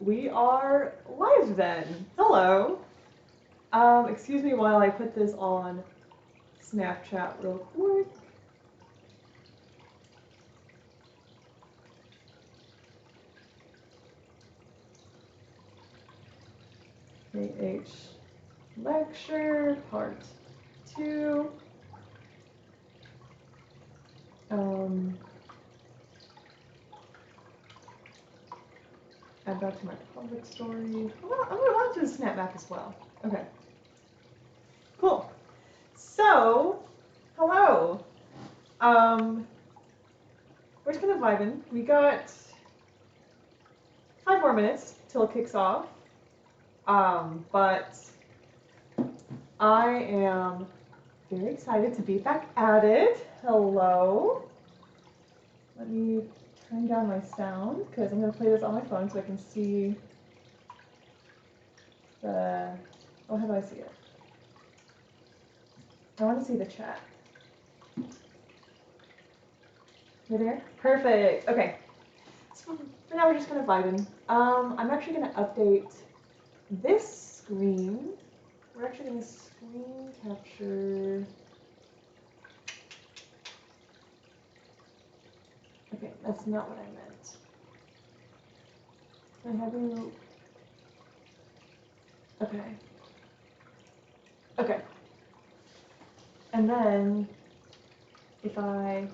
We are live then. Hello. Excuse me while I put this on Snapchat real quick. AH lecture part 2. Add that to my public story. I'm gonna want to do the snap map as well. Okay. Cool. So, hello. We're just kind of vibing. We got 5 more minutes till it kicks off. But I am very excited to be back at it. Hello. Let me turn down my sound because I'm going to play this on my phone so I can see the... Oh, how do I see it? I want to see the chat. You're there? Perfect. Okay. So for now, we're just kind of vibing. I'm actually going to update this screen. We're actually going to screen capture... Okay, that's not what I meant. I have you... Okay. Okay. And then, if I...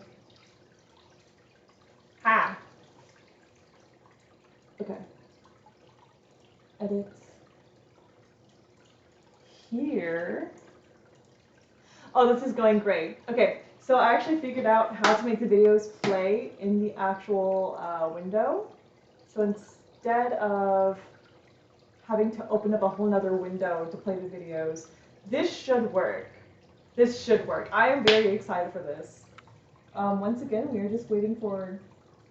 Ha! Okay. Edit. Here. Oh, this is going great. Okay, so I actually figured out how to make the videos play in the actual window. So instead of having to open up a whole nother window to play the videos, this should work. This should work. I am very excited for this. Once again, we are just waiting for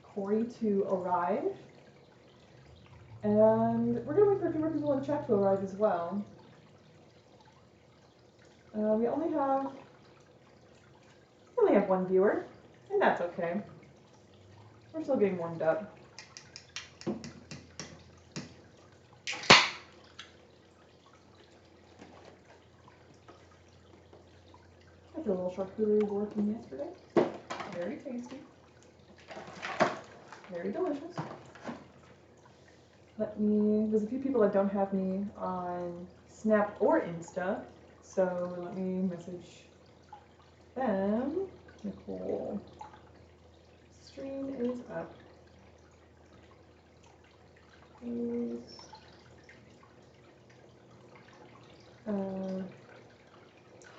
Corey to arrive. And we're going to wait for a few more people in the chat to arrive as well. We only have 1 viewer, and that's okay. We're still getting warmed up. That's a little charcuterie board from yesterday. Very tasty. Very delicious. There's a few people that don't have me on Snap or Insta, so let me message them. Nicole, stream is up. Please.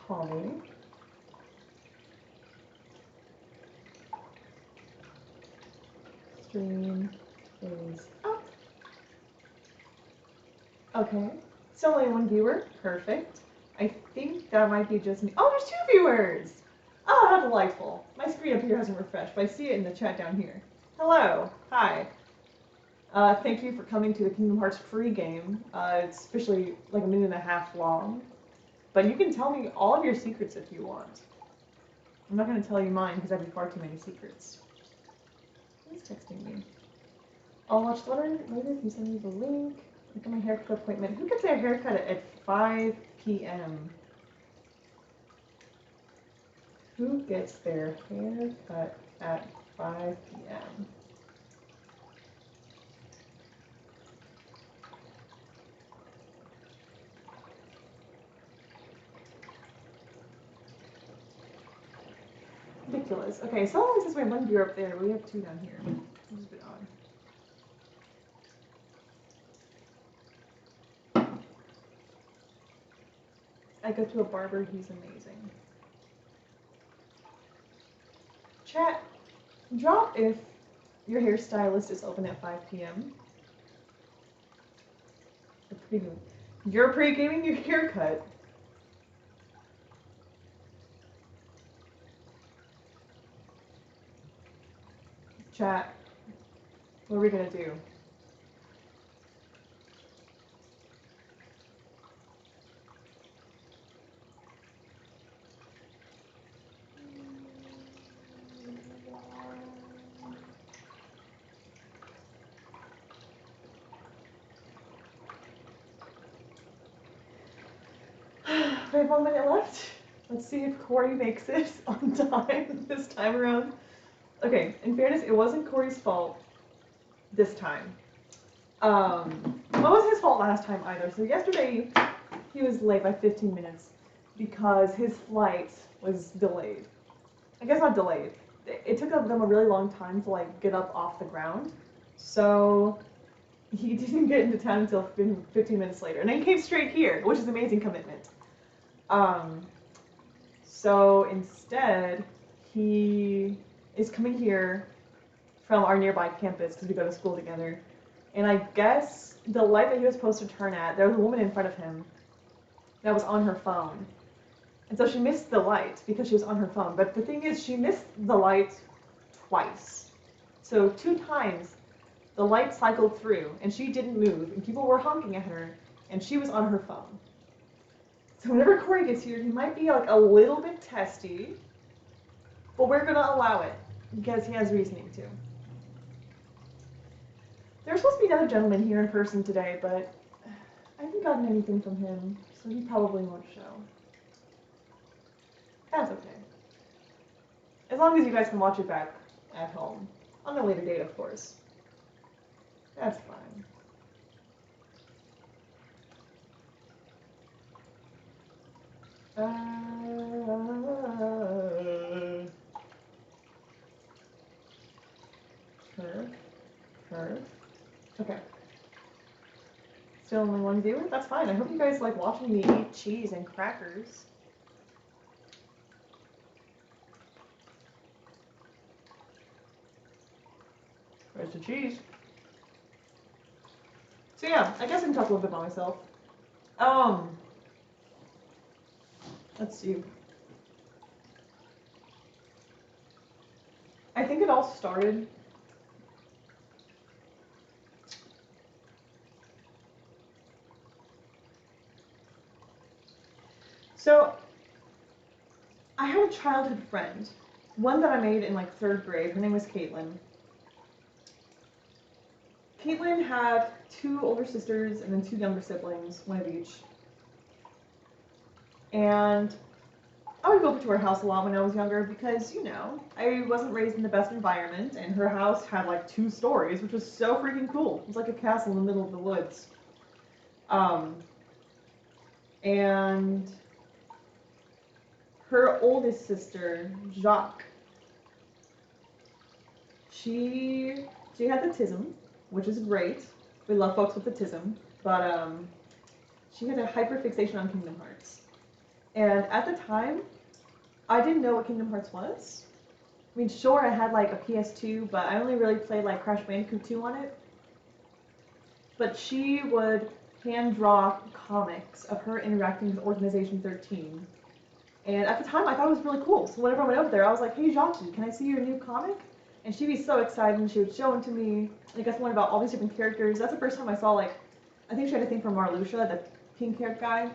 Holly. Stream is up. Okay, still only 1 viewer. Perfect. I think that might be just me. Oh, there's 2 viewers! Oh, how delightful. My screen up here hasn't refreshed, but I see it in the chat down here. Hello. Hi. Thank you for coming to the Kingdom Hearts free game. It's officially like 1.5 minutes long. But you can tell me all of your secrets if you want. I'm not going to tell you mine because that'd be far too many secrets. Who's texting me? I'll watch the letter later if you send me the link. Look at my haircut appointment. Who gets their haircut at 5 p.m.? Who gets their haircut at 5 p.m.? Ridiculous. Okay, so long as we have 1 viewer up there, we have 2 down here. This is a bit odd. I go to a barber, he's amazing. Chat, drop if your hairstylist is open at 5 p.m. You're pre-gaming your haircut. Chat, what are we gonna do? We have 1 minute left. Let's see if Corey makes it on time this time around. Okay, in fairness, it wasn't Corey's fault this time. It wasn't his fault last time either. So yesterday, he was late by 15 minutes because his flight was delayed. I guess not delayed. It took them a really long time to like get up off the ground. So he didn't get into town until 15 minutes later. And then he came straight here, which is amazing commitment. So instead, he is coming here from our nearby campus because we go to school together. And I guess the light that he was supposed to turn at, there was a woman in front of him that was on her phone. And so she missed the light because she was on her phone. But the thing is, she missed the light twice. So 2 times the light cycled through and she didn't move and people were honking at her and she was on her phone. So whenever Corey gets here, he might be like a little bit testy, but we're gonna allow it because he has reasoning to. There's supposed to be another gentleman here in person today, but I haven't gotten anything from him, so he probably won't show. That's okay. As long as you guys can watch it back at home. On a later date, of course. That's fine. Okay. Still only 1 viewer? That's fine. I hope you guys like watching me eat cheese and crackers. Where's the cheese? So yeah, I guess I can talk a little bit about myself. Let's see. I think it all started so I had a childhood friend, one that I made in like 3rd grade. Her name was Caitlin. Caitlin had 2 older sisters and then 2 younger siblings, 1 of each. And I would go over to her house a lot when I was younger because, you know, I wasn't raised in the best environment, and her house had like 2 stories, which was so freaking cool. It was like a castle in the middle of the woods. And her oldest sister, Jacques, she had autism, which is great. We love folks with autism, but she had a hyperfixation on Kingdom Hearts. And at the time, I didn't know what Kingdom Hearts was. I mean, sure, I had like a PS2, but I only really played like Crash Bandicoot 2 on it. But she would hand draw comics of her interacting with Organization 13. And at the time, I thought it was really cool. So whenever I went over there, I was like, hey, Jacques, can I see your new comic? And she'd be so excited, and she would show them to me. And I guess one about all these different characters. That's the first time I saw, like, I think she had a thing from Marluxia, the pink-haired guy.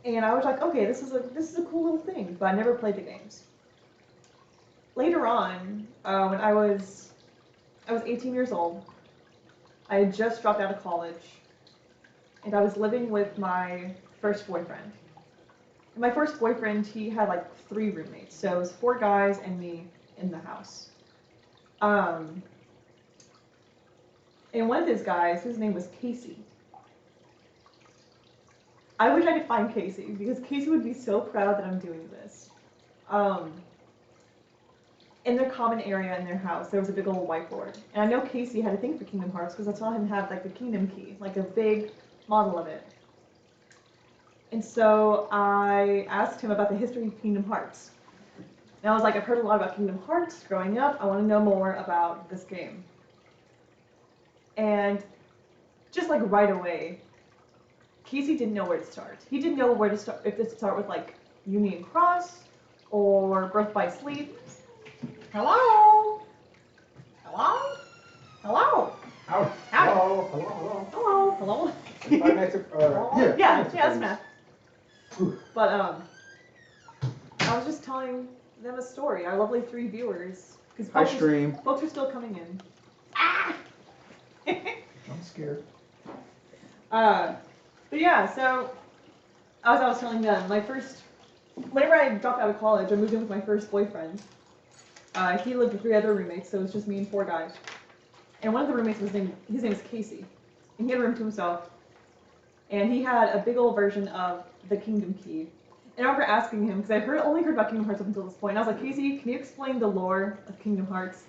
And I was like, okay, this is a cool little thing. But I never played the games. Later on, when I was 18 years old, I had just dropped out of college, and I was living with my first boyfriend. And my first boyfriend, he had like 3 roommates, so it was 4 guys and me in the house. And one of his guys, his name was Casey. I wish I could find Casey, because Casey would be so proud that I'm doing this. In their common area in their house, there was a big old whiteboard. And I know Casey had a thing for Kingdom Hearts because I saw him have like the Kingdom Key, like a big model of it. And so I asked him about the history of Kingdom Hearts. And I was like, I've heard a lot about Kingdom Hearts growing up. I want to know more about this game. And just like right away, Casey didn't know where to start. He didn't know where to start, if to start with like Union Cross or Birth by Sleep. Hello? Hello? Hello? Hello, hello, hello. Hello? Hello? Right next to, Yeah, that's math. But I was just telling them a story. Our lovely 3 viewers, because folks are still coming in. Ah! I'm scared. But yeah, so as I was telling them, whenever I dropped out of college, I moved in with my first boyfriend. He lived with 3 other roommates, so it was just me and 4 guys. And one of the roommates his name is Casey, and he had a room to himself. And he had a big old version of the Kingdom Key. And I remember asking him, because only heard about Kingdom Hearts up until this point. And I was like, Casey, can you explain the lore of Kingdom Hearts?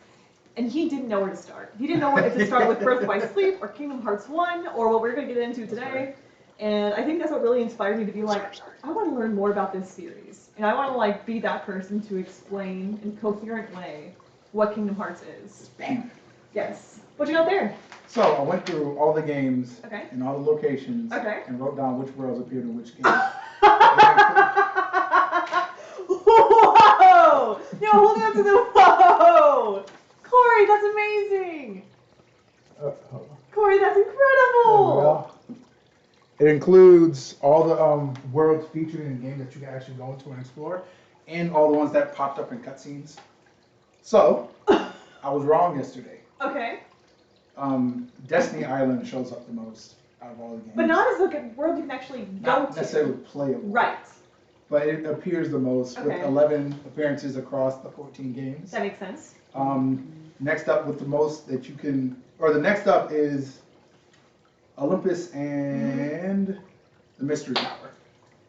And he didn't know where to start. He didn't know if to start with Birth by Sleep or Kingdom Hearts 1 or what we're going to get into today. And I think that's what really inspired me to be like, I want to learn more about this series. And I want to like be that person to explain in a coherent way what Kingdom Hearts is. Bam. Yes. What you got there? So I went through all the games Okay. and all the locations Okay. and wrote down which worlds appeared in which game. Whoa! No, hold on to the whoa! Corey, that's amazing! Hold on. Corey, that's incredible! It includes all the worlds featured in the game that you can actually go into and explore, and all the ones that popped up in cutscenes. So, I was wrong yesterday. Okay. Destiny Island shows up the most out of all the games. But not as a world you can actually go Not to. necessarily playable. Right. But it appears the most with Okay. 11 appearances across the 14 games. That makes sense. Next up with the most that you can, or the next up is Olympus and the Mystery Tower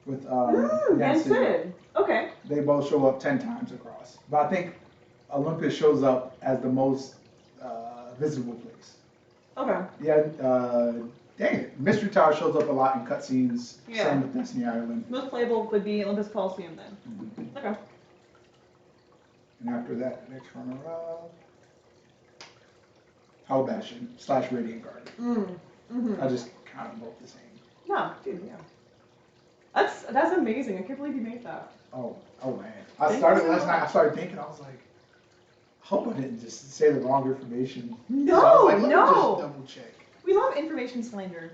with And Sid. Sid. Okay. They both show up 10 times across. But I think Olympus shows up as the most visible place. Okay. Yeah, dang it. Mystery Tower shows up a lot in cutscenes. Yeah. Same with Destiny Island. Most playable would be Olympus Coliseum then. Mm-hmm. Okay. And after that, the next runner up, Hell Bastion / Radiant Guard. Mm-hmm. I just count them both the same. No, dude, yeah. That's amazing. I can't believe you made that. Oh man. I Thank started you so last night, I much. started thinking, I was like, I hope I didn't just say the wrong information. No, So I was like, let me no. just double check. We love information slander.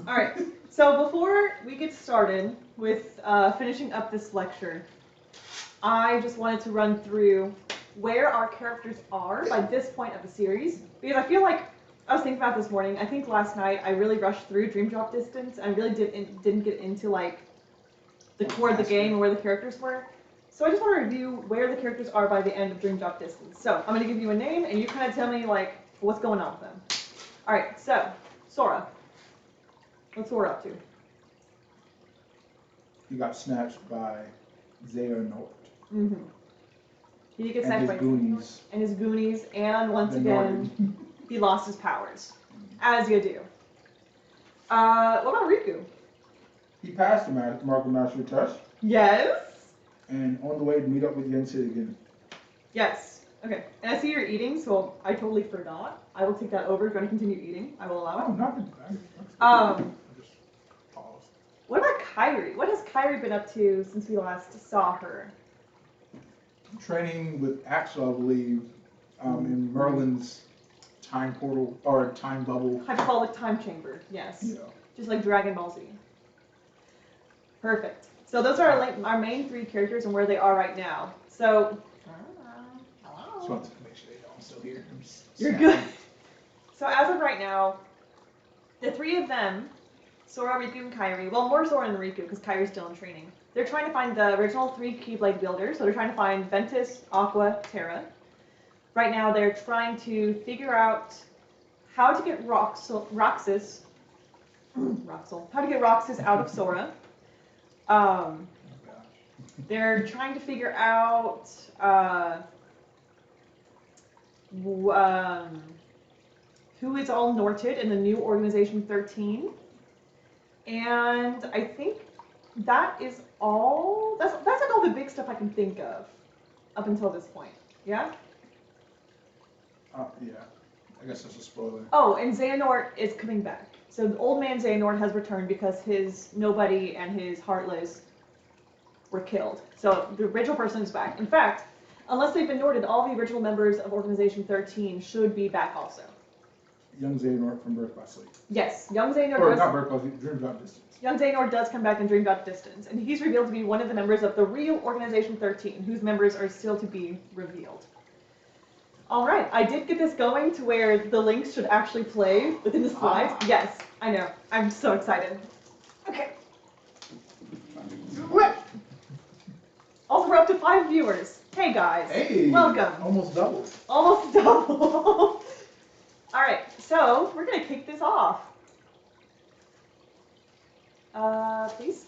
All right. So before we get started with finishing up this lecture, I just wanted to run through where our characters are by this point of the series, because I feel like I was thinking about this morning. I think last night I really rushed through Dream Drop Distance. And I really didn't get into like the core of the game and where the characters were. So I just want to review where the characters are by the end of Dream Drop Distance. So I'm going to give you a name, and you kind of tell me like what's going on with them. All right. So Sora. What's Sora up to? He got snatched by Xehanort Mm-hmm. He gets and snatched his by Goonies. and his Goonies, and once The again, Norden. he lost his powers, as you do. What about Riku? He passed the Marvel Mastery test, Yes. and on the way to meet up with Yen Sid again. Yes. Okay. And I see you're eating, so I totally forgot. I will take that over. If you want to continue eating, I will allow Oh, it. nothing. Um, I just paused. What about Kairi? What has Kairi been up to since we last saw her? Training with Axel, I believe, in Merlin's time portal or time bubble. Hyperbolic time chamber. Yes. Yeah. Just like Dragon Ball Z. Perfect. So those are our main 3 characters and where they are right now. So. Just wanted to make sure they don't still hear. You're good. So as of right now, the 3 of them, Sora, Riku, and Kairi, well, more Sora than Riku because Kairi's still in training. They're trying to find the original 3 Keyblade builders. So they're trying to find Ventus, Aqua, Terra. Right now they're trying to figure out how to get Roxas out of Sora. They're trying to figure out who is all Norted in the new Organization 13. And I think that is all. That's like all the big stuff I can think of up until this point. Yeah? Yeah. I guess that's a spoiler. Oh, and Xehanort is coming back. So the old man Xehanort has returned because his Nobody and his Heartless were killed. So the original person is back. In fact, unless they've been Norted, all the original members of Organization 13 should be back also. Young Xehanort from Birth by Sleep. Yes, young Xehanort Or does. not Birth by Sleep, Dream Drop Distance. Young Xehanort does come back in Dream Drop Distance, and he's revealed to be one of the members of the real Organization 13, whose members are still to be revealed. All right, I did get this going to where the links should actually play within the slides. Yes, I know. I'm so excited. Okay. we're up to 5 viewers. Hey guys. Hey. Welcome. Almost doubled. Almost double. Alright, so we're gonna kick this off. Please?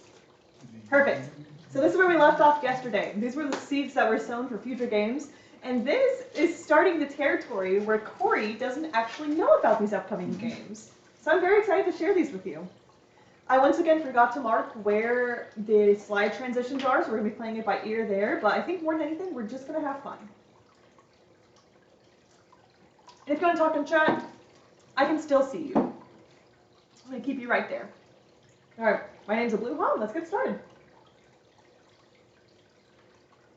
Perfect. So this is where we left off yesterday. These were the seeds that were sown for future games. And this is starting the territory where Corey doesn't actually know about these upcoming games. So I'm very excited to share these with you. I once again forgot to mark where the slide transitions are, so we're going to be playing it by ear there. But I think more than anything, we're just going to have fun. And if you want to talk in chat, I can still see you. I'm going to keep you right there. All right, my name's a Blue Hom. Let's get started.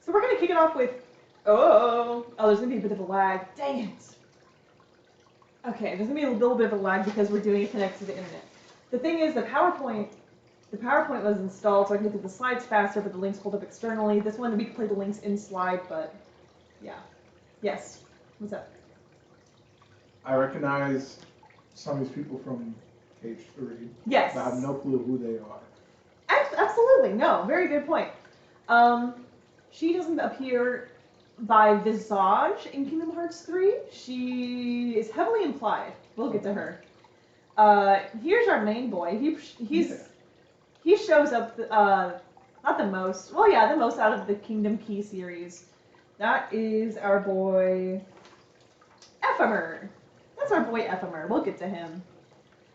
So we're going to kick it off with, oh, there's going to be a bit of a lag. Dang it. Okay, there's going to be a little bit of a lag because we're doing it connected to the internet. The thing is, the PowerPoint was installed so I can get through the slides faster, but the links pulled up externally. This one, we could play the links in slide, but yeah. Yes, what's up? I recognize some of these people from page 3. Yes. But I have no clue who they are. Absolutely, no, very good point. She doesn't appear by visage in Kingdom Hearts 3. She is heavily implied. We'll get to her. Here's our main boy. He shows up, not the most, well yeah, the most out of the Kingdom Key series. That is our boy, Ephemer. That's our boy Ephemer. We'll get to him.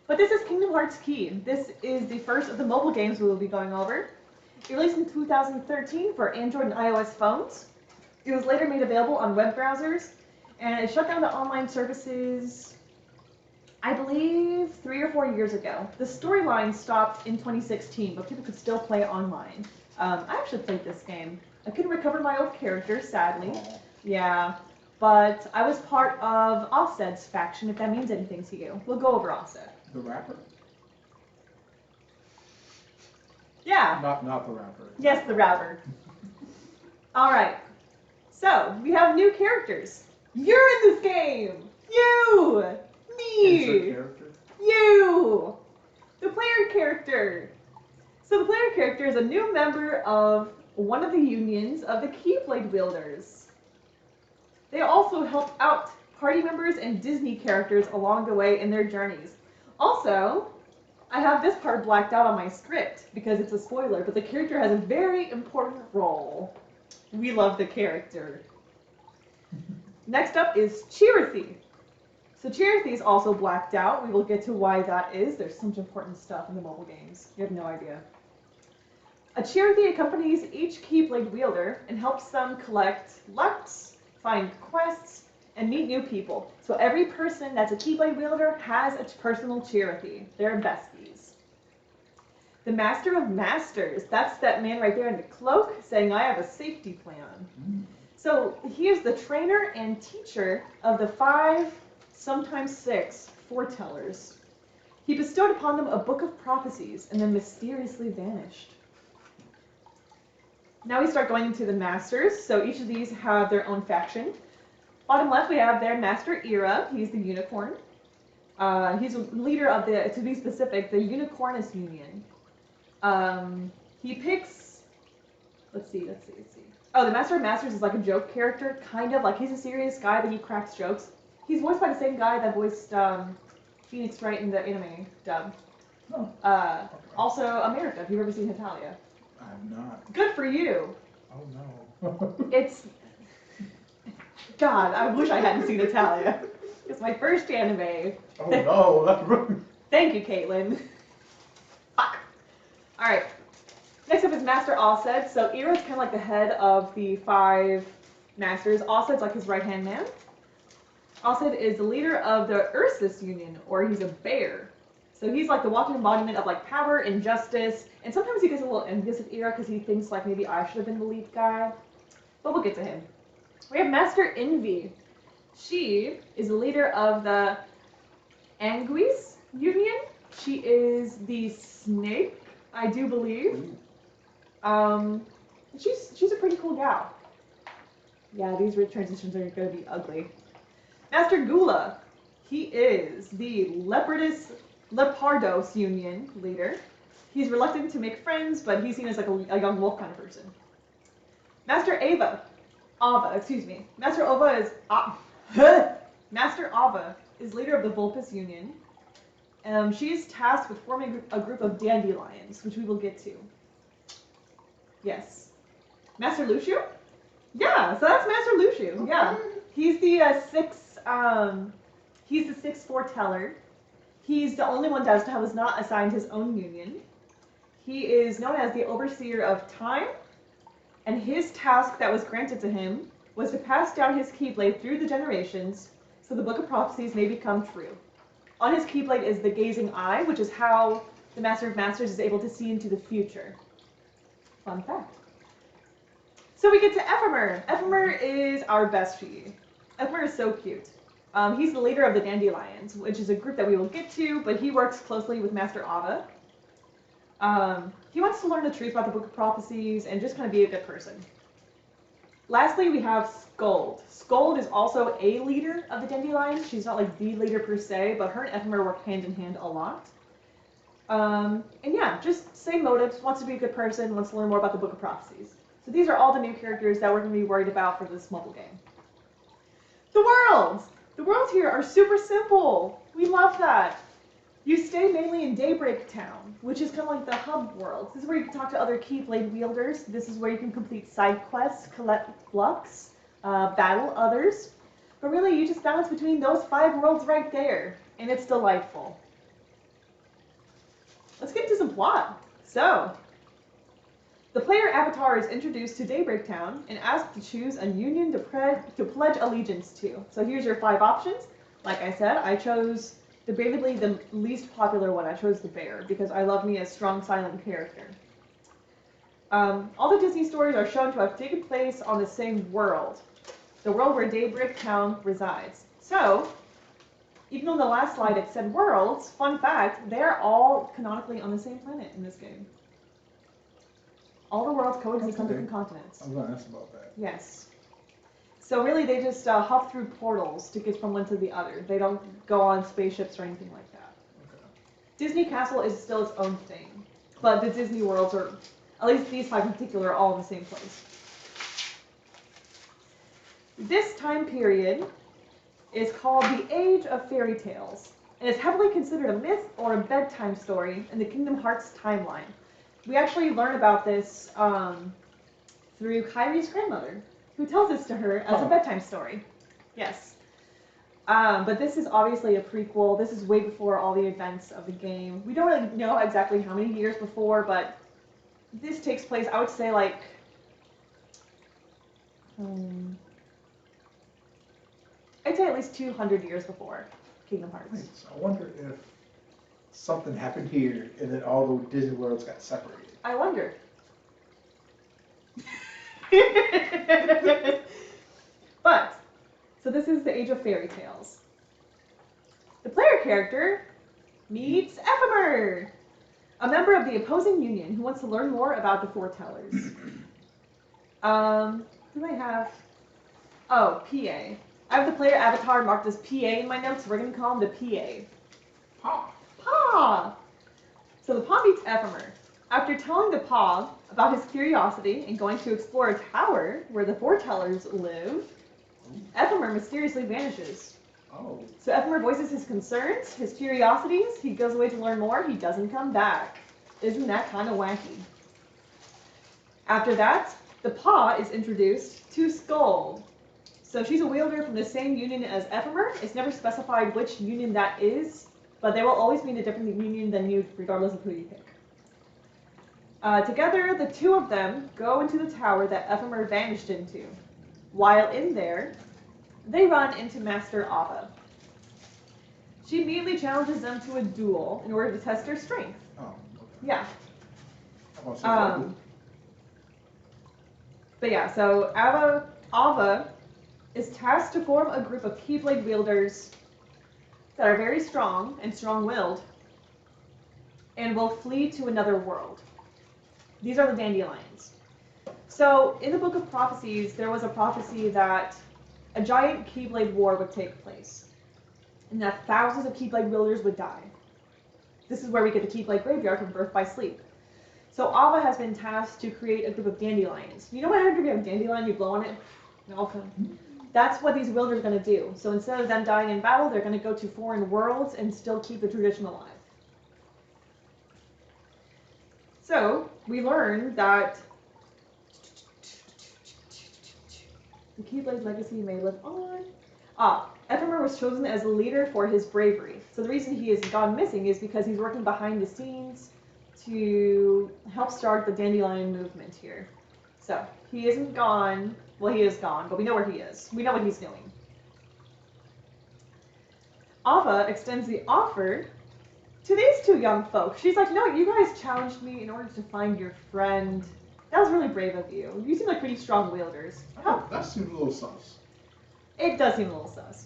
But this is Kingdom Hearts Key. This is the first of the mobile games we will be going over. It released in 2013 for Android and iOS phones. It was later made available on web browsers, and it shut down the online services, I believe, 3 or 4 years ago. The storyline stopped in 2016, but people could still play it online. I actually played this game. I couldn't recover my old character, sadly. Yeah, but I was part of Offset's faction, if that means anything to you. We'll go over Offset. The rapper? Yeah. Not the rapper. Yes, the rapper. All right. So, we have new characters. You're in this game! You! Me! Insert character? You! The player character. So the player character is a new member of one of the unions of the Keyblade Wielders. They also help out party members and Disney characters along the way in their journeys. Also, I have this part blacked out on my script because it's a spoiler, but the character has a very important role. We love the character. Next up is Chirithy. So Chirithy is also blacked out. We will get to why that is. There's so much important stuff in the mobile games. You have no idea. A Chirithy accompanies each Keyblade wielder and helps them collect Lux, find quests, and meet new people. So every person that's a Keyblade wielder has a personal Chirithy. They're besties. The Master of Masters. That's that man right there in the cloak saying, I have a safety plan. So he is the trainer and teacher of the 5, sometimes 6, foretellers. He bestowed upon them a book of prophecies and then mysteriously vanished. Now we start going into the masters. So each of these have their own faction. Bottom left we have their master Ira. He's the unicorn. He's a leader of the, to be specific, the Unicornus Union. He picks, let's see. Oh, the Master of Masters is like a joke character, kind of. Like, he's a serious guy, but he cracks jokes. He's voiced by the same guy that voiced Phoenix Wright in the anime dub. Oh. Also, America, if you've ever seen Natalia. I have not. Good for you. Oh no. It's... God, I wish I hadn't seen Natalia. It's my first anime. Oh no, that's rude. Thank you, Caitlin. Fuck. Alright. Next up is Master Offset. So Ira's kind of like the head of the 5 masters. Offset's like his right-hand man. Offset is the leader of the Ursus Union, or he's a bear. So he's like the walking embodiment of like power and justice. And sometimes he gets a little envious of Ira because he thinks like maybe I should have been the lead guy. But we'll get to him. We have Master Envy. She is the leader of the Anguis Union. She is the snake, I do believe. She's a pretty cool gal. Yeah, these transitions are going to be ugly. Master Gula. He is the Lepardos Union leader. He's reluctant to make friends, but he's seen as like a young wolf kind of person. Master Ava, excuse me. Master Ava is Master Ava is leader of the Vulpus Union. She is tasked with forming a group of dandelions, which we will get to. Yes. Master Lucio? Yeah, so that's Master Lucio. Yeah. He's the sixth foreteller. He's the only one that was not assigned his own union. He is known as the overseer of time, and his task that was granted to him was to pass down his keyblade through the generations so the Book of Prophecies may become true. On his keyblade is the gazing eye, which is how the Master of Masters is able to see into the future. Fun fact. So we get to Ephemer. Ephemer is our bestie. Ephemer is so cute. He's the leader of the Dandelions, which is a group that we will get to, but he works closely with Master Ava. He wants to learn the truth about the Book of Prophecies and just kind of be a good person. Lastly, we have Skuld. Skuld is also a leader of the Dandelions. She's not like the leader per se, but her and Ephemer work hand in hand a lot. And yeah, just same motives, wants to be a good person, wants to learn more about the Book of Prophecies. So these are all the new characters that we're going to be worried about for this mobile game. The worlds! The worlds here are super simple. We love that. You stay mainly in Daybreak Town, which is kind of like the hub world. This is where you can talk to other Keyblade wielders. This is where you can complete side quests, collect flux, battle others. But really, you just bounce between those 5 worlds right there, and it's delightful. Let's get into some plot. So, the player avatar is introduced to Daybreak Town and asked to choose a union to pledge allegiance to. So here's your 5 options. Like I said, I chose debatably the least popular one. I chose the bear because I love me a strong silent character. All the Disney stories are shown to have taken place on the same world, the world where Daybreak Town resides. So, even on the last slide it said worlds, fun fact, they're all canonically on the same planet in this game. All the worlds coexist on different continents. I was going to ask about that. Yes. So really they just hop through portals to get from one to the other. They don't go on spaceships or anything like that. Okay. Disney Castle is still its own thing, but the Disney worlds are, at least these 5 in particular, are all in the same place. This time period is called the Age of Fairy Tales, and it's heavily considered a myth or a bedtime story in the Kingdom Hearts timeline. We actually learn about this through Kyrie's grandmother, who tells this to her as a bedtime story. Yes. But this is obviously a prequel. This is way before all the events of the game. We don't really know exactly how many years before, but this takes place, I would say, like, I'd say at least 200 years before Kingdom Hearts. Wait, so I wonder if something happened here and then all the Disney worlds got separated. I wonder. But, so this is the Age of Fairy Tales. The player character meets Ephemer, a member of the opposing union who wants to learn more about the foretellers. Who do I have? Oh, PA. I have the player avatar marked as PA in my notes, so we're going to call him the PA. Pa. Pa! So the Pa meets Ephemer. After telling the Pa about his curiosity and going to explore a tower where the foretellers live, Ephemer mysteriously vanishes. Oh. So Ephemer voices his concerns, his curiosities, he goes away to learn more, he doesn't come back. Isn't that kind of wacky? After that, the Pa is introduced to Skuld. So she's a wielder from the same union as Ephemer. It's never specified which union that is, but they will always be in a different union than you, regardless of who you pick. Together, the 2 of them go into the tower that Ephemer vanished into. While in there, they run into Master Ava. She immediately challenges them to a duel in order to test their strength. Oh, okay. Yeah. I was gonna say, But yeah, so Ava is tasked to form a group of Keyblade wielders that are very strong and strong-willed and will flee to another world. These are the Dandelions. So in the Book of Prophecies, there was a prophecy that a giant Keyblade war would take place and that thousands of Keyblade wielders would die. This is where we get the Keyblade graveyard from Birth by Sleep. So Ava has been tasked to create a group of dandelions. You know what happens if you have a dandelion, you blow on it, and all come. That's what these wielders are going to do. So instead of them dying in battle, they're going to go to foreign worlds and still keep the tradition alive. So we learn that the Keyblade legacy may live on. Ephemer was chosen as the leader for his bravery. So the reason he has gone missing is because he's working behind the scenes to help start the dandelion movement here. So he isn't gone. Well, he is gone, but we know where he is. We know what he's doing. Ava extends the offer to these two young folks. She's like, no, you guys challenged me in order to find your friend. That was really brave of you. You seem like pretty strong wielders. Oh, that seems a little sus. It does seem a little sus.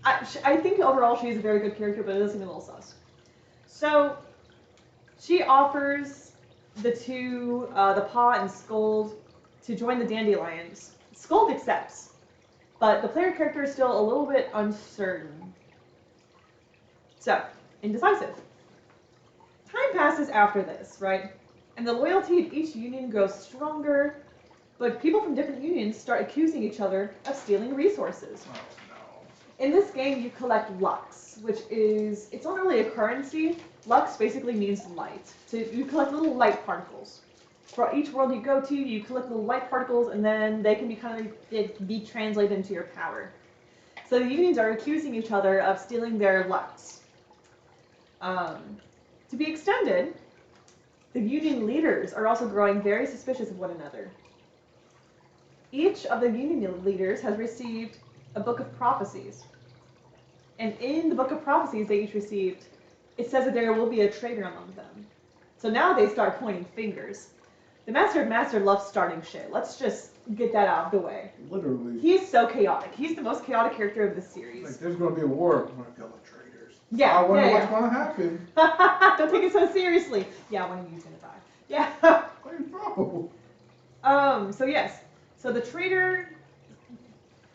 I think overall she is a very good character, but it does seem a little sus. So she offers the two, the Paw and Scold, to join the Dandelions. Scold accepts, but the player character is still a little bit uncertain. So, indecisive. Time passes after this, right? And the loyalty of each union grows stronger, but people from different unions start accusing each other of stealing resources. Oh, In this game, you collect Lux, which is, it's not really a currency. Lux basically means light. So you collect little light particles. For each world you go to, you collect little light particles, and then they can be translated into your power. So the unions are accusing each other of stealing their Lux. To be extended, the union leaders are also growing very suspicious of one another. Each of the union leaders has received a book of prophecies. And in the book of prophecies they each received, it says that there will be a traitor among them. So now they start pointing fingers. The Master of Master loves starting shit. Let's just get that out of the way. literally. He's so chaotic. He's the most chaotic character of the series. Like, there's going to be a war. I'm going to kill the traitors. Yeah, I wonder yeah, what's yeah. going to happen. Don't take it so seriously. Yeah, one of you's gonna die. Yeah. So yes. So the traitor,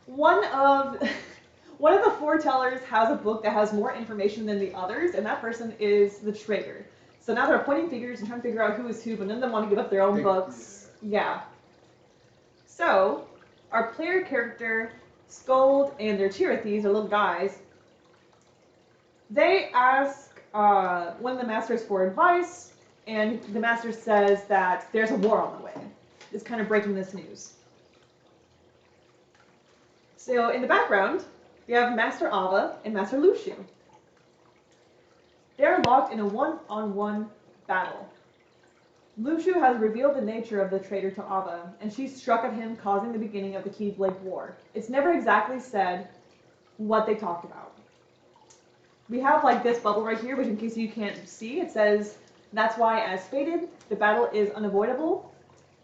one of the foretellers has a book that has more information than the others, and that person is the traitor. So now they're pointing fingers and trying to figure out who is who, but none of them want to give up their own books. Yeah. So our player character, Scold, and their Chirithes, are little guys. They ask one of the masters for advice, and the master says that there's a war on the way. It's kind of breaking this news. So in the background, we have Master Ava and Master Luciu. They're locked in a one-on-one battle. Luciu has revealed the nature of the traitor to Ava, and she's struck at him, causing the beginning of the Keyblade War. It's never exactly said what they talked about. We have like this bubble right here, which in case you can't see, it says, that's why, as stated, the battle is unavoidable.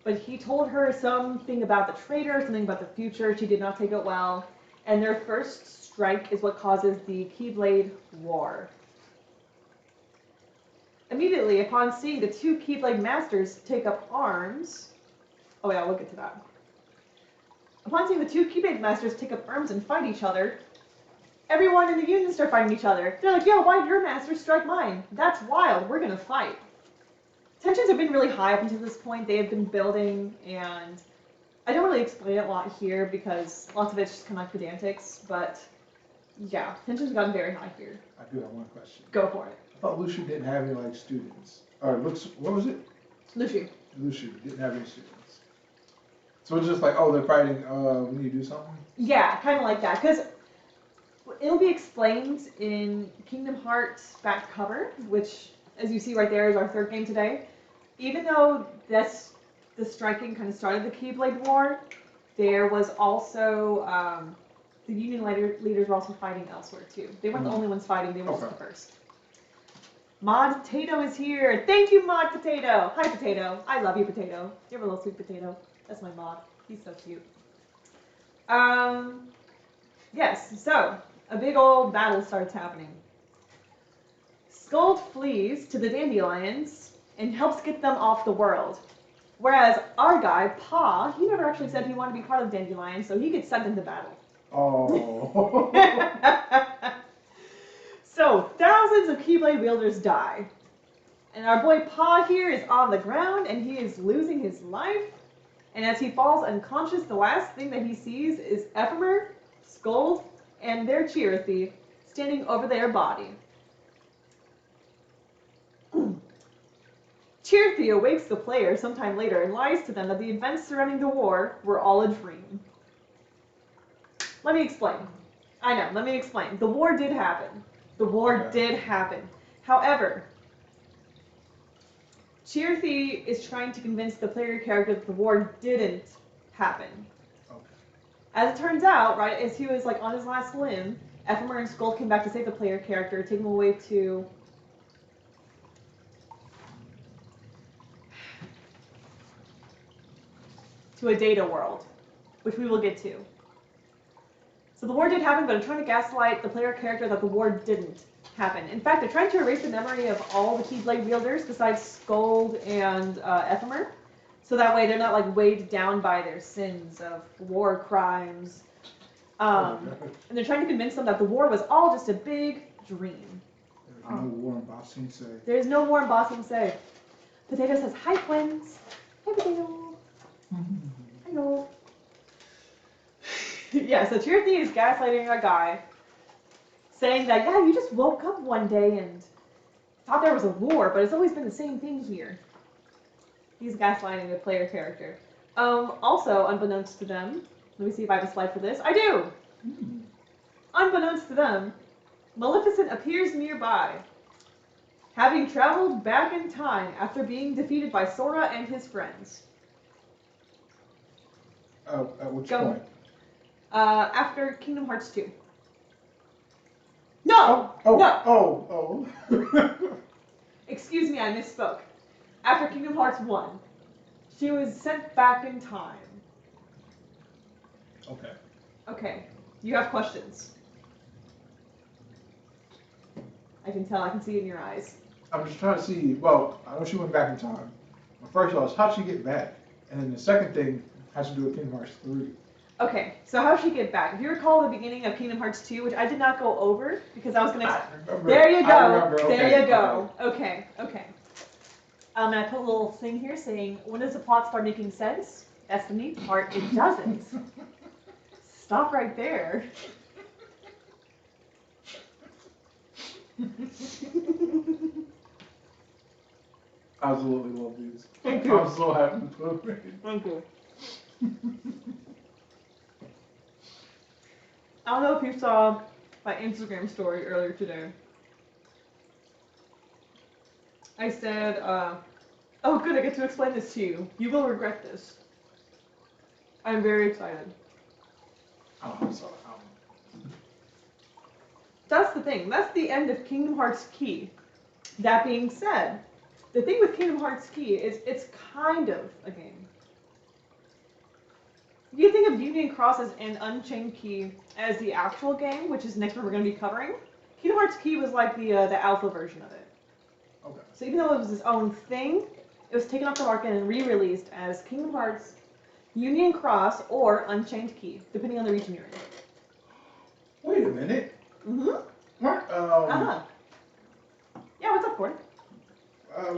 But he told her something about the traitor, something about the future. She did not take it well. And their first strike is what causes the Keyblade War. Immediately upon seeing the two Keyblade Masters take up arms, oh yeah, we'll get to that. Upon seeing the two Keyblade Masters take up arms and fight each other, everyone in the union start fighting each other. They're like, yo, why did your master strike mine? That's wild, we're gonna fight. Tensions have been really high up until this point. They have been building, and I don't really explain it a lot here because lots of it's just kind of like pedantics, but yeah, tensions have gotten very high here. I do have one question. Go for it. I thought Luciu didn't have any, like, students. Or, what was it? Luciu. Luciu didn't have any students. So it's just like, oh, they're fighting, we need to do something? Yeah, kind of like that, because it'll be explained in Kingdom Hearts back cover, which, as you see right there, is our third game today. Even though the striking kind of started the Keyblade War, there was also, the Union leaders were also fighting elsewhere too. They weren't the only ones fighting, they were just the first. Mod Potato is here. Thank you, Mod Potato. Hi, Potato. I love you, Potato. You're a little sweet potato. That's my mod. He's so cute. Yes, so a big old battle starts happening. Scold flees to the Dandelions and helps get them off the world. Whereas our guy, Pa, he never actually said he wanted to be part of the Dandelions, so he gets sent into battle. Oh. So, thousands of Keyblade wielders die. And our boy Pa here is on the ground, and he is losing his life. And as he falls unconscious, the last thing that he sees is Ephemer, Scold, and their Chirithy standing over their body. Chirithy awakes the player sometime later and lies to them that the events surrounding the war were all a dream. Let me explain. I know, let me explain. The war did happen. The war did happen. However, Chirithy is trying to convince the player character that the war didn't happen. Okay. As it turns out, right, as he was like on his last limb, Ephemer and Skull came back to save the player character, take him away to a data world, which we will get to. So the war did happen, but I'm trying to gaslight the player character that the war didn't happen. In fact, they're trying to erase the memory of all the Keyblade wielders besides Scold and Ephemer, so that way they're not like weighed down by their sins of war crimes. And they're trying to convince them that the war was all just a big dream. There's no war in Ba Sing Se. There's no war in Ba Sing Se. Potato says, hi, twins. Hi, Potato. Hello. Yeah, so Chirithy is gaslighting our guy, saying that, yeah, you just woke up one day and thought there was a war, but it's always been the same thing here. He's gaslighting the player character. Also, unbeknownst to them, let me see if I have a slide for this. I do! Unbeknownst to them, Maleficent appears nearby, having traveled back in time after being defeated by Sora and his friends. At which point? After Kingdom Hearts 2. No! No! Excuse me, I misspoke. After Kingdom Hearts 1. She was sent back in time. Okay. Okay, you have questions. I can tell, I can see it in your eyes. I'm just trying to see, well, I know she went back in time. My first thought is, how'd she get back? And then the second thing has to do with Kingdom Hearts 3. Okay, so how'd she get back? If you recall the beginning of Kingdom Hearts 2, which I did not go over because I was going to... There you go. There you go. Okay. And I put a little thing here saying, when does the plot start making sense? That's the neat part. It doesn't. Stop right there. Absolutely love these. Thank you. I'm so happy to put it. Thank you. I don't know if you saw my Instagram story earlier today. I said, oh good, I get to explain this to you. You will regret this. I'm very excited. Oh, I'm sorry. That's the thing. That's the end of Kingdom Hearts Key. That being said, the thing with Kingdom Hearts Key is it's kind of a game. You can think of Union Cross as an Unchained Key as the actual game, which is next one we're going to be covering. Kingdom Hearts Key was like the alpha version of it. Okay. So even though it was its own thing, it was taken off the market and re-released as Kingdom Hearts Union Cross or Unchained Key, depending on the region you're in. Wait a minute. Mark, Yeah, what's up, Gordon?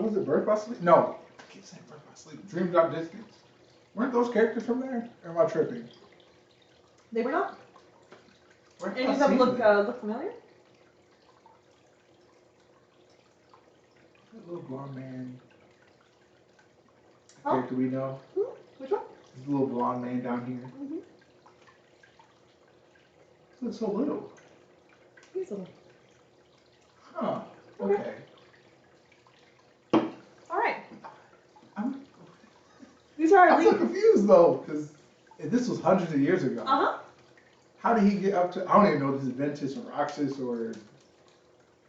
was it Birth by Sleep? No. I keep saying Birth by Sleep. Dream Drop Distance. Weren't those characters from there? Or am I tripping? They were not. Where Any of them look familiar? That little blonde man. Oh. Character we know. Which one? This little blonde man down here. He looks so little. He's little. Huh. Okay. All right. I'm These are so confused though, because this was hundreds of years ago. How did he get up to? I don't even know if this is Ventus or Roxas or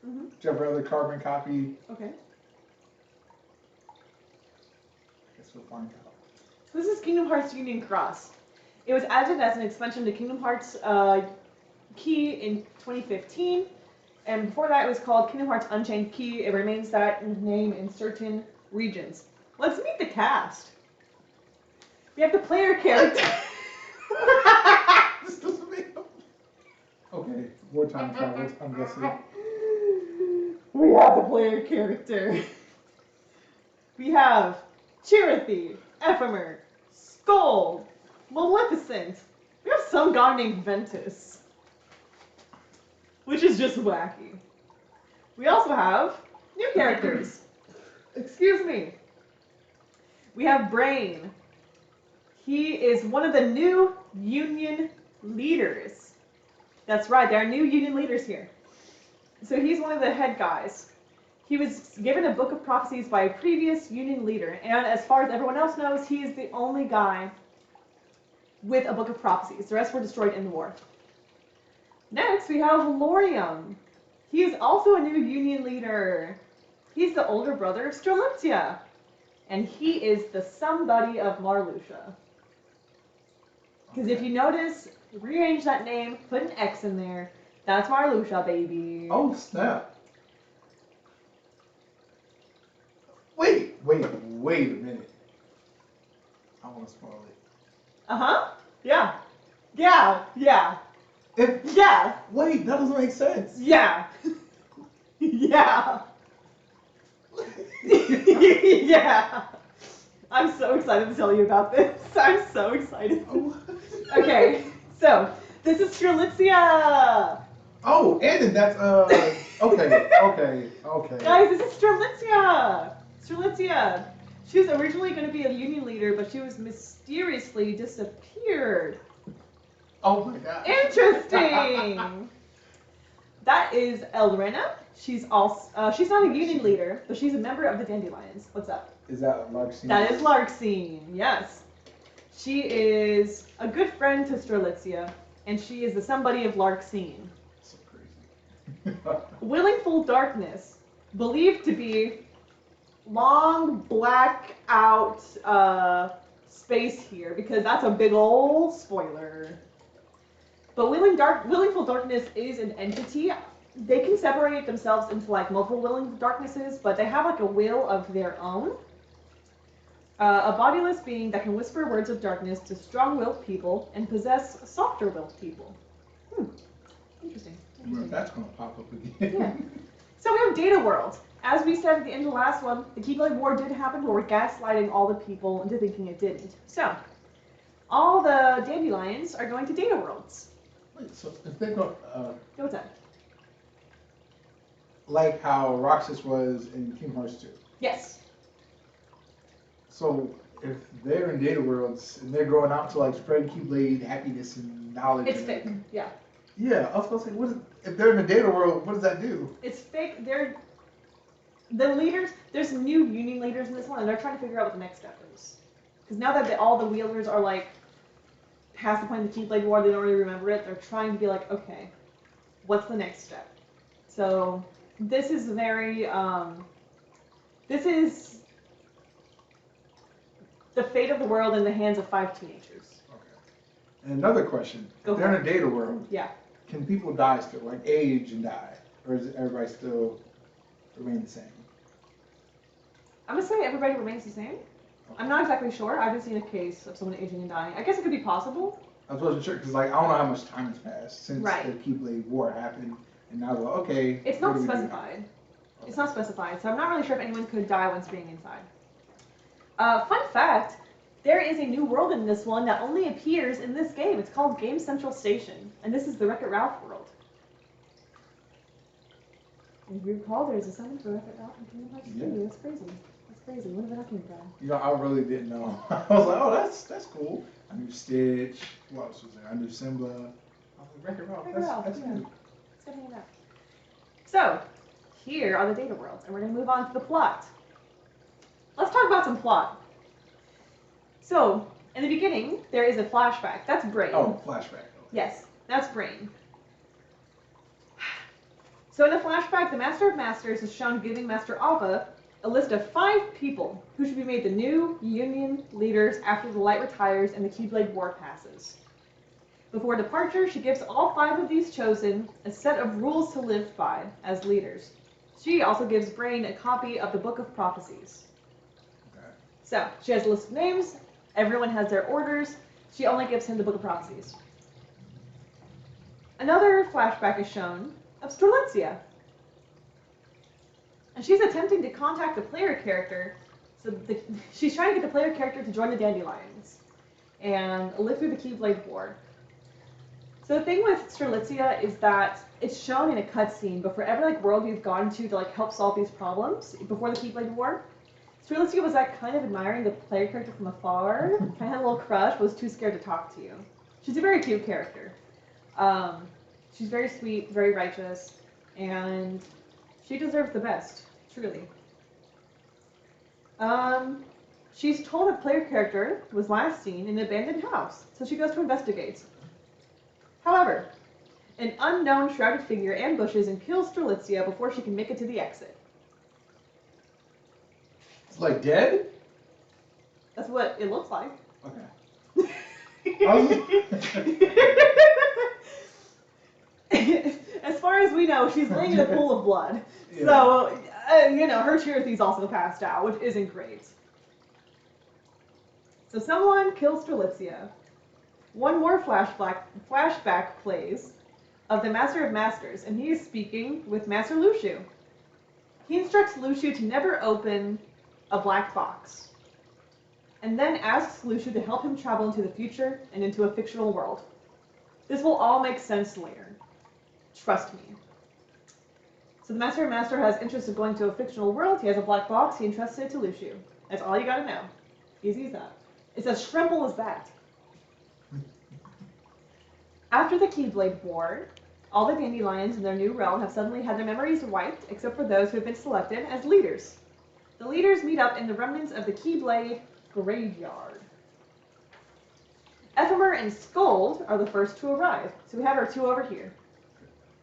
whichever other carbon copy. Okay. I guess we'll find out. So this is Kingdom Hearts Union Cross. It was added as an expansion to Kingdom Hearts Key in 2015, and before that it was called Kingdom Hearts Unchained Key. It remains that name in certain regions. Let's meet the cast. We have the player character. This doesn't make no. Okay, more time travel, I'm guessing. We have the player character. We have Chirithy, Ephemer, Scold, Maleficent. We have some guy named Ventus, which is just wacky. We also have new characters. Excuse me. We have Brain. He is one of the new union leaders. That's right, there are new union leaders here. So he's one of the head guys. He was given a book of prophecies by a previous union leader, and as far as everyone else knows, he is the only guy with a book of prophecies. The rest were destroyed in the war. Next, we have Lorium. He is also a new union leader. He's the older brother of Strelitzia, and he is the somebody of Marluxia. Because if you notice, rearrange that name, put an X in there. That's Marluxia, baby. Oh, snap. Wait a minute. I want to spoil it. Uh-huh. Yeah. Yeah. Yeah. Yeah. Wait, that doesn't make sense. Yeah. Yeah. Yeah. I'm so excited to tell you about this. I'm so excited. Oh. Okay, so this is Strelitzia. Oh, and then that's okay. Guys, this is Strelitzia. Strelitzia. She was originally going to be a union leader, but she was mysteriously disappeared. Oh my god. Interesting. That is Elrena. She's she's not a union leader, but she's a member of the Dandelions. What's up? Is that Larksine? That is Larksine, yes. She is a good friend to Strelitzia, and she is the somebody of Larksine. So crazy. Willingful Darkness, believed to be long black out space here, because that's a big old spoiler. But Willingful Darkness is an entity. They can separate themselves into like multiple Willing Darknesses, but they have like a will of their own. A bodiless being that can whisper words of darkness to strong-willed people and possess softer-willed people. Interesting. Well, that's gonna pop up again. Yeah. So we have Data World. As we said at the end of the last one, the Keyblade War did happen, but we're gaslighting all the people into thinking it didn't. So, all the Dandelions are going to Data Worlds. Wait, so if they go, What's that? like how Roxas was in Kingdom Hearts 2. Yes. So if they're in Data Worlds and they're going out to like spread Keyblade happiness and knowledge. It's fake. Yeah. Yeah, I was gonna say, if they're in the Data World, what does that do? It's fake. They're the leaders. There's new union leaders in this one, and they're trying to figure out what the next step is. Because now that all the wielders are like past the point of the Keyblade War, they don't really remember it. They're trying to be like, okay, what's the next step? So this is very. This is the fate of the world in the hands of 5 teenagers. Okay. And another question: Go if they're for in a Data World, Yeah. can people die still, like age and die, or is everybody still remain the same? I'm gonna say everybody remains the same. I'm not exactly sure. I haven't seen a case of someone aging and dying. I guess it could be possible. I wasn't sure because like I don't know how much time has passed since Right. the Keyblade War happened, and now we're like, okay. It's what not do we do now? specified. It's not specified, so I'm not really sure if anyone could die once being inside. Fun fact, there is a new world in this one that only appears in this game. It's called Game Central Station, and this is the Wreck-It Ralph world. If you recall, there's a summon for Wreck-It Ralph in Kingdom Hearts 2. That's crazy. That's crazy. Where did that come from? You know, I really didn't know. I was like, oh, that's cool. I knew Stitch. What else was there? I knew Simba. I was like, Wreck-It Ralph. Wreck-It Ralph, That's yeah. good. Let's go hang it out. So, here are the data worlds, and we're going to move on to the plot. Let's talk about some plot. So, in the beginning, there is a flashback. That's Brain. Oh, flashback. Okay. Yes, that's Brain. So in the flashback, the Master of Masters is shown giving Master Alpha a list of 5 people who should be made the new Union leaders after the light retires and the Keyblade War passes. Before departure, she gives all 5 of these chosen a set of rules to live by as leaders. She also gives Brain a copy of the Book of Prophecies. Okay. So, she has a list of names, everyone has their orders, she only gives him the Book of Prophecies. Another flashback is shown of Strelitzia. And she's attempting to contact the player character she's trying to get the player character to join the Dandelions and live through the Keyblade War. So the thing with Strelitzia is that it's shown in a cutscene, but for every world you've gone to help solve these problems before the Keyblade War, Strelitzia was kind of admiring the player character from afar, kind of had a little crush, but was too scared to talk to you. She's a very cute character. She's very sweet, very righteous, and she deserves the best, truly. She's told a player character was last seen in an abandoned house, so she goes to investigate. However, an unknown shrouded figure ambushes and kills Strelitzia before she can make it to the exit. It's like dead? That's what it looks like. Okay. As far as we know, she's laying in a pool of blood. Yeah. So, her Chirithy's also passed out, which isn't great. So someone kills Strelitzia. One more flashback plays of the Master of Masters, and he is speaking with Master Luciu. He instructs Luciu to never open a black box, and then asks Luciu to help him travel into the future and into a fictional world. This will all make sense later. Trust me. So the Master of Master has interest in going to a fictional world. He has a black box. He entrusts it to Luciu. That's all you gotta know. Easy as that. It's as simple as that. After the Keyblade War, all the Dandelions in their new realm have suddenly had their memories wiped, except for those who have been selected as leaders. The leaders meet up in the remnants of the Keyblade Graveyard. Ephemer and Scold are the first to arrive, so we have our two over here.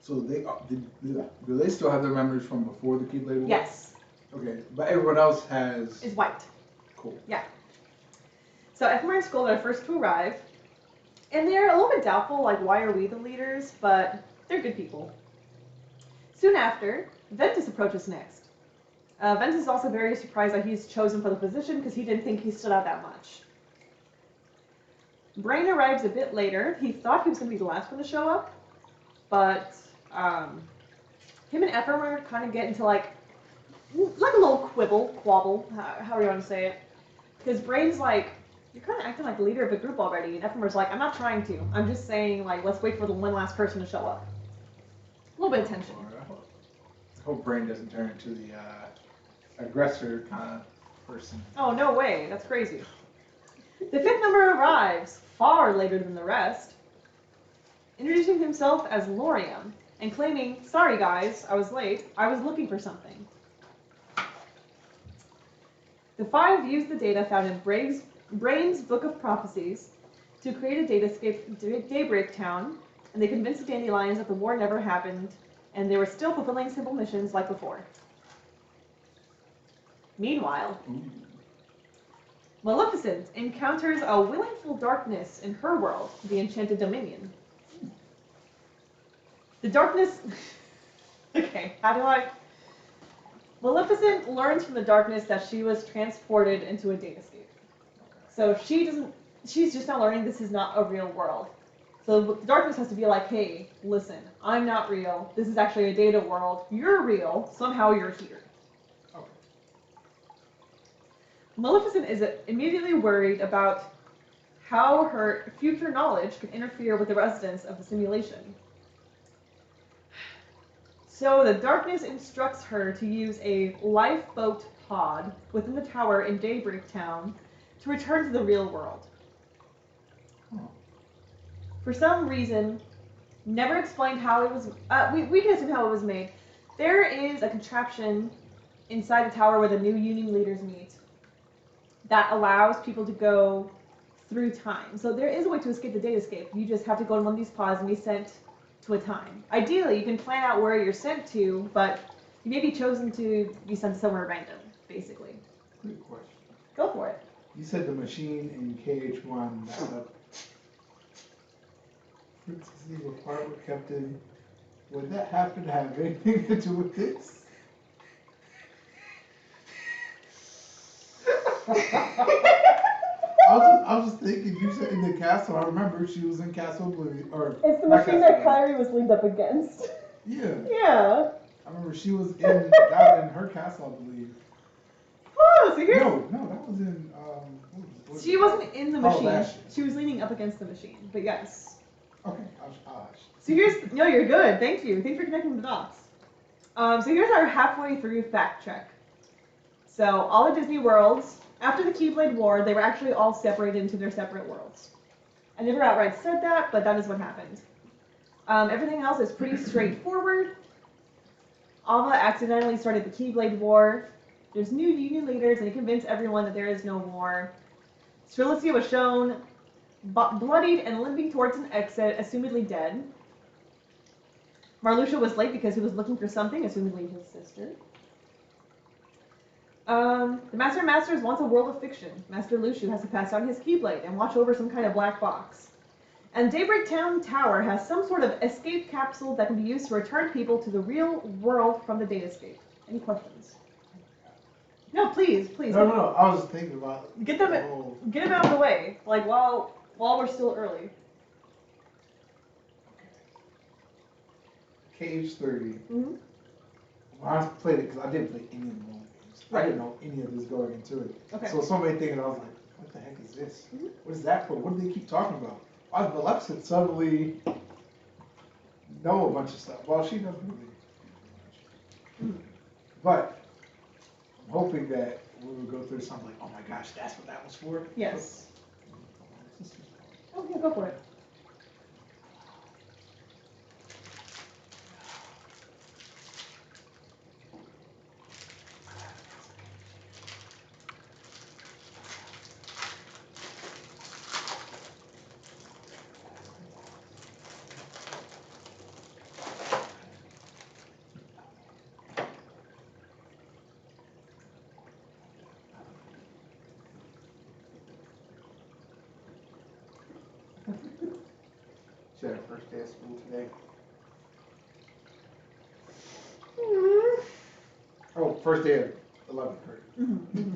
So do they still have their memories from before the Keyblade War? Yes. Okay, but everyone else is wiped. Cool. Yeah. So Ephemer and Scold are the first to arrive, and they're a little bit doubtful, why are we the leaders? But they're good people. Soon after, Ventus approaches next. Ventus is also very surprised that he's chosen for the position because he didn't think he stood out that much. Brain arrives a bit later. He thought he was going to be the last one to show up, but him and Ephemer kind of get into a little quabble, however you want to say it. Because Brain's you're kind of acting like the leader of a group already, and Ephemer's I'm not trying to. I'm just saying, let's wait for the one last person to show up. A little bit of tension. I hope Brain doesn't turn into the aggressor kind of person. Oh, no way. That's crazy. The fifth member arrives far later than the rest, introducing himself as Lorium and claiming, sorry guys, I was late. I was looking for something. The five use the data found in Brain's Book of Prophecies to create a datascape Daybreak Town, and they convinced the Dandelions that the war never happened, and they were still fulfilling simple missions like before. Meanwhile, Maleficent encounters a willful darkness in her world, the Enchanted Dominion. The darkness... Okay, how do I... Maleficent learns from the darkness that she was transported into a datascape. So she's just now learning this is not a real world. So the darkness has to be hey, listen, I'm not real. This is actually a data world. You're real. Somehow you're here. Okay. Maleficent is immediately worried about how her future knowledge could interfere with the residents of the simulation. So the darkness instructs her to use a lifeboat pod within the tower in Daybreak Town to return to the real world. For some reason, never explained how it was, we can assume how it was made. There is a contraption inside the tower where the new union leaders meet that allows people to go through time. So there is a way to escape the datascape. You just have to go in one of these pods and be sent to a time. Ideally, you can plan out where you're sent to, but you may be chosen to be sent somewhere random, basically. Quick question. Go for it. You said the machine in KH1 that the part were kept in. Would that happen to have anything to do with this? I was just thinking, you said in the castle. I remember she was in Castle Oblivion. It's the machine that Kyrie was leaned up against. Yeah. Yeah. I remember she was in her castle, I believe. Oh, so here's. No, that was in. What was She it? wasn't in the Oh, machine. last year. She was leaning up against the machine. But yes. Okay, So here's. No, you're good. Thank you. Thanks for connecting the dots. So here's our halfway through fact check. So all the Disney worlds, after the Keyblade War, they were actually all separated into their separate worlds. I never outright said that, but that is what happened. Everything else is pretty straightforward. Ava accidentally started the Keyblade War. There's new union leaders, and he convinced everyone that there is no war. Strelitzia was shown bloodied and limping towards an exit, assumedly dead. Marluxia was late because he was looking for something, assumedly his sister. The Master of Masters wants a world of fiction. Master Luxu has to pass out his Keyblade and watch over some kind of black box. And Daybreak Town Tower has some sort of escape capsule that can be used to return people to the real world from the datascape. Any questions? No, please. No. I was thinking about Get them out of the way, like while we're still early. Cage 30. Mm-hmm. When I played it, because I didn't play any of the mobile games. Right. I didn't know any of this going into it. Okay. So many things, I was like, what the heck is this? Mm-hmm. What is that for? What do they keep talking about? Why does Alexa suddenly know a bunch of stuff? Well, she doesn't really. Mm-hmm. But I'm hoping that we will go through something like, oh my gosh, that's what that was for? Yes. Oh, yeah, go for it. She had her first day of school today. Mm-hmm. Oh, first day of 11th grade. Mm-hmm.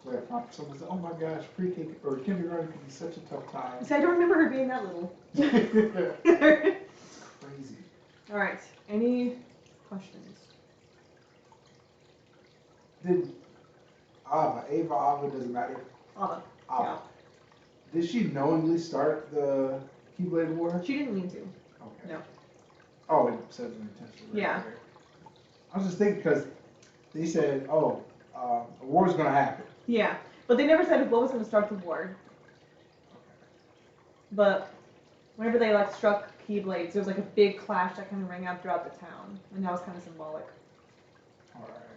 Where someone said, oh my gosh, pre-K or kindergarten can be such a tough time. See, I don't remember her being that little. It's crazy. All right. Any questions? Did Ava, doesn't matter. Ava. Yeah. Did she knowingly start the Keyblade War? She didn't mean to. Okay. No. Oh, it says intentionally. Right Yeah. there. I was just thinking because they said, a war's gonna happen. Yeah, but they never said what was going to start the war. Okay. But whenever they struck Keyblades, there was a big clash that kind of rang out throughout the town, and that was kind of symbolic. All right.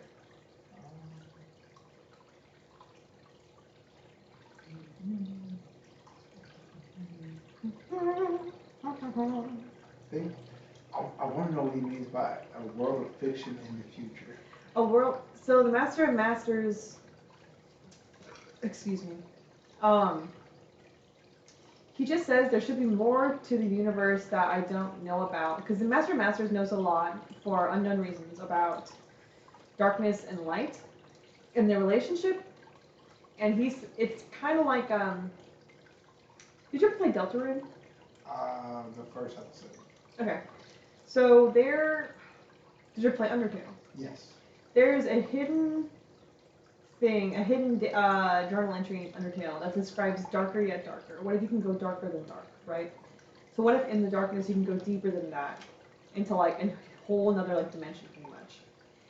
I want to know what he means by a world of fiction in the future. A world. So the Master of Masters. Excuse me. He just says there should be more to the universe that I don't know about, because the Master of Masters knows a lot for unknown reasons about darkness and light and their relationship, and it's kind of like did you ever play Deltarune? The first episode. Okay, so did you ever play Undertale? Yes. There's a hidden thing, a hidden journal entry in Undertale that describes darker yet darker. What if you can go darker than dark, right? So what if in the darkness you can go deeper than that into a whole another dimension, pretty much.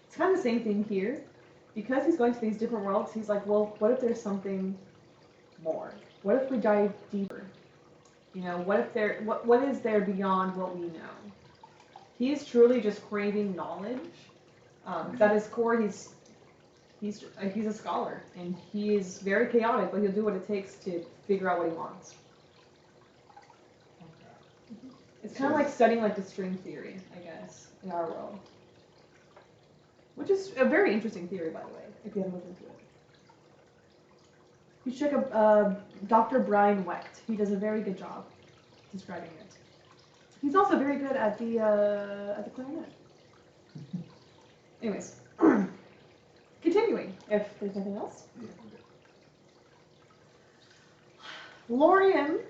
It's kind of the same thing here. Because he's going to these different worlds, he's like, well, what if there's something more? What if we dive deeper? What if what is there beyond what we know? He is truly just craving knowledge. At his core, he's a scholar, and he is very chaotic, but he'll do what it takes to figure out what he wants. Okay. It's kind of like studying the string theory, I guess, in our world. Which is a very interesting theory, by the way, if you haven't looked into it. You should check out Dr. Brian Wecht. He does a very good job describing it. He's also very good at the clarinet. Anyways, continuing, if there's nothing else. Yeah, okay. Lorian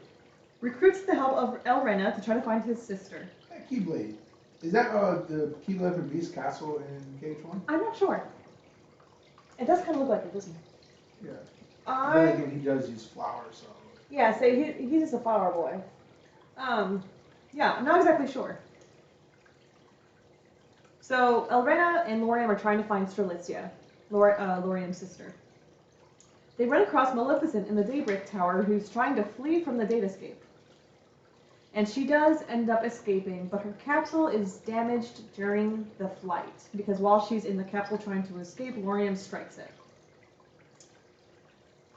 recruits the help of Elrena to try to find his sister. That Keyblade. Is that the Keyblade from Beast Castle in KH1? I'm not sure. It does kind of look like it, doesn't it? Yeah. And then I again, he does use flowers, so. yeah, so he's just a flower boy. Yeah, I'm not exactly sure. So Elrena and Lorium are trying to find Strelitzia, Lorium's sister. They run across Maleficent in the Daybreak Tower, who's trying to flee from the datascape. And she does end up escaping, but her capsule is damaged during the flight, because while she's in the capsule trying to escape, Lorium strikes it.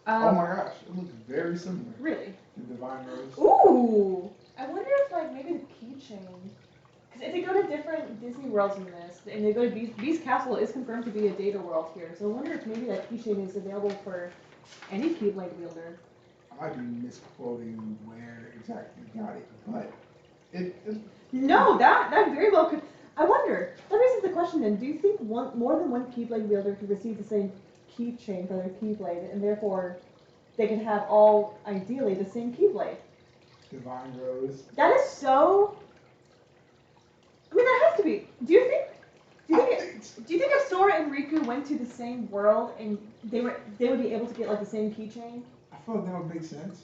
Oh my gosh, it looks very similar. Really? The Divine Rose. Ooh! I wonder if, like, maybe the keychain. Because if they go to different Disney worlds in this, and they go to Beast Castle is confirmed to be a data world here, so I wonder if maybe that keychain is available for any Keyblade wielder. I might be misquoting where exactly you got it, but it No, that very well could. I wonder. That raises the question then: do you think more than one Keyblade wielder could receive the same keychain for their Keyblade, and therefore they could have all ideally the same Keyblade? Divine Rose. That is so. I mean, that has to be. Do you think if Sora and Riku went to the same world and they would be able to get like the same keychain? I feel like that would make sense.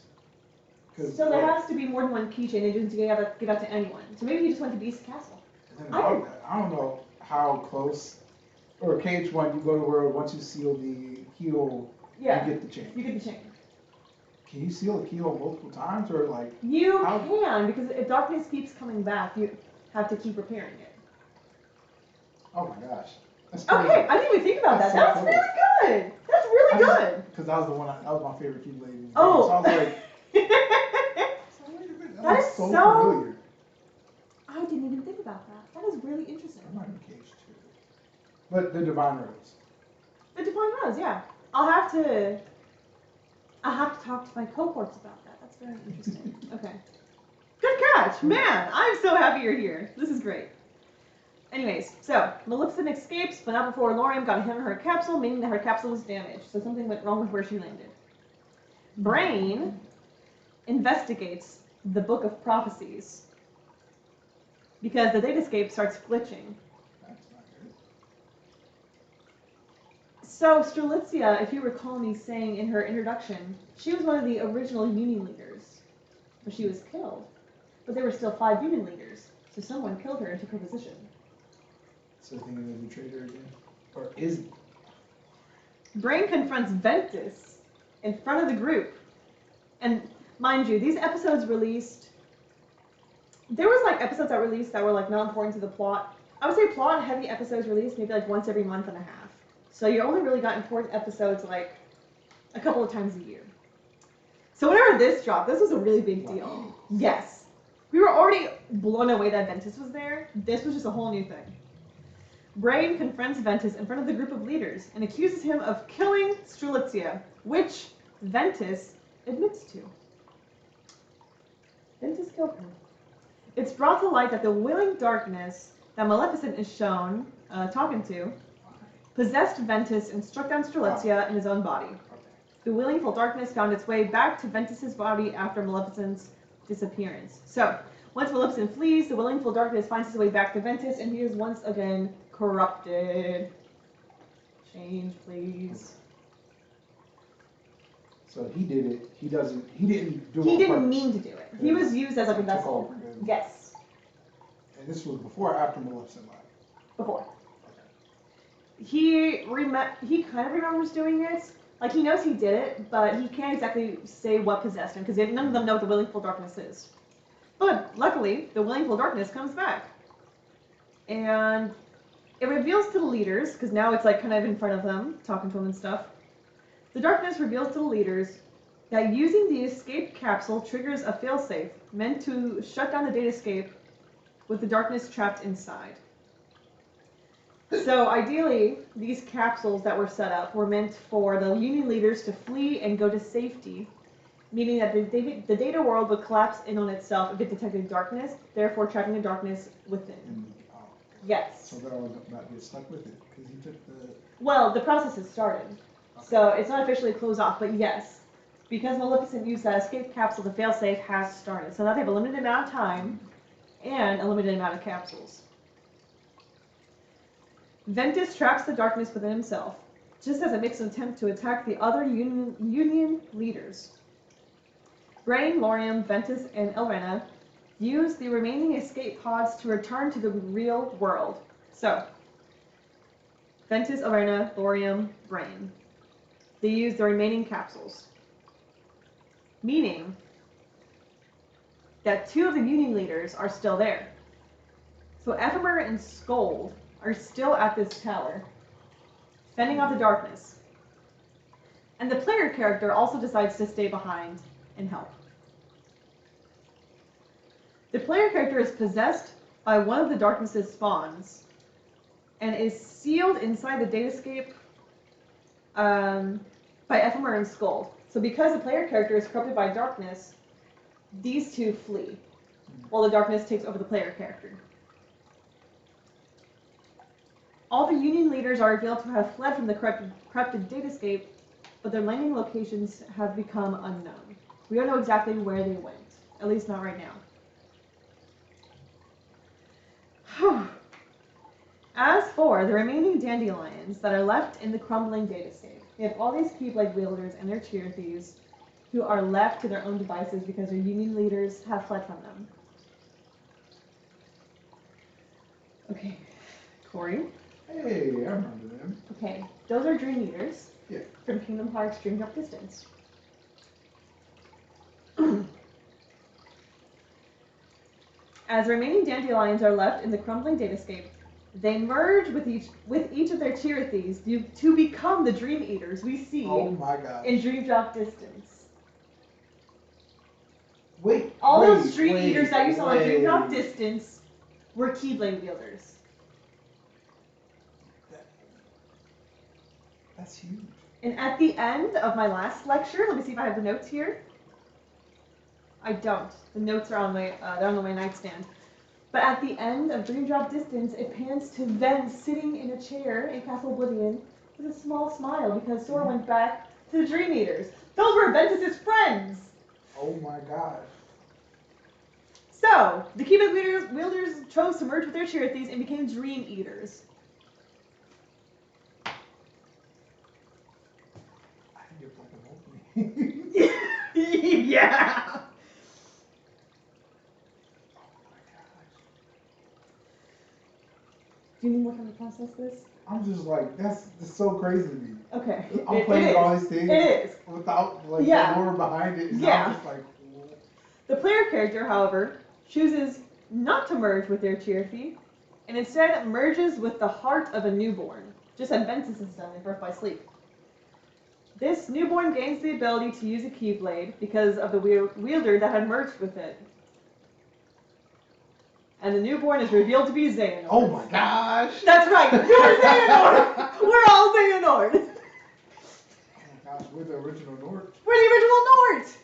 So there has to be more than one keychain. They didn't give out to anyone. So maybe he just went to Beast Castle. I don't know how close. Or KH1, you go to the world, once you seal the keel, Yeah. you get the chain. You get the chain. Can you seal a keel multiple times, or like? You can, because if darkness keeps coming back, you have to keep repairing it. Oh my gosh. That's Okay, crazy. I didn't even think about that. So That's cool. really good. That's really good. Because that was the one. That was my favorite Keyblade. Oh. So I was like, That is so so. familiar. I didn't even think about that. That is really interesting. I might be KH2. But the Divine Rose. The Divine Rose, yeah. I'll have to talk to my cohorts about that. That's very interesting. Okay. Good catch, man. I'm so happy you're here. This is great. Anyways, so Maleficent escapes, but not before Lorium got a hit on her capsule, meaning that her capsule was damaged. So something went wrong with where she landed. Brain investigates the Book of Prophecies because the datascape starts glitching. That's not good. So Strelitzia, if you recall me saying in her introduction, she was one of the original Union leaders, but she was killed. But there were still 5 Union leaders, so someone killed her and took her position. So thinking they betrayed her again? Or is... Brain confronts Ventus in front of the group. And mind you, these episodes released... There was like episodes that released that were like not important to the plot. I would say plot-heavy episodes released maybe like once every month and a half. So you only really got important episodes like a couple of times a year. So whenever this dropped, this was a really big deal. Yes. We were already blown away that Ventus was there. This was just a whole new thing. Brain confronts Ventus in front of the group of leaders and accuses him of killing Strelitzia, which Ventus admits to. Ventus killed her. It's brought to light that the willing darkness that Maleficent is shown talking to possessed Ventus and struck down Strelitzia in his own body. The willingful darkness found its way back to Ventus's body after Maleficent's disappearance. So, once Maleficent flees, the willingful darkness finds its way back to Ventus, and he is once again corrupted. Change, please. So he did it. He didn't do it. He didn't mean to do it. He was used as like a vessel. Yes. And this was before or after Maleficent left? Before. He kind of remembers doing it. Like, he knows he did it, but he can't exactly say what possessed him, because none of them know what the willingful darkness is. But, luckily, the willingful darkness comes back. And it reveals to the leaders, because now it's, like, kind of in front of them, talking to them and stuff. The darkness reveals to the leaders that using the escape capsule triggers a failsafe meant to shut down the datascape with the darkness trapped inside. So ideally, these capsules that were set up were meant for the Union leaders to flee and go to safety, meaning that the data world would collapse in on itself if it detected darkness, therefore trapping the darkness within. Yes. So they'll not get stuck with it, because he took the... Well, the process has started, so it's not officially closed off, but yes. Because Maleficent used that escape capsule, the failsafe has started. So now they have a limited amount of time and a limited amount of capsules. Ventus traps the darkness within himself. just as it makes an attempt to attack the other Union leaders. Brain, Lorium, Ventus, and Elrena use the remaining escape pods to return to the real world. So, Ventus, Elrena, Lorium, Brain. They use the remaining capsules. Meaning that 2 of the Union leaders are still there. So Ephemer and Scold are still at this tower, fending off the darkness. And the player character also decides to stay behind and help. The player character is possessed by one of the darkness's spawns and is sealed inside the datascape by Ephemer and Scold. So because the player character is corrupted by darkness, these 2 flee, while the darkness takes over the player character. All the Union leaders are revealed to have fled from the corrupted datascape, but their landing locations have become unknown. We don't know exactly where they went, at least not right now. As for the remaining dandelions that are left in the crumbling datascape, we have all these Keyblade wielders and their cheer thieves who are left to their own devices because their Union leaders have fled from them. Okay, Corey. Hey, I remember them. Okay, those are Dream Eaters. Yeah. From Kingdom Hearts Dream Drop Distance. As remaining dandelions are left in the crumbling datascape, they merge with each of their cheer thieves to become the Dream Eaters we see my gosh. in Dream Drop Distance. Wait. All those Dream Eaters that you saw in Dream Drop Distance were Keyblade wielders. That's huge. And at the end of my last lecture, let me see if I have the notes here. I don't. The notes are on my they're on my nightstand. But at the end of Dream Drop Distance, it pans to Ven sitting in a chair in Castle Oblivion with a small smile because Sora went back to the Dream Eaters. Those were Ventus's friends. Oh my gosh. So the Keyblade wielders chose to merge with their cheer thieves and became Dream Eaters. Yeah. Do you need more time to process this? I'm just like, that's so crazy to me. Okay. I'm playing with all these things. It is. Without the lore behind it. And I'm just like, whoa. The player character, however, chooses not to merge with their cheer thief, and instead merges with the heart of a newborn, just as Ventus has done in Birth by Sleep. This newborn gains the ability to use a Keyblade because of the wielder that had merged with it. And the newborn is revealed to be Xehanort. Oh my gosh! That's right! You're Xehanort! We're all Xehanort! Oh my gosh, we're the original Nort. We're the original Nort!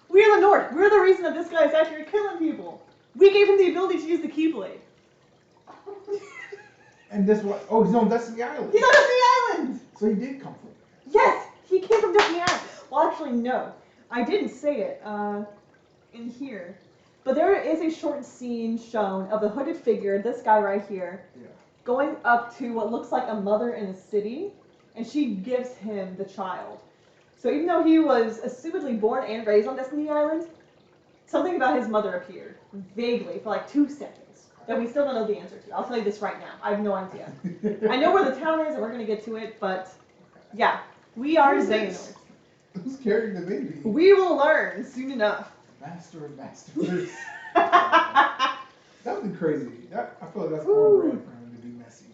We're the Nort. We're the reason that this guy is out here killing people. We gave him the ability to use the Keyblade. And this what? Oh, he's on Destiny Island. He's on Destiny Island! So he did come from there. Yes! He came from Destiny Island. Well, actually, no. I didn't say it in here. But there is a short scene shown of a hooded figure, this guy right here, going up to what looks like a mother in a city, and she gives him the child. So even though he was assumedly born and raised on Destiny Island, something about his mother appeared, vaguely, for like 2 seconds, that we still don't know the answer to. I'll tell you this right now. I have no idea. I know where the town is, and we're going to get to it, but yeah, we are Xehanort. Who's carrying the baby? We will learn soon enough. Master of Masters. That would be crazy. I feel like that's more brand for him to be messy.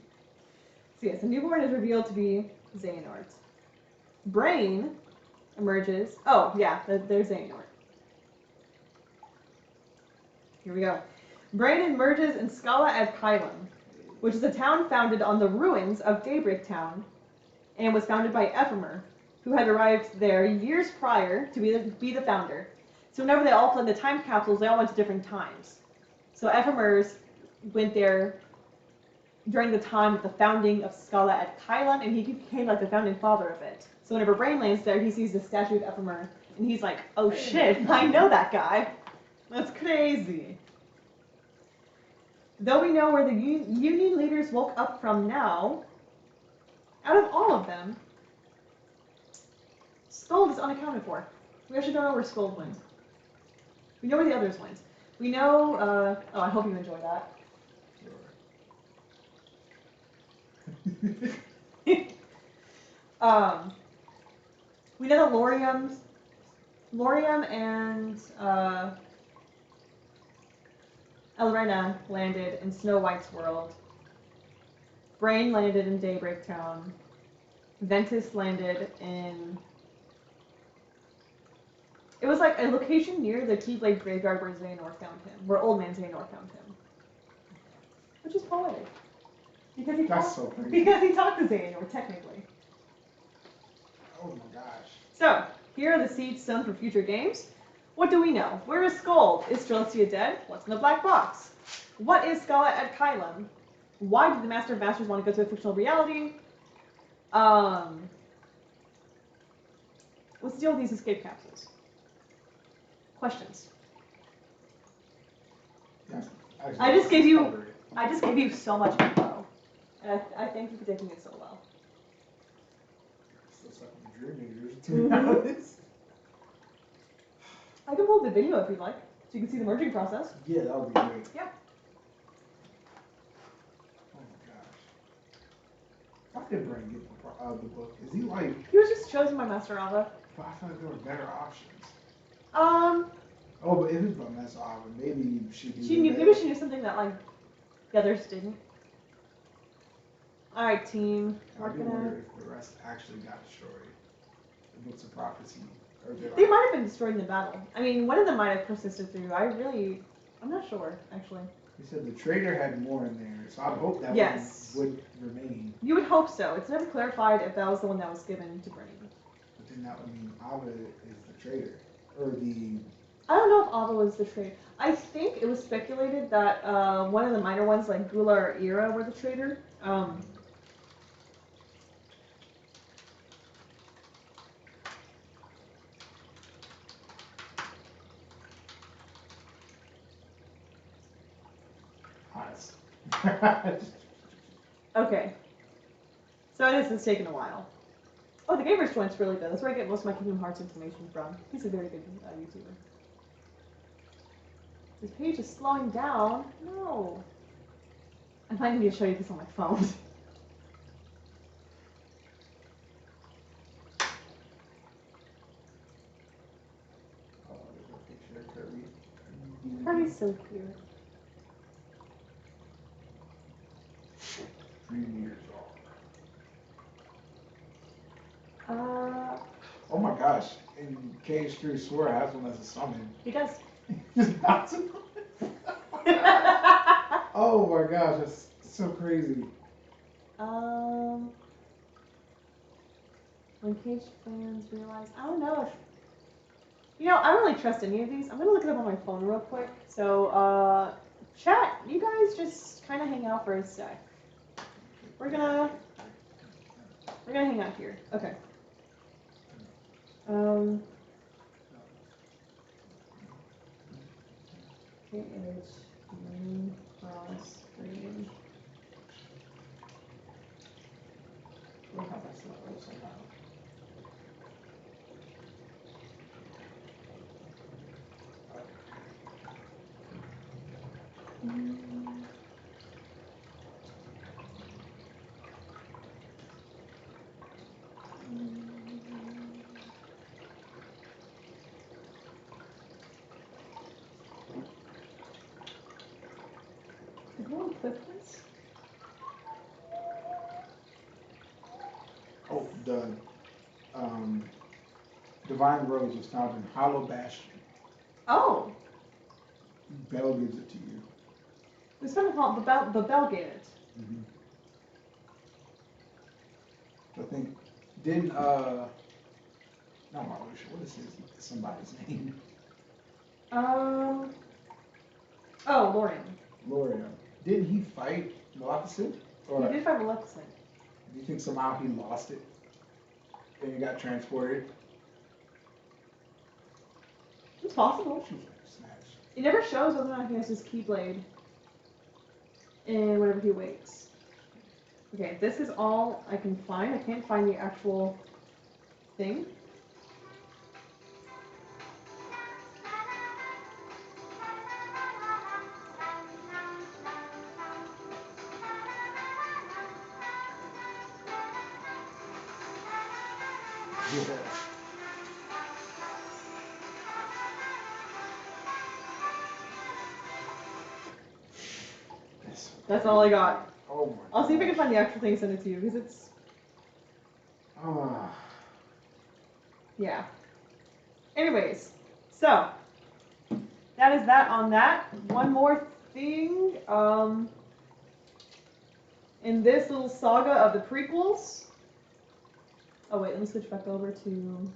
So yes, the newborn is revealed to be Xehanort. Brain emerges. Oh, yeah, there's Xehanort. Here we go. Brain emerges in Scala ad Kylum, which is a town founded on the ruins of Daybreak Town, and was founded by Ephemer, who had arrived there years prior to be the founder. So whenever they all fled the time capsules, they all went to different times. So Ephemer's went there during the time of the founding of Scala at Kylum, and he became like the founding father of it. So whenever Brain lands there, he sees the statue of Ephemer, and he's like, oh shit, I know that guy. That's crazy. Though we know where the Union leaders woke up from now, Out of all of them, Scold is unaccounted for. We actually don't know where Scold went. We know where the others went. We know, oh, I hope you enjoy that. We know that Lorium and Elrena landed in Snow White's world. Brain landed in Daybreak Town. Ventus landed in... It was like a location near the Keyblade graveyard where Xehanort found him, where Old Man Xehanort found him. Which is poetic. Because he That's talked, so crazy. because he talked to Xehanort, technically. Oh my gosh. So, here are the seeds sown for future games. What do we know? Where is Scold? Is Strelitzia dead? What's in the black box? What is Scala at Kylum? Why did the Master of Masters want to go to a fictional reality? What's the deal with these escape capsules? Questions. Yeah, I just gave you cover it. I just gave you so much info. And I thank you for taking it so well. Still stuck with the Dream Eaters, to Mhm. be honest. I can pull up the video if you'd like, so you can see the merging process. Yeah, that would be great. Yeah. Oh my gosh. Why did Brain get the book? Is he like? He was just chosen by Master Ava. But I feel like there were better options. Um, Oh, but if it's by Master Ava, maybe she knew. maybe she knew something that like the others didn't. All right, team. I We're do gonna. wonder if the rest actually got destroyed. The books of prophecy, or they're They like, might have been destroyed in the battle. I mean, one of them might have persisted through. I'm not sure actually. he said the traitor had more in there, so I hope that Yes. one would remain. You would hope so. It's never clarified if that was the one that was given to Brain. But then that would mean Ava is the traitor, or the. I don't know if Ava was the traitor. I think it was speculated that one of the minor ones, like Gula or Ira, were the traitor. Eyes. Okay. So this has taken a while. Oh, the Gamer's Joint's really good. That's where I get most of my Kingdom Hearts information from. He's a very good YouTuber. This page is slowing down. No. I might need to show you this on my phone. Oh, there's a picture of Kirby. Kirby's so cute. 3 meters long. Oh my gosh! And KH3 Sword has one as a summon. He does. Just bouncing. Oh my gosh, that's so crazy. When Cage fans realize, I don't know if, I don't really trust any of these. I'm gonna look it up on my phone real quick. So, chat, you guys just kind of hang out for a sec. We're gonna hang out here. Okay. KH green cross green. We'll have that slow somehow. Did no one click this? Oh, the Divine Rose was found in Hollow Bastion. Oh, Bell gives it to you. there's something called the bell gave it. I think didn't not Marluxia, what is somebody's name? Oh, Lorian. Lorian. Didn't he fight Maleficent? Or He did fight Maleficent. do you think somehow he lost it? Then he got transported? It's possible. She was like snatched. It never shows whether or not he has his Keyblade in whenever he wakes. Okay, this is all I can find. I can't find the actual thing. Yeah. That's all I got. Oh my I'll see if I can gosh. find the actual thing and send it to you, because it's, Ah. yeah. Anyways, so, that is that on that. One more thing, in this little saga of the prequels. Oh wait, let me switch back over to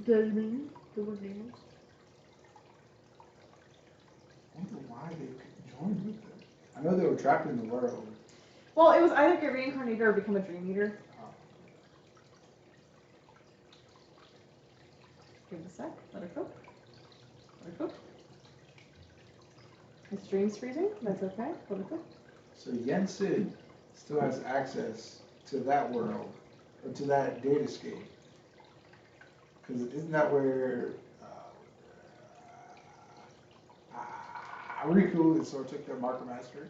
gaming. The word gaming. I wonder why they could join with them. I know they were trapped in the world. Well, it was either get reincarnated or become a dream eater. Oh. Give it a sec. Let her cook. Let her cook. The stream's freezing. That's okay. Let her cook. So Yen Sid still has access to that world, or to that datascape. Because isn't that where Riku and Sora took their Marker Master?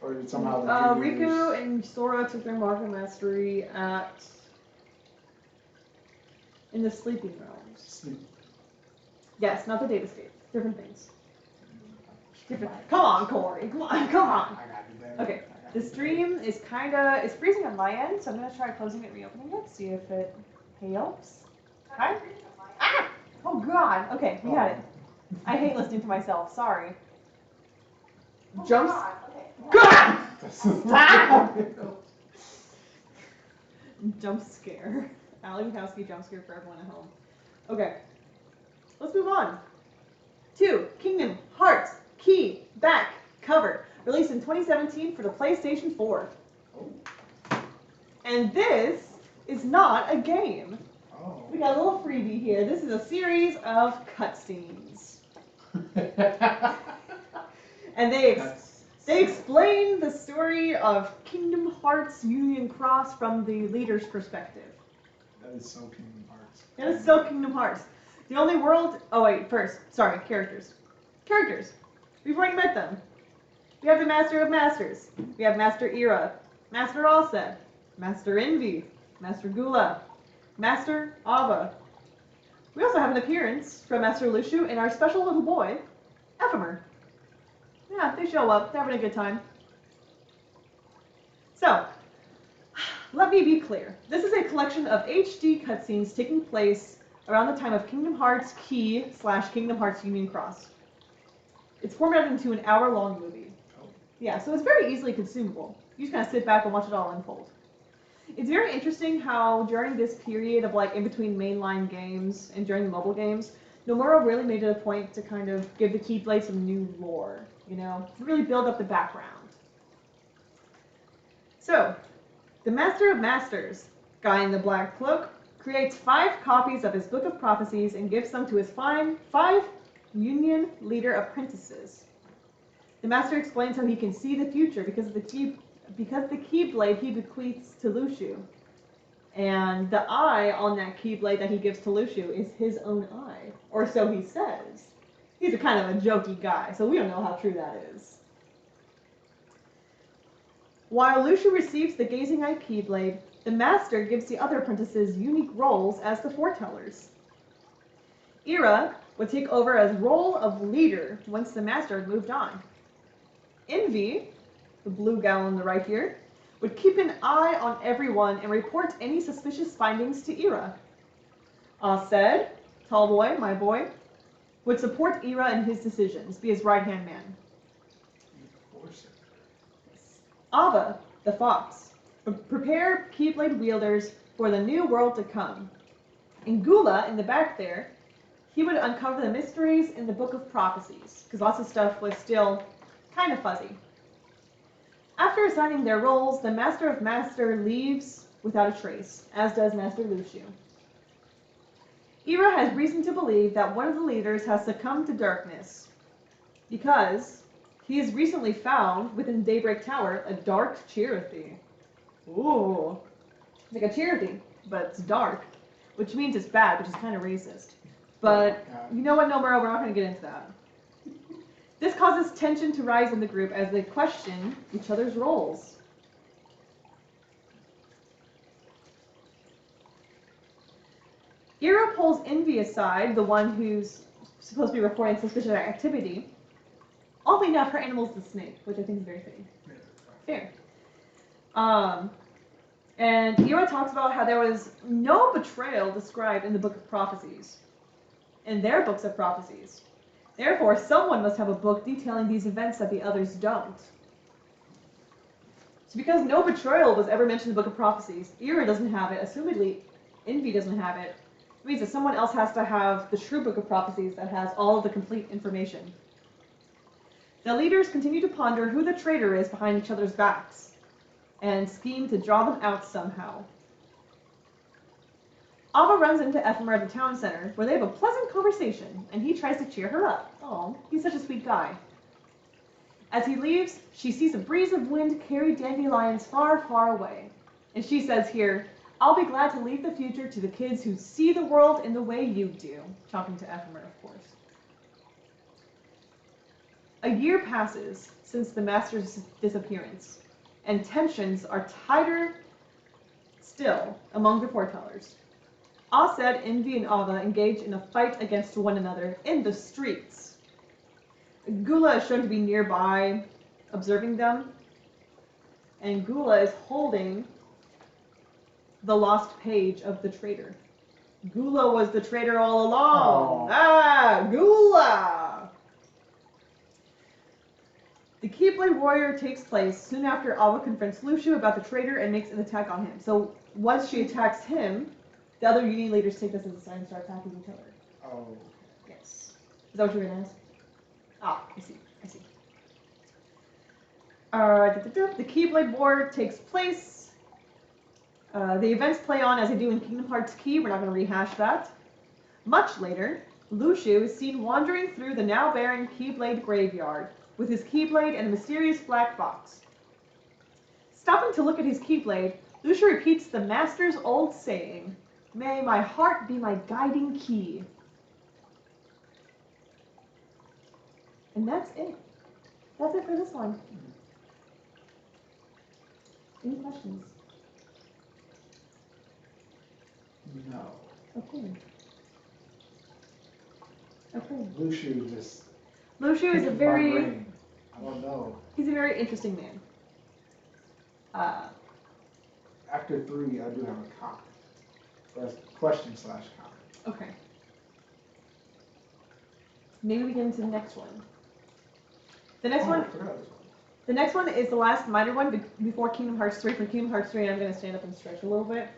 Or did somehow the Riku juniors... and Sora took their marker mastery in the sleeping realms. Sleep. Yes, not the datascape. Different things. Different. Come on, Corey. Come on. Come on. I got you, baby. Okay. The stream is it's freezing on my end, so I'm gonna try closing it and reopening it, see if it helps. Hi. Ah! Oh God. Okay, we got it. I hate listening to myself. Sorry. Jumps. God! Stop! Jump scare. Allie Mikowski jump scare for everyone at home. Okay. Let's move on. 2. Kingdom Hearts Key Back Cover. Released in 2017 for the PlayStation 4. Oh. And this is not a game. Oh. We got a little freebie here. This is a series of cutscenes. And they explain the story of Kingdom Hearts Union Cross from the leader's perspective. That is so Kingdom Hearts. That is so Kingdom Hearts. The only world... Oh, wait, first. Sorry, characters. Characters. We've already met them. We have the Master of Masters. We have Master Ira, Master Alsed, Master Envy, Master Gula, Master Ava. We also have an appearance from Master Lucio and our special little boy, Ephemer. Yeah, they show up. They're having a good time. So, let me be clear. This is a collection of HD cutscenes taking place around the time of Kingdom Hearts Key / Kingdom Hearts Union Cross. It's formatted into an hour-long movie. Yeah, so it's very easily consumable. You just kind of sit back and watch it all unfold. It's very interesting how during this period of like in between mainline games and during the mobile games, Nomura really made it a point to kind of give the Keyblade some new lore, you know, to really build up the background. So, the Master of Masters, guy in the black cloak, creates 5 copies of his Book of Prophecies and gives them to his 5 Union Leader apprentices. The Master explains how he can see the future because the Keyblade he bequeaths to Lucio. And the eye on that Keyblade that he gives to Lucio is his own eye. Or so he says. He's a kind of a jokey guy, so we don't know how true that is. While Lucio receives the Gazing Eye Keyblade, the Master gives the other apprentices unique roles as the foretellers. Ira would take over as role of leader once the Master had moved on. Envy, the blue gal on the right here, would keep an eye on everyone and report any suspicious findings to Ira. Alsed, tall boy, my boy, would support Ira in his decisions, be his right-hand man. Ava, the fox, would prepare Keyblade wielders for the new world to come. And Gula, in the back there, he would uncover the mysteries in the Book of Prophecies, because lots of stuff was still kind of fuzzy. After assigning their roles, the Master of Master leaves without a trace, as does Master Lucio. Ira has reason to believe that one of the leaders has succumbed to darkness, because He has recently found, within Daybreak Tower, a dark Chirithy. Ooh. It's like a Chirithy, but it's dark, which means it's bad, which is kind of racist. But you know what, Nomura, we're not going to get into that. This causes tension to rise in the group as they question each other's roles. Ira pulls Envy aside, the one who's supposed to be reporting suspicious activity. Oddly enough, her animal's the snake, which I think is very fitting. Fair. And Ira talks about how there was no betrayal described in the Book of Prophecies, in their books of prophecies. Therefore, someone must have a book detailing these events that the others don't. So because no betrayal was ever mentioned in the Book of Prophecies, Ira doesn't have it, assumedly Envy doesn't have it, it means that someone else has to have the true Book of Prophecies that has all of the complete information. The leaders continue to ponder who the traitor is behind each other's backs, and scheme to draw them out somehow. Ava runs into Ephemera at the town center, where they have a pleasant conversation, and he tries to cheer her up. Oh, he's such a sweet guy. As he leaves, she sees a breeze of wind carry dandelions far, far away. And she says here, "I'll be glad to leave the future to the kids who see the world in the way you do," talking to Ephemera, of course. A year passes since the Master's disappearance, and tensions are tighter still among the foretellers. Aset, Envy, and Ava engage in a fight against one another in the streets. Gula is shown to be nearby, observing them, and Gula is holding the lost page of the traitor. Gula was the traitor all along. Oh. Ah, Gula! The Keyblade Warrior takes place soon after Ava confronts Lucio about the traitor and makes an attack on him. So once she attacks him, the other Uni leaders take this as a sign and start attacking each other. Oh. Yes. Is that what you were going to ask? Ah, I see. The Keyblade War takes place. The events play on as they do in Kingdom Hearts Key. We're not going to rehash that. Much later, Lucio is seen wandering through the now barren Keyblade graveyard with his Keyblade and a mysterious black box. Stopping to look at his Keyblade, Lucio repeats the Master's old saying, "May my heart be my guiding key." And that's it. That's it for this one. Any questions? No. Okay. Lucio just. Lucio is a picking my very, brain. I don't know. he's a very interesting man. After 3, I do have a comment. That's question/comment. Okay. Maybe we get into the next one. The next one. I forgot this one. The next one is the last minor one before Kingdom Hearts 3. For Kingdom Hearts 3, I'm going to stand up and stretch a little bit.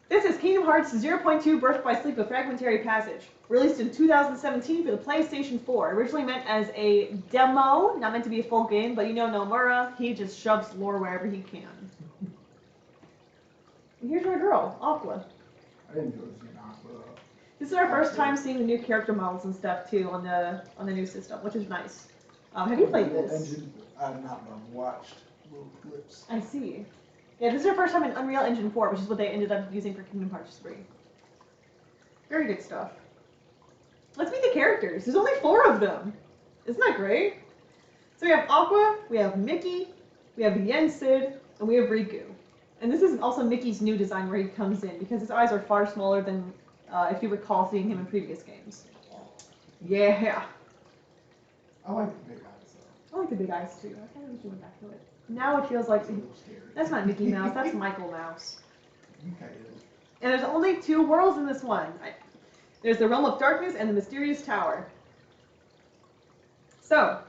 This is Kingdom Hearts 0.2 Birth by Sleep, a Fragmentary Passage. Released in 2017 for the PlayStation 4. Originally meant as a demo, not meant to be a full game, but you know Nomura, he just shoves lore wherever he can. And here's our girl, Aqua. I didn't do it in Aqua. This is our first time seeing the new character models and stuff too on the new system, which is nice. Have you played this? I've not, but I've watched little clips. I see. Yeah, this is our first time in Unreal Engine 4, which is what they ended up using for Kingdom Hearts 3. Very good stuff. Let's meet the characters. There's only 4 of them. Isn't that great? So we have Aqua, we have Mickey, we have Yensid, and we have Riku. And this is also Mickey's new design where he comes in, because his eyes are far smaller than, if you recall, seeing him in previous games. Yeah. I like the big eyes though. I like the big eyes too. I kind of wish we went back to it. Now it feels like It's a little scary. that's not Mickey Mouse, that's Michael Mouse. Okay. And there's only 2 worlds in this one. There's the Realm of Darkness and the Mysterious Tower. So,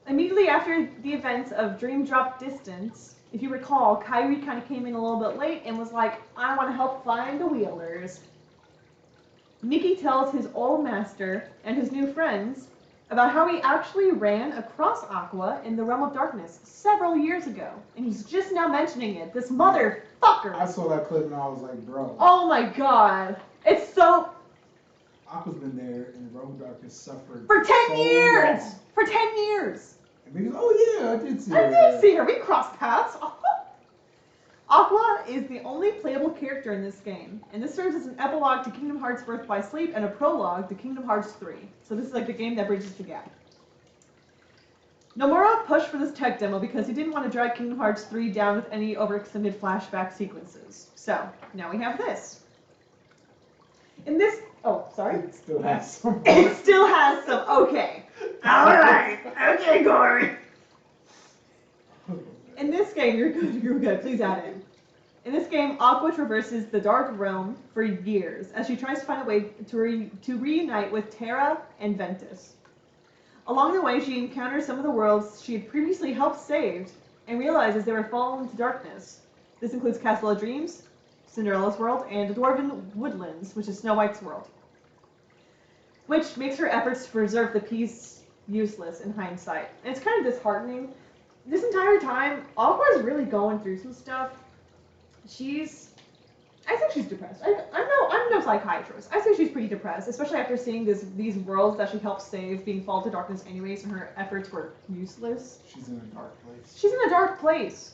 immediately after the events of Dream Drop Distance, if you recall, Kairi kind of came in a little bit late and was like, I want to help find the wielders. Mickey tells his old master and his new friends about how he actually ran across Aqua in the Realm of Darkness several years ago. And he's just now mentioning it. This motherfucker. I saw that clip and I was like, bro. Oh my god. It's so... Aqua's been there, and the Realm of Darkness suffered For 10 so years! long. For 10 years! And Mickey's, oh yeah, I did see her. I did see her. We crossed paths. Aqua is the only playable character in this game, and this serves as an epilogue to Kingdom Hearts Birth by Sleep and a prologue to Kingdom Hearts 3. So this is like the game that bridges the gap. Nomura pushed for this tech demo because he didn't want to drag Kingdom Hearts 3 down with any overextended flashback sequences. So, now we have this. In this... Oh, sorry? It still has some. It still has some... Okay. Alright. Okay, Gory. In this game, you're good, please add in. In this game, Aqua traverses the Dark Realm for years as she tries to find a way to reunite with Terra and Ventus. Along the way, she encounters some of the worlds she had previously helped save and realizes they were fallen into darkness. This includes Castle of Dreams, Cinderella's world, and the Dwarven Woodlands, which is Snow White's world, which makes her efforts to preserve the peace useless in hindsight. And it's kind of disheartening. This entire time, Aqua's really going through some stuff. I think she's depressed. I'm no psychiatrist. I think she's pretty depressed, especially after seeing these worlds that she helped save being fallen to darkness anyways, and her efforts were useless. She's in a dark place. She's in a dark place.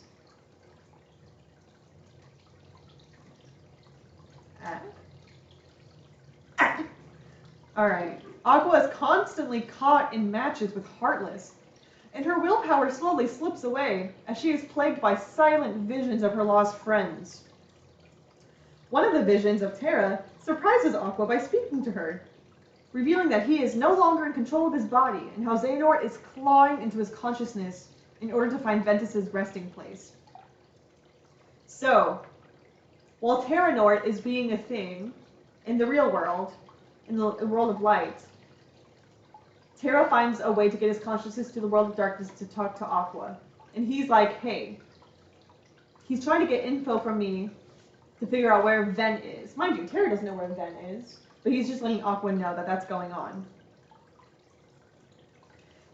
Alright. Aqua is constantly caught in matches with Heartless, and her willpower slowly slips away as she is plagued by silent visions of her lost friends. One of the visions of Terra surprises Aqua by speaking to her, revealing that he is no longer in control of his body and how Xehanort is clawing into his consciousness in order to find Ventus's resting place. So, while Terranort is being a thing in the real world, in the world of light, Terra finds a way to get his consciousness to the world of darkness to talk to Aqua. And he's like, hey, he's trying to get info from me to figure out where Ven is. Mind you, Terra doesn't know where Ven is, but he's just letting Aqua know that that's going on.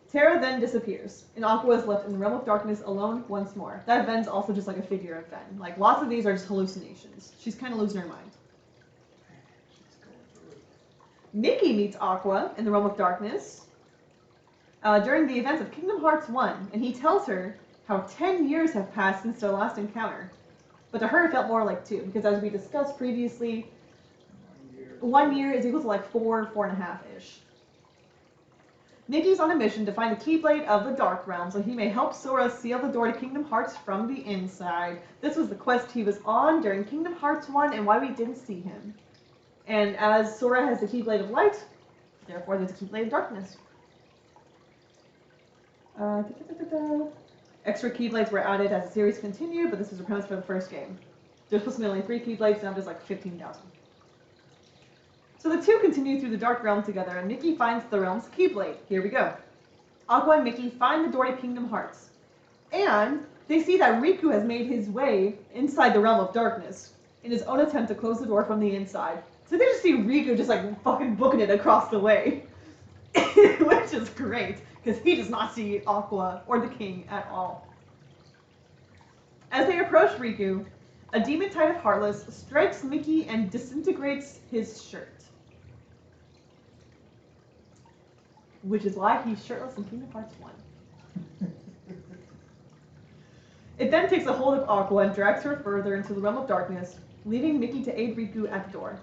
Terra then disappears, and Aqua is left in the realm of darkness alone once more. That Ven's also just like a figure of Ven. Like, lots of these are just hallucinations. She's kind of losing her mind. Mickey meets Aqua in the realm of darkness during the events of Kingdom Hearts 1, and he tells her how 10 years have passed since their last encounter. But to her, it felt more like 2, because as we discussed previously, 1 year is equal to like 4.5-ish. Mickey's on a mission to find the Keyblade of the Dark Realm so he may help Sora seal the door to Kingdom Hearts from the inside. This was the quest he was on during Kingdom Hearts 1 and why we didn't see him. And as Sora has the Keyblade of Light, therefore there's a Keyblade of Darkness. Extra Keyblades were added as the series continued, but this was the premise for the first game. There's supposed to be only 3 Keyblades, now there's like 15,000. So the two continue through the Dark Realm together, and Mickey finds the realm's Keyblade. Here we go. Aqua and Mickey find the door to Kingdom Hearts. And they see that Riku has made his way inside the realm of darkness in his own attempt to close the door from the inside. So they just see Riku just like fucking booking it across the way. Which is great, because he does not see Aqua or the king at all. As they approach Riku, a demon tide of Heartless strikes Mickey and disintegrates his shirt. Which is why he's shirtless in Kingdom Hearts 1. It then takes a hold of Aqua and drags her further into the realm of darkness, leaving Mickey to aid Riku at the door.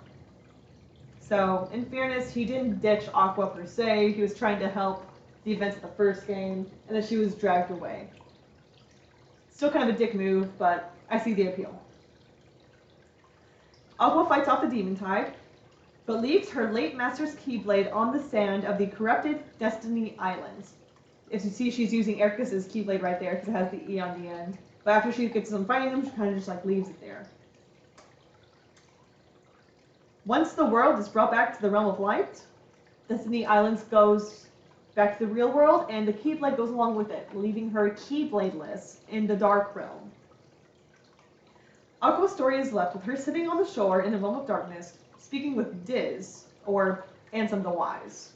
So, in fairness, he didn't ditch Aqua per se. He was trying to help the events of the first game, and then she was dragged away. Still kind of a dick move, but I see the appeal. Aqua fights off the demon tide, but leaves her late master's Keyblade on the sand of the corrupted Destiny Islands. As you see, she's using Ericus's Keyblade right there because it has the E on the end. But after she gets done fighting them, she kind of just like leaves it there. Once the world is brought back to the realm of light, Destiny Islands goes back to the real world, and the Keyblade goes along with it, leaving her Keybladeless in the Dark Realm. Aqua's story is left with her sitting on the shore in the realm of darkness, speaking with Diz, or Ansem the Wise.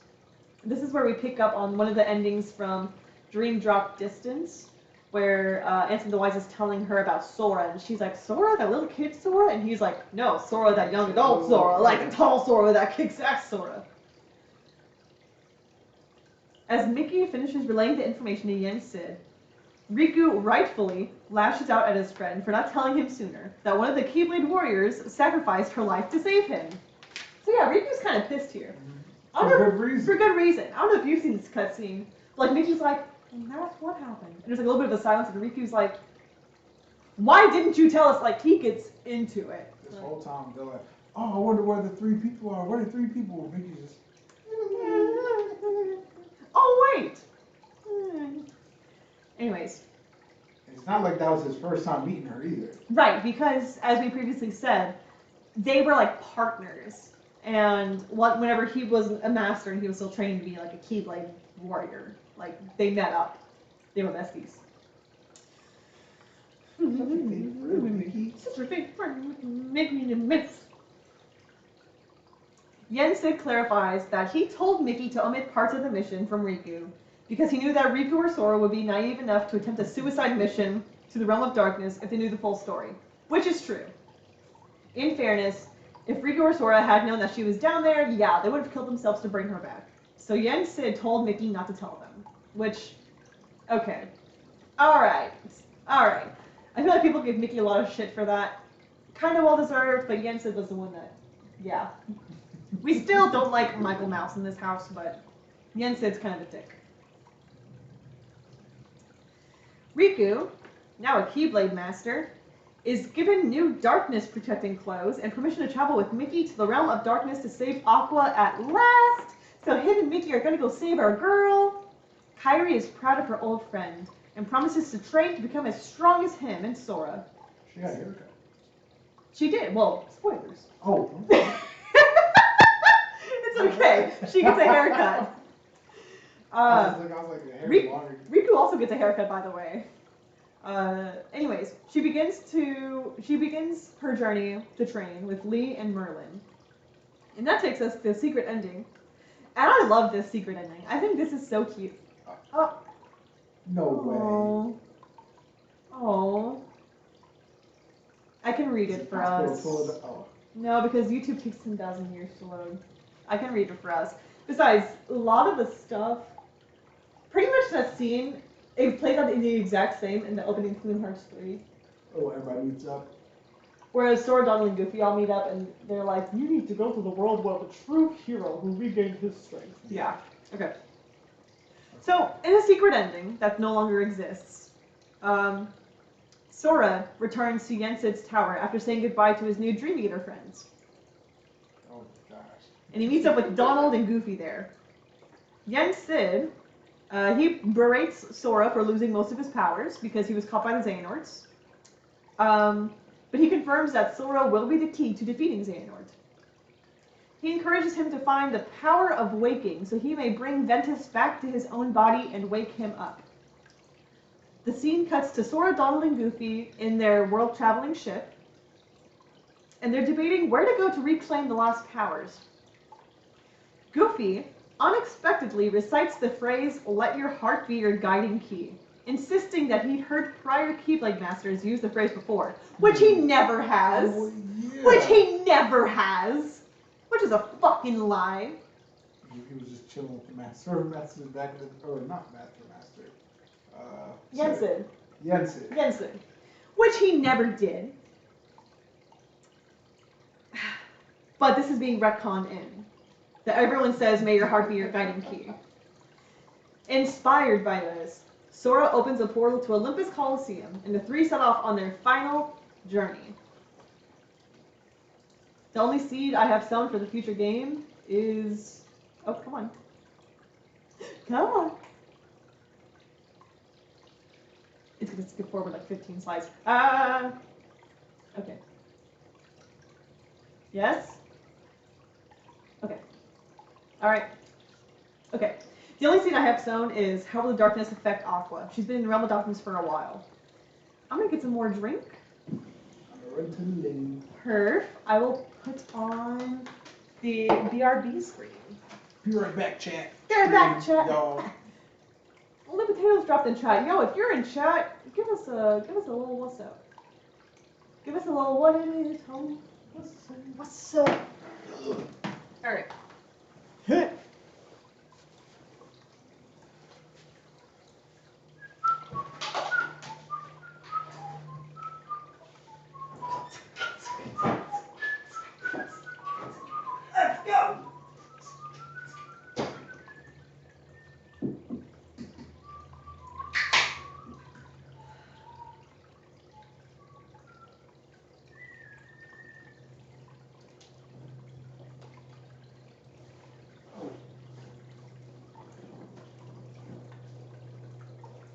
This is where we pick up on one of the endings from Dream Drop Distance, where Ansem the Wise is telling her about Sora, and she's like, Sora, that little kid Sora? And he's like, no, Sora, that young adult Sora, like the tall Sora, that kicks ass Sora. As Mickey finishes relaying the information to Yen Sid, Riku rightfully lashes out at his friend for not telling him sooner that one of the Keyblade warriors sacrificed her life to save him. So yeah, Riku's kind of pissed here. For good reason. For good reason. I don't know if you've seen this cutscene. Like, Mickey's like, well, that's what happened. And there's like a little bit of a silence, and Riku's like, why didn't you tell us? Like, he gets into it. This whole time, they're like, oh, I wonder where the 3 people are. Where are the 3 people? Mickey's just... Oh, wait. Anyways. It's not like that was his first time meeting her either. Right, because, as we previously said, they were like partners. And whenever he was a master and he was still training to be like a Keyblade warrior, like, they met up. They were besties. Such a big friend, make me a miss. Yen Sid clarifies that he told Mickey to omit parts of the mission from Riku because he knew that Riku or Sora would be naive enough to attempt a suicide mission to the Realm of Darkness if they knew the full story, which is true. In fairness, if Riku or Sora had known that she was down there, yeah, they would have killed themselves to bring her back. So Yen Sid told Mickey not to tell them, which, okay. Alright. I feel like people give Mickey a lot of shit for that. Kind of well deserved, but Yen Sid was the one that, yeah. We still don't like Michael Mouse in this house, but Yen Sid's kind of a dick. Riku, now a Keyblade master, is given new darkness-protecting clothes and permission to travel with Mickey to the Realm of Darkness to save Aqua at last. So him and Mickey are gonna go save our girl. Kairi is proud of her old friend and promises to train to become as strong as him and Sora. She got a haircut. She did. Well, spoilers. Oh. It's okay. She gets a haircut. I was like, the hair is longer. Riku also gets a haircut, by the way. Anyways, she begins her journey to train with Lee and Merlin. And that takes us to the secret ending. And I love this secret ending. I think this is so cute. Oh. No way. Oh. I can read it for us. No, because YouTube takes 10,000 years to load. I can read it for us. Besides, a lot of the stuff, pretty much that scene, it plays out the exact same in the opening Kingdom Hearts 3. Oh, everybody meets up. Whereas Sora, Donald, and Goofy all meet up and they're like, you need to go to the world where the true hero who regained his strength. Yeah. Okay. So, in a secret ending that no longer exists, Sora returns to Yen Sid's tower after saying goodbye to his new Dream Eater friends. Oh gosh. And he meets up with Donald and Goofy there. Yen Sid, he berates Sora for losing most of his powers because he was caught by the Xehanorts. But he confirms that Sora will be the key to defeating Xehanort. He encourages him to find the power of waking so he may bring Ventus back to his own body and wake him up. The scene cuts to Sora, Donald, and Goofy in their world-traveling ship, and they're debating where to go to reclaim the lost powers. Goofy unexpectedly recites the phrase, "Let your heart be your guiding key," insisting that he'd heard prior Keyblade masters use the phrase before, which he never has. Oh, yeah. Which he never has. Which is a fucking lie. He was just chilling with the master back in the, or not master. Jensen. Which he never did. But this is being retconned in. That everyone says, may your heart be your guiding key. Inspired by this, Sora opens a portal to Olympus Coliseum, and the three set off on their final journey. The only seed I have sown for the future game is... Oh, come on. Come on. It's going to skip forward like 15 slides. Okay. Yes? Okay. Alright. Okay. The only seed I have sown is how will the darkness affect Aqua? She's been in the Realm of Darkness for a while. I'm going to get some more drink. Perf. I will put on the BRB screen. Be right back, chat. Be right back, chat. Y'all. Only Potatoes dropped in chat. Yo, if you're in chat, give us a little what's up. Give us a little what it is, homie. What's up? Alright.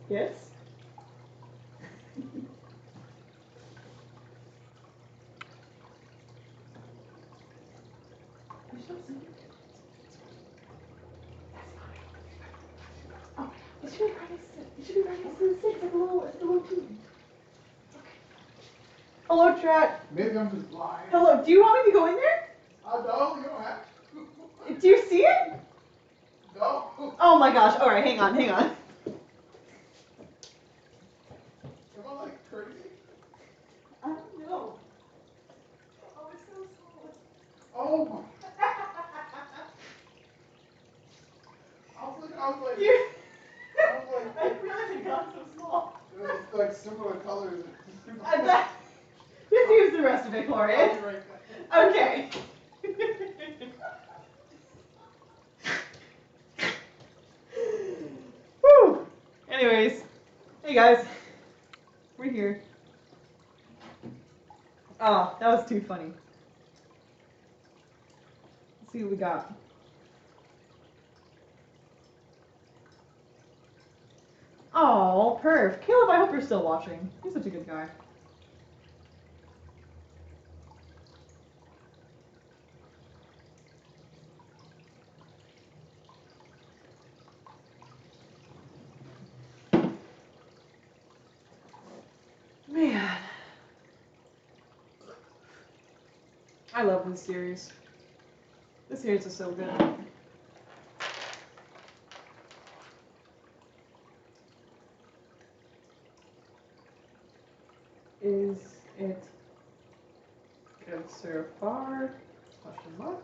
Yes? You should see it. Oh, it should be right next to it. Should be right next to the six. It's a little tube. Okay. Hello, chat. Maybe I'm just blind. Hello. Do you want me to go in there? No, you don't have to. Do you see it? No. Oh my gosh. All right, hang on. Am I like crazy? I don't know. Oh, it's so small. Oh my. I was like, I realized it got so small. it's like similar colors. Just use the rest of it, Corey. I'll be right back. Okay. Whew. Anyways, hey guys, we're here. Oh, that was too funny. Let's see what we got. Oh, perf. Caleb, I hope you're still watching. He's such a good guy. Man. I love this series. This series is so good. Is it good so far? Question mark.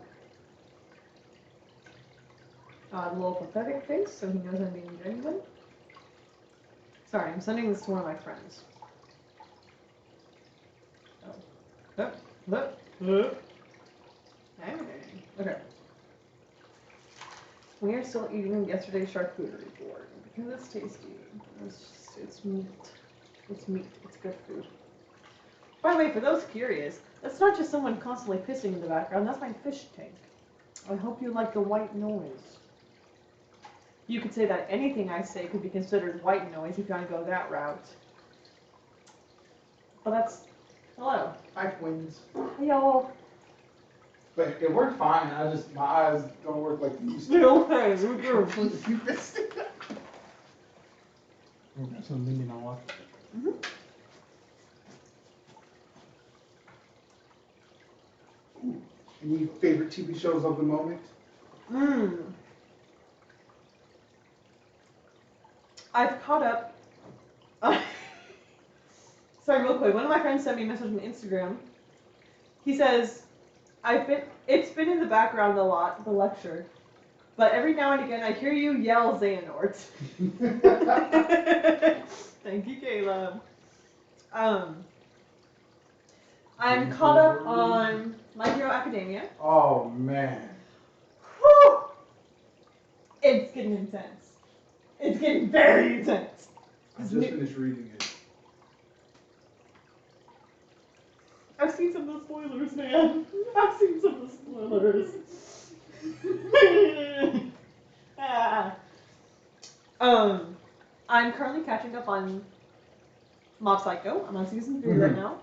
A little pathetic face, so he knows I'm being genuine. Sorry, I'm sending this to one of my friends. Oh. Okay. We are still eating yesterday's charcuterie board because it's tasty. It's meat. It's meat. It's good food. By the way, for those curious, that's not just someone constantly pissing in the background. That's my fish tank. I hope you like the white noise. You could say that anything I say could be considered white noise if you want to go that route. But that's... Hello. Hi, twins. Hey, y'all. But it worked fine. My eyes don't work like they used to. Okay, we're good. You missed it. That's what Minnie and I watch. Any favorite TV shows of the moment? I've caught up. Sorry, real quick. One of my friends sent me a message on Instagram. He says, it's been in the background a lot, the lecture, but every now and again I hear you yell Xehanort. Thank you, Caleb. I'm caught up on My Hero Academia. Oh, man. Whew! It's getting intense. It's getting very intense. I just finished reading it. I've seen some of the spoilers, man. I've seen some of the spoilers. I'm currently catching up on Mob Psycho. I'm on season 3 right now.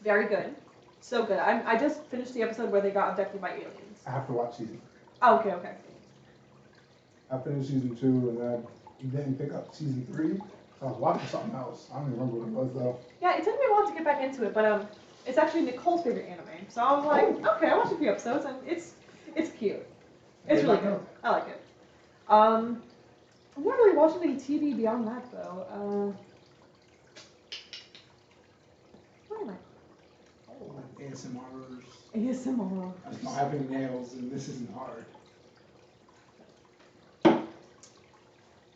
Very good. So good. I just finished the episode where they got abducted by aliens. I have to watch season 3. Oh, okay. I finished season 2 and then didn't pick up season 3. So I was watching something else. I don't even remember what it was though. Yeah, it took me a while to get back into it, but it's actually Nicole's favorite anime. So I was like, okay, I watched a few episodes and it's cute. It's really good. I like it. I'm not really watching any TV beyond that though. Where am I? Oh, like ASMRs. ASMR. I don't have any nails and this isn't hard. I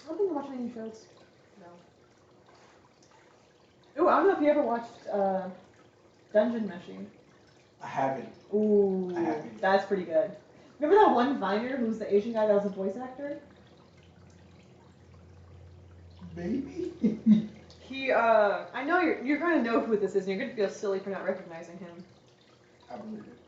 don't think I'm watching any shows. No. Ooh, I don't know if you ever watched Dungeon Meshing. I haven't. Ooh, I haven't. that's pretty good. Remember that one Viner who's the Asian guy that was a voice actor? Maybe. He, I know you're going to know who this is, and you're going to feel silly for not recognizing him. I believe it.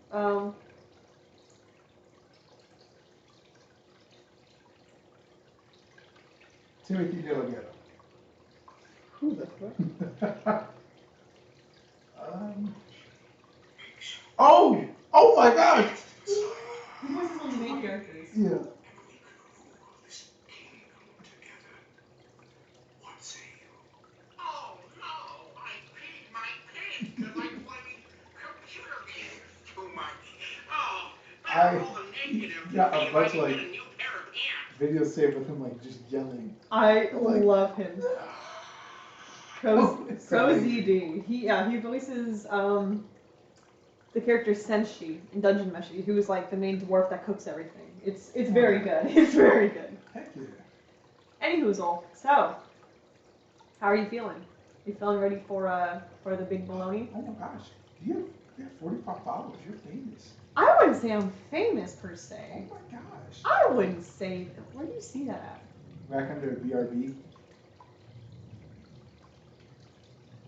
Timothy DeLaGhetto. Who the fuck? Oh! Oh my gosh! He voices one of the main characters. Yeah. Oh no, I peed my pants because I played computer games too much. Oh, better roll a negative got to a see if bunch I can like get a new pair of pants. video saved with him like just yelling. I Like- love him. Oh, it's Pro amazing. ZD. He voices the character Senshi in Dungeon Meshi, who's like the main dwarf that cooks everything. It's very good. It's very good. Heck yeah. Anyhoozle. So, how are you feeling? You feeling ready for the big baloney? Oh my gosh. You have 45 followers. You're famous. I wouldn't say I'm famous per Oh se. my gosh. I wouldn't say. Where do you see that at? Back under BRB.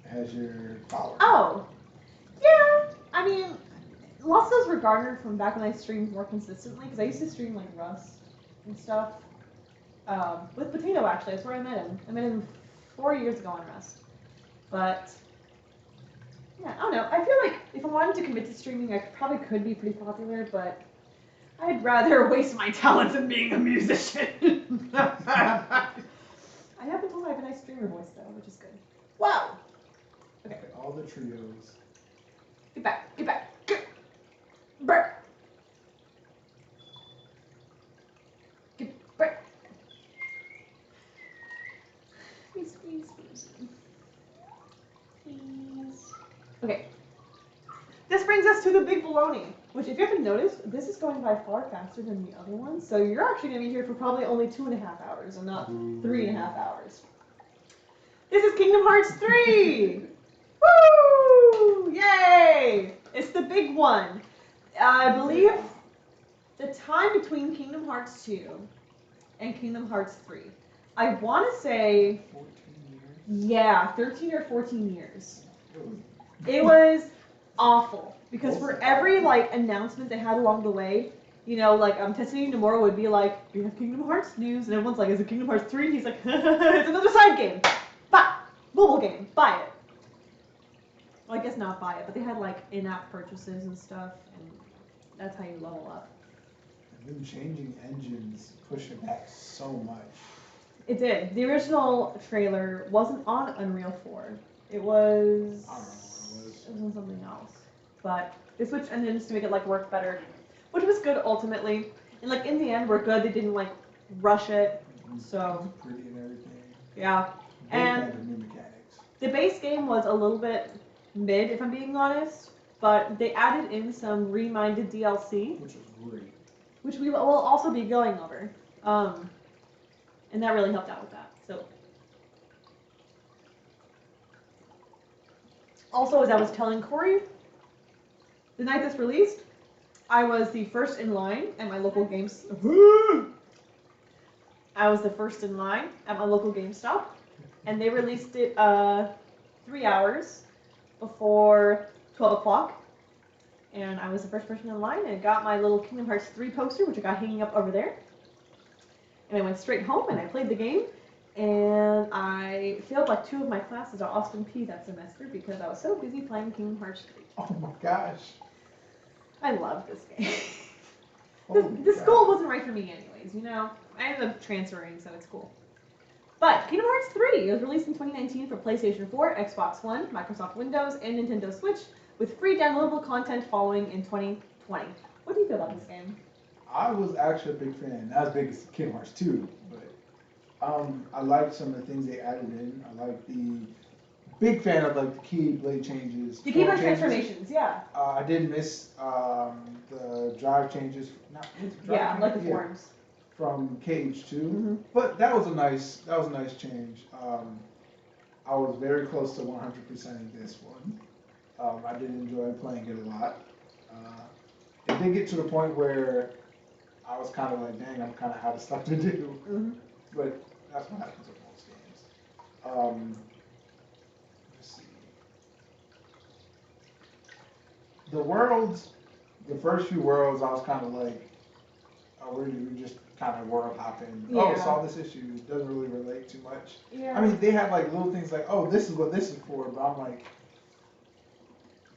Has your followers. Oh, yeah. I mean, lots of those were garnered from back when I streamed more consistently, because I used to stream like Rust and stuff. With Potato, actually, that's where I met him. I met him 4 years ago on Rust. But yeah, I don't know. I feel like if I wanted to commit to streaming, I probably could be pretty popular, but I'd rather waste my talents in being a musician. I happen to have a nice streamer voice though, which is good. Wow. Okay. All the trios. Get back. Get back. Get. Brr. Get back. Please. Okay. This brings us to the big baloney, which, if you haven't noticed, this is going by far faster than the other one. So you're actually going to be here for probably only 2.5 hours and not 3.5 hours. This is Kingdom Hearts 3! Woo! Yay! It's the big one. I believe the time between Kingdom Hearts 2 and Kingdom Hearts 3, I want to say, 14 years. yeah, 13 or 14 years. It was It was awful because for every like announcement they had along the way, you know, like Tetsuya Nomura would be like, "We have Kingdom Hearts news," and everyone's like, "Is it Kingdom Hearts 3?" And he's like, "It's another side game. Buy mobile game. Buy it." Well, I guess not buy it, but they had like in-app purchases and stuff, and that's how you level up. And them changing engines push it back so much. It did. The original trailer wasn't on Unreal 4. It was. I don't know what it was. It was on something else. But they switched engines to make it like work better, which was good ultimately. And like in the end, we're good. They didn't like rush it. So It's pretty and everything. yeah. Big And fan of new mechanics. the base game was a little bit mid, if I'm being honest. But they added in some reminded DLC, Which was great. which we will also be going over. And that really helped out with that. So. Also, as I was telling Corey, the night this released, I was the first in line at my local I was the first in line at my local GameStop, and they released it 3 hours before 12 o'clock. And I was the first person in line, and got my little Kingdom Hearts 3 poster, which I got hanging up over there. And I went straight home, and I played the game. And I failed like 2 of my classes at Austin P that semester because I was so busy playing Kingdom Hearts 3. Oh my gosh. I love this game. Holy the cow. school wasn't right for me anyways, you know? I ended up transferring, so it's cool. But Kingdom Hearts 3 was released in 2019 for PlayStation 4, Xbox One, Microsoft Windows, and Nintendo Switch, with free downloadable content following in 2020. What do you feel about this game? I was actually a big fan. Not as big as Kingdom Hearts 2, but I liked some of the things they added in. I like the big fan of like the Keyblade changes. The form keyboard changes. transformations, yeah. I did miss the drive changes. Not was it drive Yeah, changes? like the forms. From Cage 2, Mhm. but that was a nice change. I was very close to 100%ing this one. I did enjoy playing it a lot. It did get to the point where I was kind of like, dang, I'm kind of out of stuff to do. Mm-hmm. But that's what happens with most games. Let's see. The worlds, the first few worlds, I was kind of like, or we just kind of world hopping. Yeah. Oh, saw this issue. Doesn't really relate too much. Yeah. I mean, they have like little things like, oh, this is what this is for, but I'm like,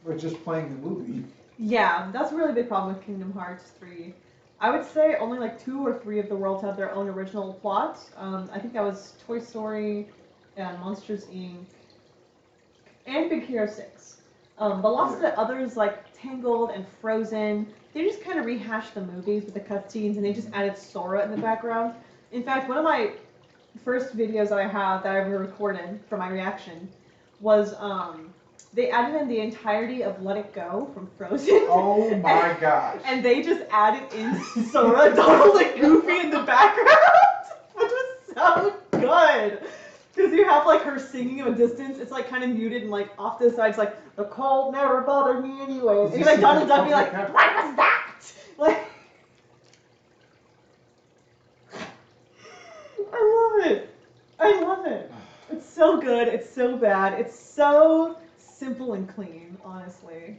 we're just playing the movie. Yeah, that's a really big problem with Kingdom Hearts 3. I would say only like 2 or 3 of the worlds have their own original plots. I think that was Toy Story and Monsters Inc. and Big Hero 6. But lots of the others, like Tangled and Frozen, they just kind of rehashed the movies with the cutscenes and they just added Sora in the background. In fact, one of my first videos that I have that I ever recorded for my reaction was they added in the entirety of Let It Go from Frozen. Oh my gosh. And they just added in Sora, Donald, and Goofy in the background, which was so good. Because you have like her singing in a distance, it's like kind of muted and like off to the side, it's like, the cold never bothered me anyway. And like Donald Duck be like, what was that? Like, I love it. I love it. It's so good. It's so bad. It's so simple and clean, honestly.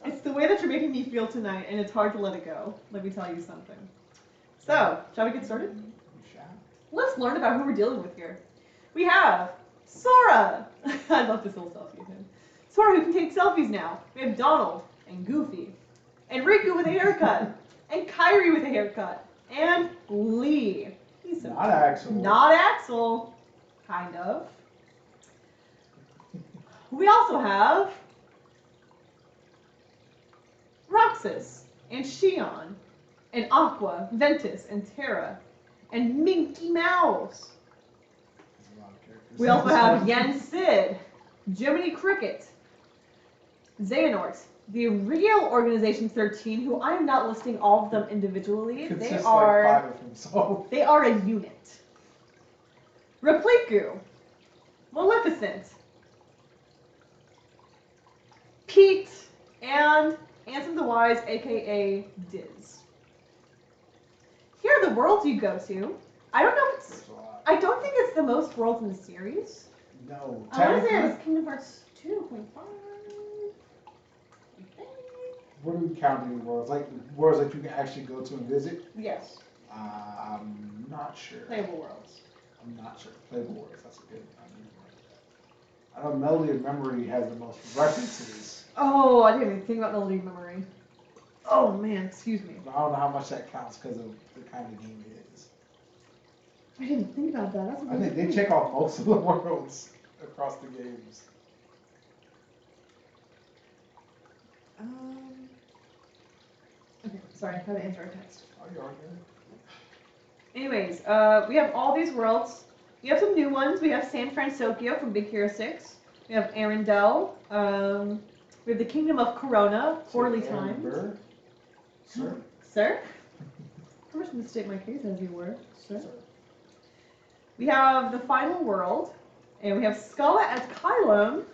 It's the way that you're making me feel tonight, and it's hard to let it go. Let me tell you something. So, shall we get started? Let's learn about who we're dealing with here. We have Sora. I love this little selfie of him. Sora, who can take selfies now. We have Donald and Goofy, and Riku with a haircut, and Kairi with a haircut, and Lee. He's so Not Axel. Not Axel. Kind of. We also have Roxas and Xion and Aqua, Ventus, and Terra, and Minky Mouse. We also have Yen Sid, Jiminy Cricket, Xehanort, the real Organization 13, who I am not listing all of them individually. They are like 5 of them, so. They are a unit. Repliku, Maleficent, Pete, and Ansem the Wise, aka Diz. Here are the worlds you go to. I don't know if it's, I don't think it's the most worlds in the series. No. I want to say it was Kingdom Hearts 2.5. What are we counting worlds? Like worlds that you can actually go to and visit? Yes. I'm not sure. Playable worlds. I'm not sure. Playable worlds. That's a good. I know Melody of Memory has the most references. Oh, I didn't even think about Melody of Memory. Oh man, excuse me. But I don't know how much that counts because of the kind of game it is. I didn't think about that. That's a I think they check off most of the worlds across the games. Okay, sorry, I had to answer a text. Oh, you're okay. Anyways, we have all these worlds. We have some new ones. We have San Francisco from Big Hero 6. We have Arendelle. We have the Kingdom of Corona, poorly timed. Sir? Sir? I wish to state my case as you were, sir. We have the Final World, and we have Scala as Kylum.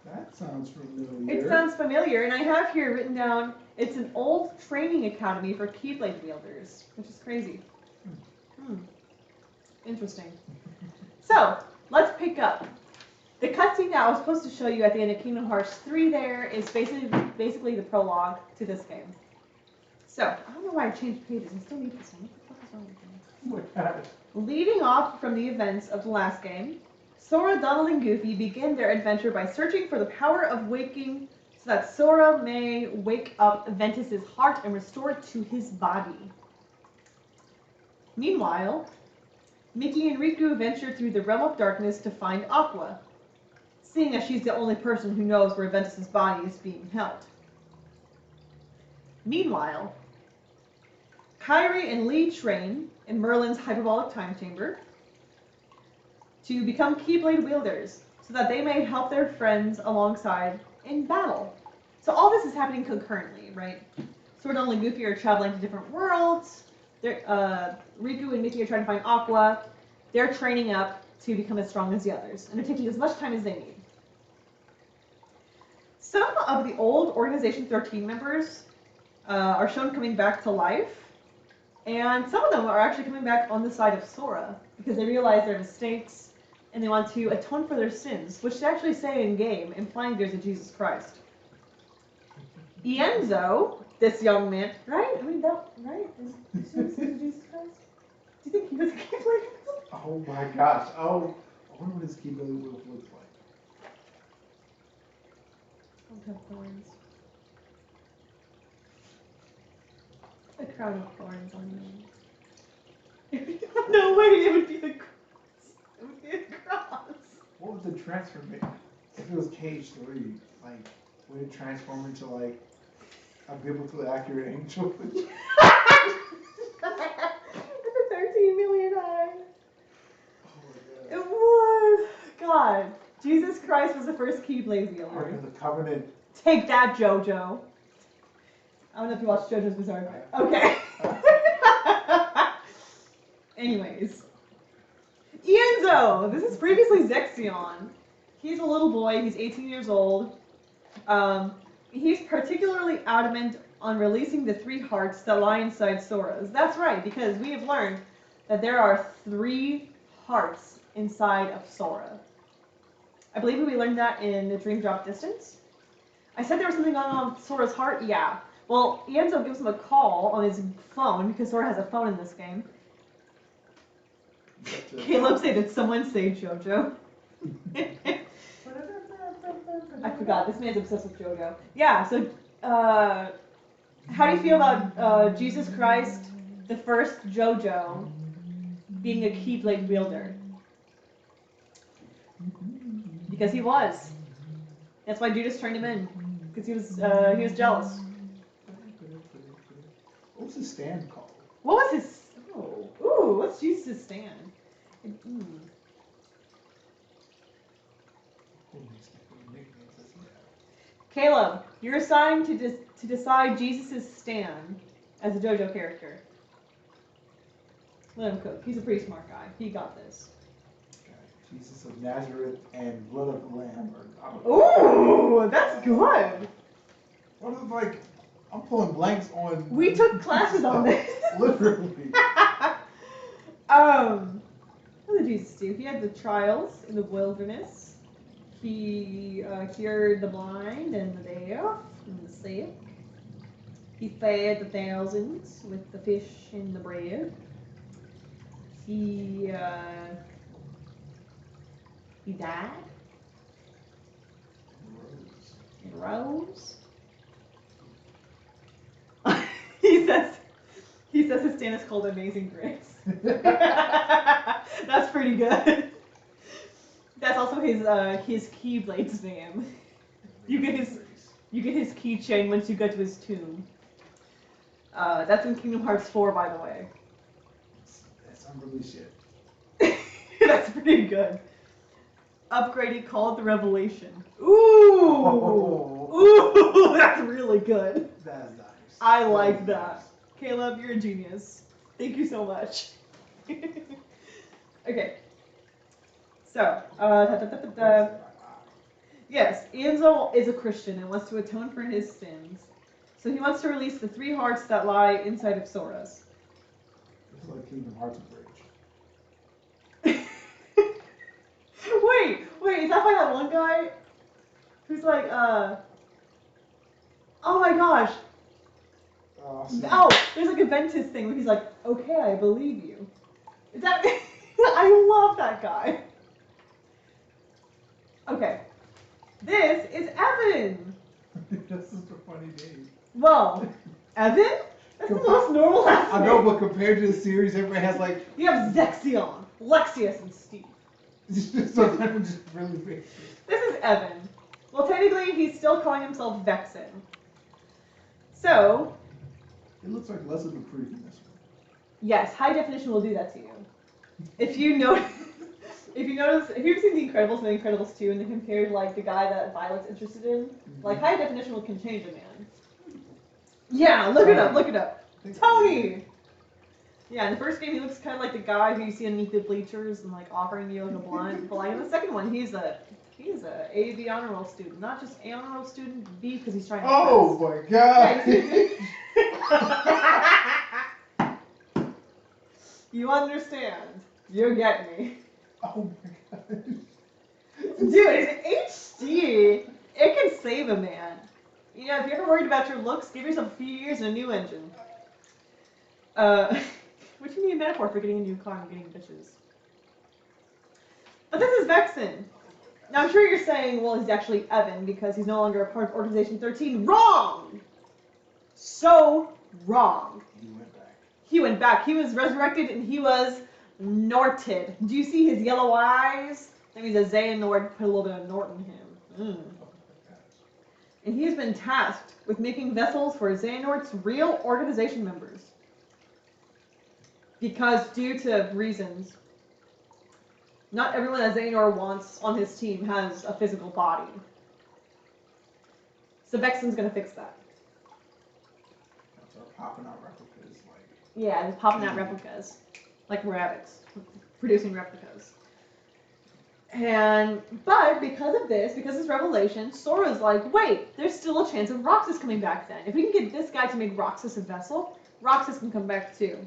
That sounds familiar. It sounds familiar, and I have here written down, it's an old training academy for Keyblade wielders, which is crazy. Interesting. So, let's pick up. The cutscene that I was supposed to show you at the end of Kingdom Hearts 3 there is basically the prologue to this game. So, I don't know why I changed pages. I still need this one. What the fuck is wrong with me? What? Leading off from the events of the last game, Sora, Donald, and Goofy begin their adventure by searching for the power of waking so that Sora may wake up Ventus's heart and restore it to his body. Meanwhile, Mickey and Riku venture through the realm of darkness to find Aqua, seeing as she's the only person who knows where Ventus's body is being held. Meanwhile, Kairi and Lee train in Merlin's hyperbolic time chamber to become Keyblade wielders so that they may help their friends alongside in battle. So all this is happening concurrently, right? Sora, Donald, and Goofy are traveling to different worlds. Riku and Mickey are trying to find Aqua. They're training up to become as strong as the others, and they're taking as much time as they need. Some of the old Organization 13 members are shown coming back to life, and some of them are actually coming back on the side of Sora because they realize their mistakes and they want to atone for their sins, which they actually say in game, implying there's a Jesus Christ. Ienzo this young man, right? I mean, that, right? Is Jesus Christ? Do you think he was a Keyblade? Oh my gosh. Oh, I wonder what his Keyblade wolf looks like. Don't have thorns. A crown of thorns on me. No way, it would be a cross. It would be a cross. What would the transformation? If it was Cage 3, like, would it transform into like a biblically accurate angel? 13 million eyes. Oh It was. God. Jesus Christ was the first Keyblade my god. Ark wielder. of the Covenant. Take that, JoJo. I don't know if you watched JoJo's Bizarre Adventure. Okay. Anyways. Ienzo! This is previously Zexion. He's a little boy. He's 18 years old. He's particularly adamant on releasing the 3 hearts that lie inside Sora's. That's right, because we have learned that there are 3 hearts inside of Sora. I believe we learned that in the Dream Drop Distance. I said there was something going on with Sora's heart. Yeah. Well, Ienzo gives him a call on his phone, because Sora has a phone in this game. Caleb say, did someone say JoJo? I forgot, this man's obsessed with JoJo. Yeah, so, how do you feel about Jesus Christ, the first JoJo, being a Keyblade wielder? Because he was. That's why Judas turned him in, because he was jealous. What was his stand called? What was his? Oh, ooh, what's Jesus' stand? Caleb, you're assigned to decide Jesus' stand as a JoJo character. Let him cook. He's a pretty smart guy. He got this. Okay. Jesus of Nazareth and Blood of the Lamb. Ooh, that's good. What is like? I'm pulling blanks on. We took classes on this. Literally. What did Jesus do? He had the trials in the wilderness. He cured the blind and the deaf and the sick. He fed the thousands with the fish and the bread. He died and rose. He says his stand is called Amazing Grace. That's pretty good. That's also his Keyblade's name. You get his keychain once you get to his tomb. That's in Kingdom Hearts 4, by the way. That's unreleased shit. That's pretty good. Upgraded, call it the Revelation. Ooh! Oh. Ooh, that's really good. That's nice. I like that. Caleb, you're a genius. Thank you so much. Okay. So, yes, Ienzo is a Christian and wants to atone for his sins. So he wants to release the 3 hearts that lie inside of Sora's. It's like Kingdom Hearts Bridge. Wait, is that by that one guy who's like, oh my gosh. Oh, there's like a Ventus thing where he's like, okay, I believe you. Is that, I love that guy. Okay, this is Evan. This is a funny name. Well, Evan? That's the most normal last name. I know, but compared to the series, everybody has like. You have Zexion, Lexius, and Steve. So that just really big. This is Evan. Well, technically, he's still calling himself Vexen. So, It looks like less of a creep in this one. yes, high definition will do that to you. If you notice, if you've seen The Incredibles and The Incredibles 2, and they compared like the guy that Violet's interested in, like high definition can change a man. Yeah, look it up. Tony! Yeah, in the first game he looks kind of like the guy who you see underneath the bleachers and like offering you like a blunt. But like in the second one, he's a A, B honor roll student, not just A honor roll student, B because he's trying to. Oh my god! Yeah, you understand? You get me. Oh my god! Dude, it's HD. It can save a man. You know, if you're ever worried about your looks, give yourself a few years and a new engine. What do you need a metaphor for getting a new car and getting bitches? But this is Vexen. Now I'm sure you're saying, well, he's actually Evan because he's no longer a part of Organization 13. Wrong! So wrong. He went back. He went back. He was resurrected and he was Norted. Do you see his yellow eyes? That means a Xehanort put a little bit of Nort in him. And he has been tasked with making vessels for Xehanort's real organization members. Because due to reasons, not everyone that Xehanort wants on his team has a physical body. So Vexen's gonna fix that. Start popping out replicas like. Yeah, he's popping out replicas. Like rabbits. Producing replicas. But because of this, because of this revelation, Sora's like, wait, there's still a chance of Roxas coming back then. If we can get this guy to make Roxas a vessel, Roxas can come back too.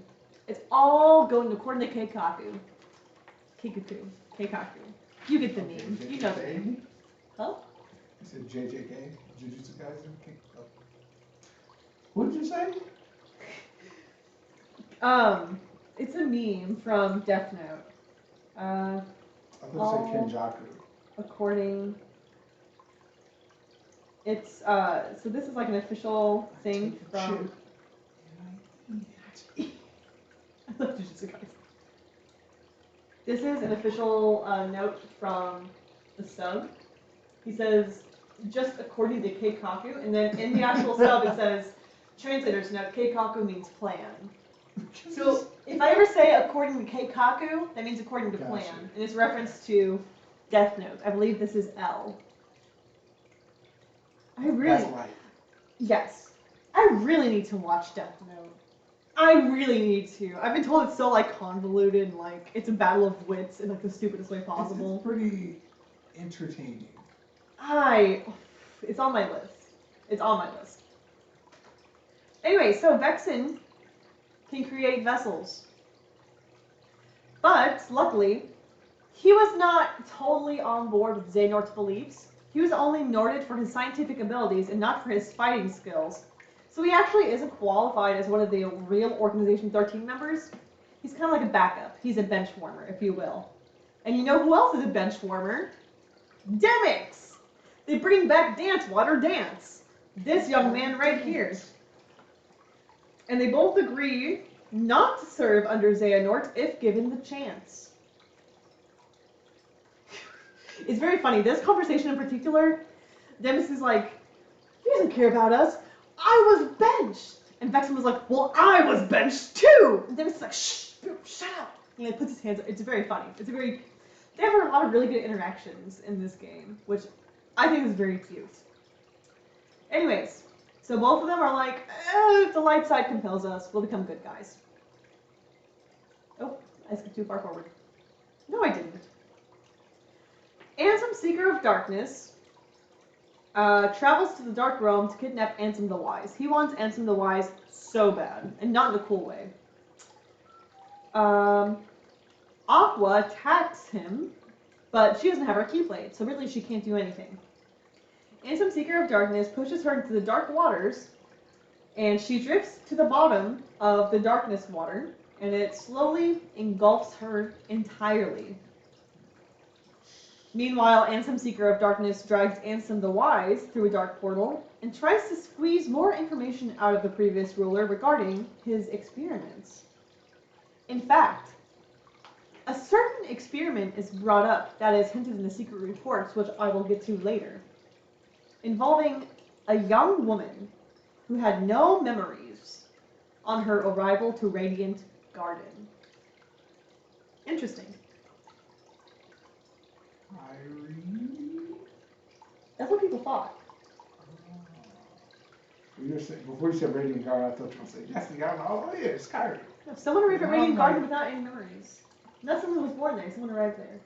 It's all going according to Keikaku. Keikaku. You get the name. You know the name. Huh? You said JJK? Jujutsu Kaisen? What did you say? It's a meme from Death Note. I thought you said Kenjaku. According, it's so this is like an official thing from. I love Jujutsu Kaisen. This is an official note from the sub. He says, just according to Keikaku, and then in the actual sub it says, translator's note, Keikaku means plan. So if I ever say according to Keikaku, that means according to plan. And it's reference to Death Note. I believe this is L. That's light. Yes. I really need to watch Death Note. I really need to. I've been told it's so like convoluted and like it's a battle of wits in like the stupidest way possible. It's pretty entertaining. It's on my list. It's on my list. Anyway, so Vexen can create vessels. But luckily, he was not totally on board with Xehanort's beliefs. He was only Norted for his scientific abilities and not for his fighting skills. So he actually isn't qualified as one of the real Organization 13 members. He's kind of like a backup. He's a bench warmer, if you will. And you know who else is a bench warmer? Demyx! They bring back Dance Water Dance. This young man right here. And they both agree not to serve under Xehanort if given the chance. It's very funny. This conversation in particular, Demyx is like, he doesn't care about us. I was benched. And Vexen was like, well, I was benched too. And Demyx is like, shh, shut up. And he puts his hands up. It's very funny. They have a lot of really good interactions in this game, which I think is very cute. Anyways, so both of them are like, if the light side compels us, we'll become good guys. Oh, I skipped too far forward. No, I didn't. Ansem, Seeker of Darkness, travels to the Dark Realm to kidnap Ansem the Wise. He wants Ansem the Wise so bad, and not in a cool way. Aqua attacks him, but she doesn't have her keyblade, so really she can't do anything. Ansem, Seeker of Darkness, pushes her into the dark waters, and she drifts to the bottom of the darkness water, and it slowly engulfs her entirely. Meanwhile, Ansem, Seeker of Darkness, drags Ansem the Wise through a dark portal and tries to squeeze more information out of the previous ruler regarding his experiments. In fact, a certain experiment is brought up that is hinted in the secret reports, which I will get to later, involving a young woman who had no memories on her arrival to Radiant Garden. Interesting. That's what people thought. Before you said Radiant Garden, I thought you were going to say Jesse Garden. Oh, yeah, it's Kyrie. No, someone arrived at Radiant Garden without any memories. Not someone was born there, someone arrived there.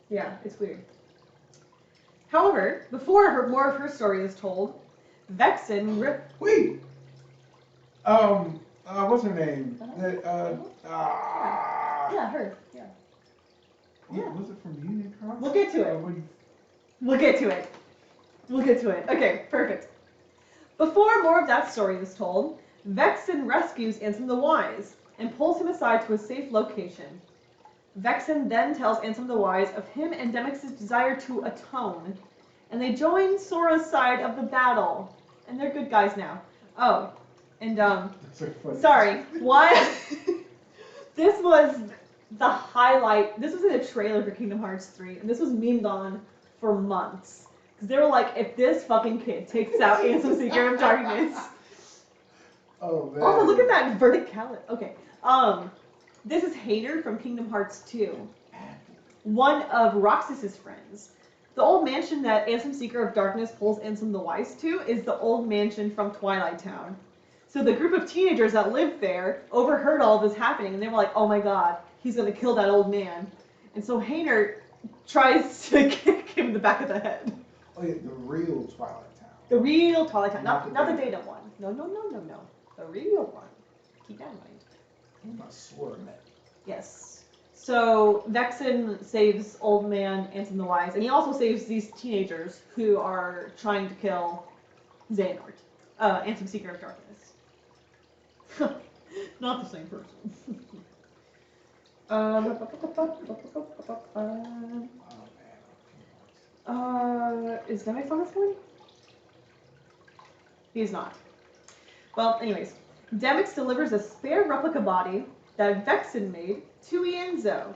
Yeah, it's weird. However, before more of her story is told, Vexen Wait! What's her name? Yeah, her. Yeah. Was it from Union Cross? We'll get to it. We'll get to it. Okay, perfect. Before more of that story is told, Vexen rescues Ansem the Wise and pulls him aside to a safe location. Vexen then tells Ansem the Wise of him and Demyx's desire to atone, and they join Sora's side of the battle. And they're good guys now. Oh, and sorry, why? This was the highlight. This was in a trailer for Kingdom Hearts 3, and this was memed on for months. Because they were like, if this fucking kid takes out Ansem Seeker of Darkness. Oh, man. Also, look at that verticality. Okay. This is Hater from Kingdom Hearts 2. One of Roxas's friends. The old mansion that Ansem Seeker of Darkness pulls Ansem the Wise to is the old mansion from Twilight Town. So the group of teenagers that lived there overheard all of this happening, and they were like, oh my god, he's gonna kill that old man. And so Hater tries to kick him in the back of the head. Oh yeah, the real Twilight Town. The real Twilight Town, not the data. data one. No. The real one. Keep that in mind. I swear, man. Yes. So Vexen saves old man Ansem the Wise, and he also saves these teenagers who are trying to kill Xehanort, Ansem Seeker of Darkness. Not the same person. Is Demyx on this one? He's not. Well, anyways, Demyx delivers a spare replica body that Vexen made to Ienzo.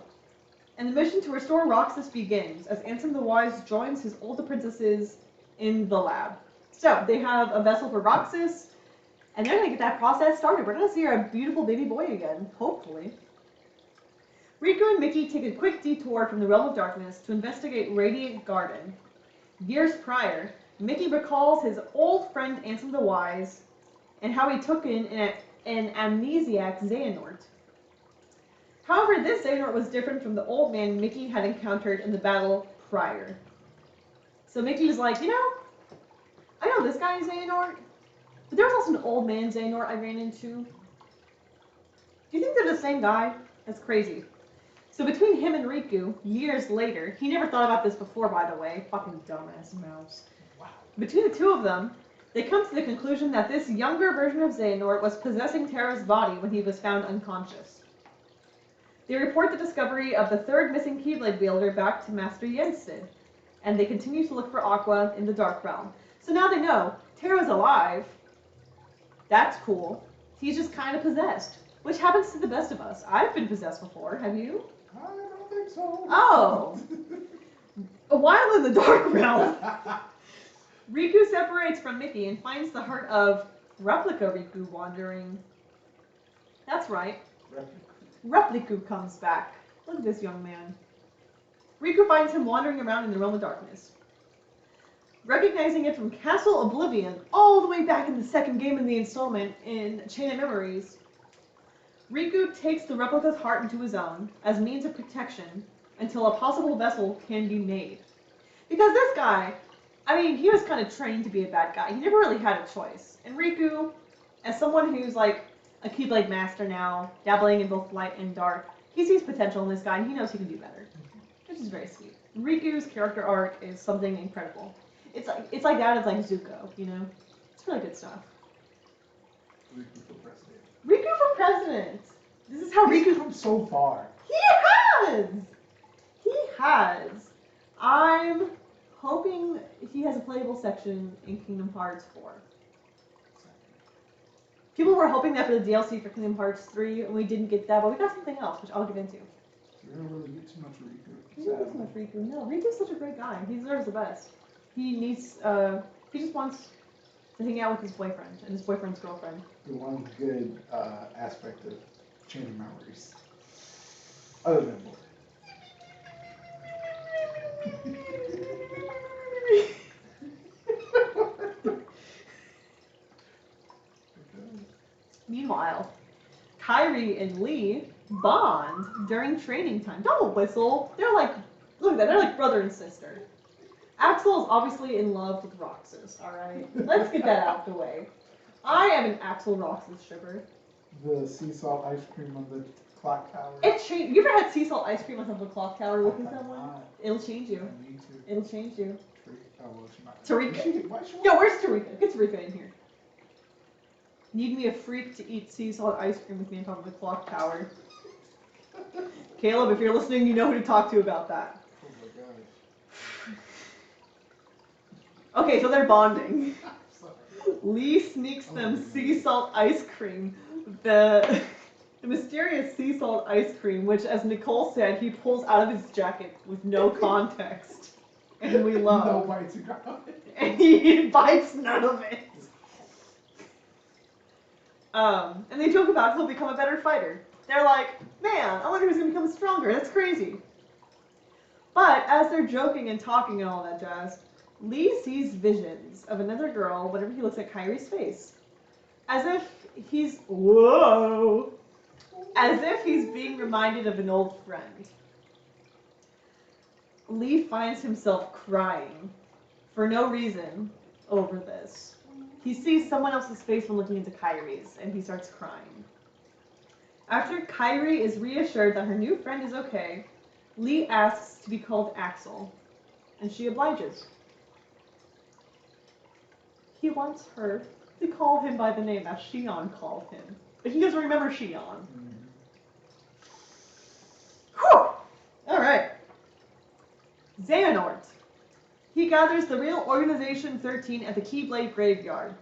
And the mission to restore Roxas begins as Ansem the Wise joins his older princesses in the lab. So, they have a vessel for Roxas, and they're going to get that process started. We're going to see our beautiful baby boy again, hopefully. Riku and Mickey take a quick detour from the Realm of Darkness to investigate Radiant Garden. Years prior, Mickey recalls his old friend Ansem the Wise and how he took in an amnesiac Xehanort. However, this Xehanort was different from the old man Mickey had encountered in the battle prior. So Mickey was like, you know, I know this guy is Xehanort, but there was also an old man Xehanort I ran into. Do you think they're the same guy? That's crazy. So between him and Riku, years later, he never thought about this before, by the way, fucking dumbass mouse. Wow. Between the two of them, they come to the conclusion that this younger version of Xehanort was possessing Terra's body when he was found unconscious. They report the discovery of the third missing Keyblade wielder back to Master Yensid, and they continue to look for Aqua in the Dark Realm. So now they know Terra's alive. That's cool. He's just kind of possessed, which happens to the best of us. I've been possessed before. Have you? I don't think so. Oh! A while in the Dark Realm. Riku separates from Mickey and finds the heart of Replica Riku wandering. That's right. Repliku comes back. Look at this young man. Riku finds him wandering around in the Realm of Darkness. Recognizing it from Castle Oblivion, all the way back in the second game in the installment in Chain of Memories, Riku takes the replica's heart into his own as means of protection until a possible vessel can be made. Because this guy, I mean, he was kind of trained to be a bad guy. He never really had a choice. And Riku, as someone who's like a Keyblade master now, dabbling in both light and dark, he sees potential in this guy and he knows he can do better. Which is very sweet. Riku's character arc is something incredible. It's like that of like Zuko, you know? It's really good stuff. Riku for president. Riku for president! This is how He's Riku... come so far. He has! He has. I'm hoping he has a playable section in Kingdom Hearts 4. People were hoping that for the DLC for Kingdom Hearts 3, and we didn't get that, but we got something else, which I'll get into. You don't really get too much Riku. We didn't get too much Riku. No, Riku's such a great guy. He deserves the best. He needs, he just wants to hang out with his boyfriend and his boyfriend's girlfriend. The one good aspect of Chain of Memories. Other than boy. Meanwhile, Kairi and Lee bond during training time. Don't whistle. They're like, look at that. They're like brother and sister. Axel is obviously in love with Roxas, alright? Let's get that out of the way. I am an Axel Roxas shipper. The sea salt ice cream on the clock tower. It changed. You ever had sea salt ice cream on top of a clock tower looking someone? It'll change you. I need to. It'll change you. Oh, well, she might. Tarika. Why she Yo, where's Tarika? Get Tarika in here. Need me a freak to eat sea salt ice cream with me on top of the clock tower. Caleb, if you're listening, you know who to talk to about that. Oh my gosh. Okay, so they're bonding. Sorry. Lee sneaks Oh them my sea God. salt ice cream. The mysterious sea salt ice cream, which, as Nicole said, he pulls out of his jacket with no context. And we love. No bites you got. And he bites none of it. And they joke about he'll become a better fighter. They're like, man, I wonder who's gonna become stronger. That's crazy. But as they're joking and talking and all that jazz, Lee sees visions of another girl whenever he looks at Kyrie's face. As if he's, whoa, as if he's being reminded of an old friend. Lee finds himself crying for no reason over this. He sees someone else's face when looking into Kyrie's, and he starts crying. After Kyrie is reassured that her new friend is okay, Lee asks to be called Axel, and she obliges. He wants her to call him by the name that Shion called him, but he doesn't remember Shion. Whew! Alright. Xehanort. He gathers the real Organization 13 at the Keyblade Graveyard.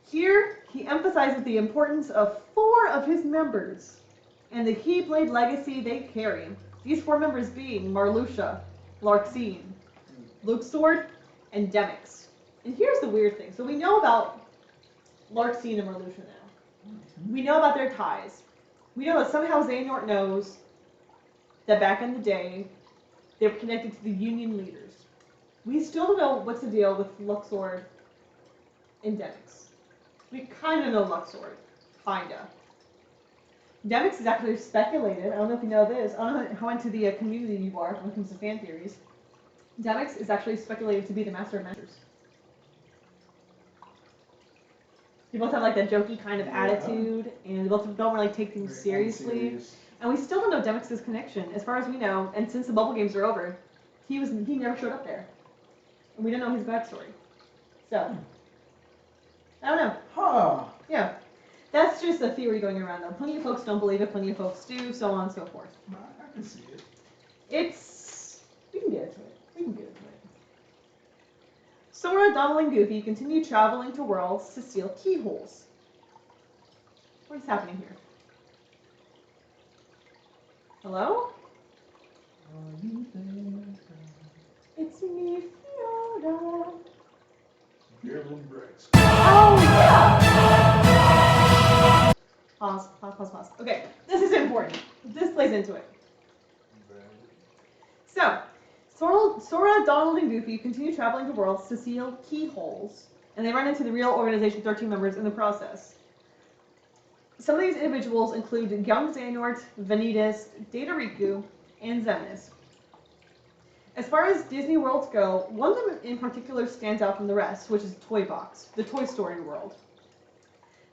Here, he emphasizes the importance of 4 of his members and the Keyblade legacy they carry. These 4 members being Marluxia, Larxene, Luxord, and Demyx. And here's the weird thing. So we know about Larxene and Marluxia now. We know about their ties. We know that somehow Xehanort knows that back in the day, they were connected to the Union leaders. We still don't know what's the deal with Luxord and Demyx. We kind of know Luxord. Kinda. Demyx is actually speculated, I don't know if you know this, I don't know how into the community you are when it comes to fan theories. Demyx is actually speculated to be the Master of Masters. They both have like that jokey kind of attitude, and they both don't really take things seriously. And we still don't know Demyx's connection, as far as we know, and since the bubble games are over, he never showed up there. And we don't know his backstory. So, I don't know. Huh. Yeah. That's just a theory going around though. Plenty of folks don't believe it, plenty of folks do, so on and so forth. I can see it. We can get into it. Sora, Donald, and Goofy continue traveling to worlds to steal keyholes. What is happening here? Hello? Are you there? It's me, Fiona. Marilyn Briggs. Oh, yeah! Pause. Okay, this is important. This plays into it. So, Sora, Donald, and Goofy continue traveling to worlds to steal keyholes, and they run into the real Organization 13 members in the process. Some of these individuals include Young Xehanort, Vanitas, Datariku, and Xemnas. As far as Disney worlds go, one of them in particular stands out from the rest, which is Toy Box, the Toy Story world.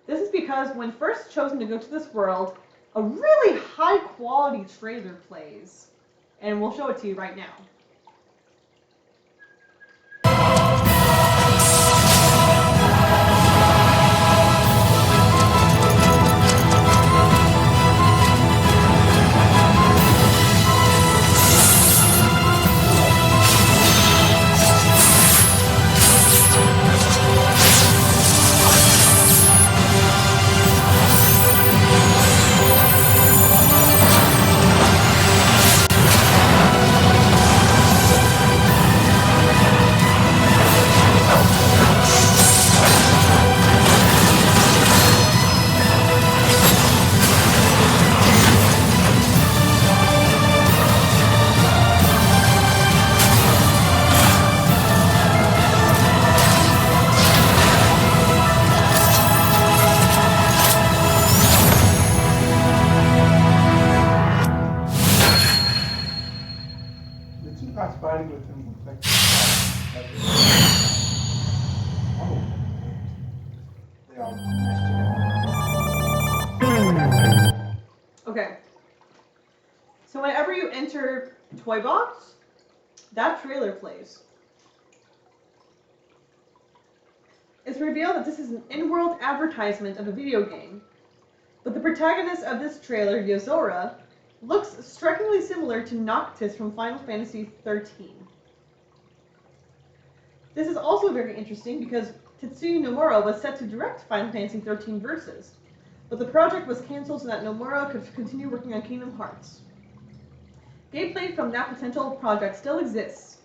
This is because when first chosen to go to this world, a really high quality trailer plays, and we'll show it to you right now. The two guys fighting with him look like they all meshed together. Okay. So whenever you enter Toy Box, that trailer plays. it's revealed that this is an in-world advertisement of a video game. But the protagonist of this trailer, Yozora, looks strikingly similar to Noctis from Final Fantasy XIII. This is also very interesting because Tetsuya Nomura was set to direct Final Fantasy XIII Versus, but the project was cancelled so that Nomura could continue working on Kingdom Hearts. Gameplay from that potential project still exists,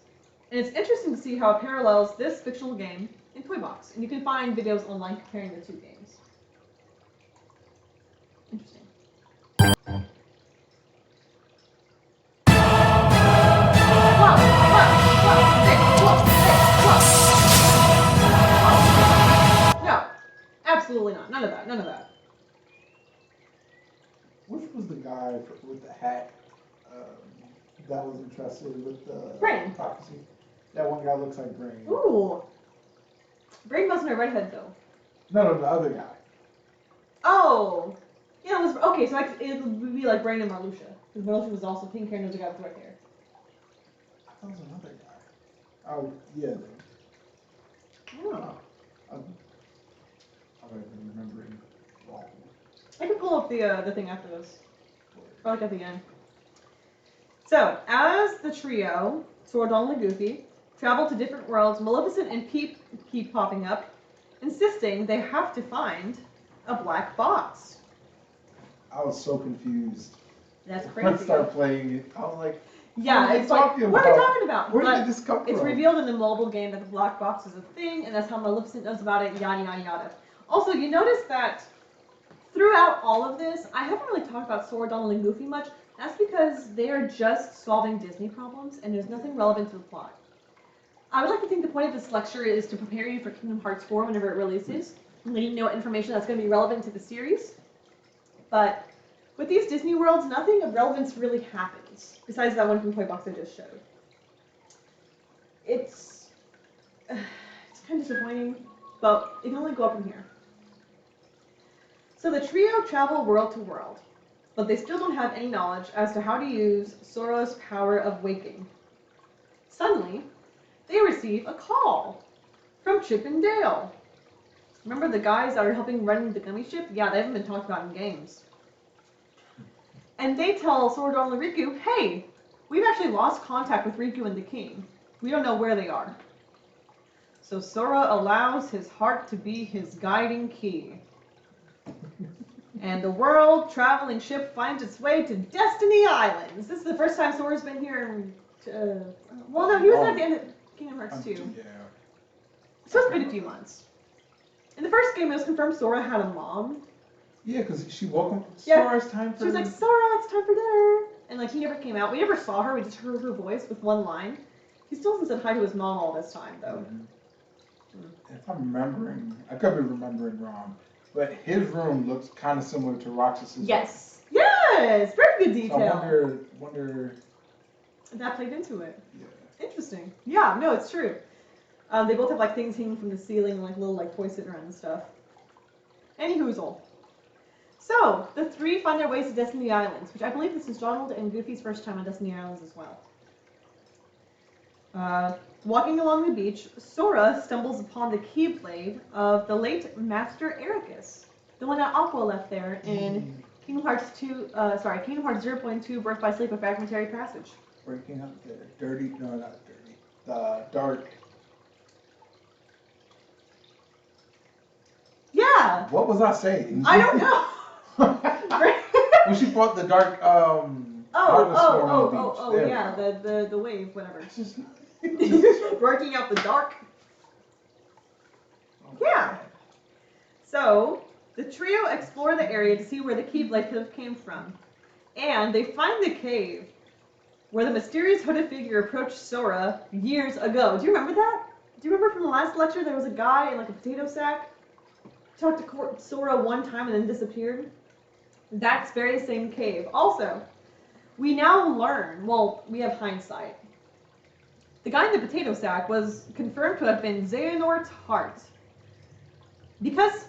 and it's interesting to see how it parallels this fictional game in Toy Box, and you can find videos online comparing the two games. Interesting. No, absolutely not. None of that. None of that. Which was the guy with the hat that was interested with the Brain. prophecy? That one guy looks like Brain. Ooh. Brain wasn't a redhead though. No, the other guy. Oh. Yeah, it was okay. So it would be like Brain and Marluxia, because Marluxia was also pink hair and the guy with red hair. I thought it was another guy. Oh yeah. Oh. I'm remembering wrong. I can pull up the thing after this, or like at the end. So, as the trio, Sora, Donald, and Goofy, travel to different worlds, Maleficent and Peep keep popping up, insisting they have to find a black box. I was so confused. That's When I crazy. started playing it, I was like, Yeah, what are they it's like, talking what are they about? talking about? Where But did this come it's from? revealed in the mobile game that the black box is a thing, and that's how Maleficent knows about it, yada, yada, yada. Also, you notice that throughout all of this, I haven't really talked about Sora, Donald, and Goofy much. That's because they are just solving Disney problems, and there's nothing relevant to the plot. I would like to think the point of this lecture is to prepare you for Kingdom Hearts 4 whenever it releases, and letting you know information that's going to be relevant to the series. But with these Disney worlds, nothing of relevance really happens, besides that one from Toy Box I just showed. It's kind of disappointing, but it can only go up from here. So the trio travel world to world, but they still don't have any knowledge as to how to use Sora's power of waking. Suddenly, they receive a call from Chip and Dale. Remember the guys that are helping run the gummy ship? Yeah, they haven't been talked about in games. And they tell Sora, Donald, and Riku, hey, we've actually lost contact with Riku and the king. We don't know where they are. So Sora allows his heart to be his guiding key. And the world-traveling ship finds its way to Destiny Islands. This is the first time Sora's been here. Well, no, he was at the end of Kingdom Hearts 2. Yeah. So it's been a few months. In the first game, it was confirmed Sora had a mom. Yeah, because she woke him. Yeah. Sora's time for. She was like, Sora, it's time for dinner. And like, he never came out. We never saw her. We just heard her voice with one line. He still hasn't said hi to his mom all this time, though. If I'm remembering, I could be remembering wrong, but his room looks kind of similar to Roxas's. Yes. Yes. Very good detail. So I wonder. That played into it. Yeah. Interesting. Yeah, no, it's true. They both have like things hanging from the ceiling and like little like toys sitting around and stuff. Any hoozle. So, the three find their ways to Destiny Islands, which I believe this is Donald and Goofy's first time on Destiny Islands as well. Walking along the beach, Sora stumbles upon the keyblade of the late Master Ericus, the one that Aqua left there in Kingdom Hearts 0.2 Birth by Sleep, a fragmentary passage. Breaking up the dirty, no, not dirty, the dark. Yeah! What was I saying? I don't know! When she brought the dark, There. yeah, the wave, whatever. It's just Working out the dark. Oh, Yeah. So, the trio explore the area to see where the Keyblade could have came from. And they find the cave where the mysterious hooded figure approached Sora years ago. Do you remember that? Do you remember from the last lecture there was a guy in like a potato sack? Talked to Sora one time and then disappeared? That's very same cave. Also, we now learn, well, we have hindsight. The guy in the potato sack was confirmed to have been Xehanort's heart. Because,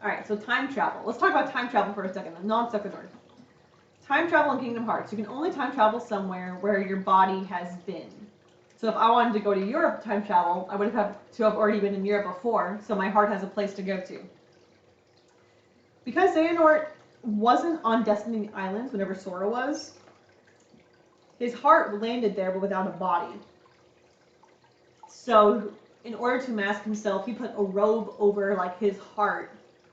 alright, so time travel. Let's talk about time travel for a second, a non sequitur. Time travel in Kingdom Hearts. You can only time travel somewhere where your body has been. So if I wanted to go to Europe time travel, I would have had to have already been in Europe before, so my heart has a place to go to. Because Xehanort wasn't on Destiny Islands whenever Sora was, his heart landed there but without a body. So in order to mask himself, he put a robe over like his heart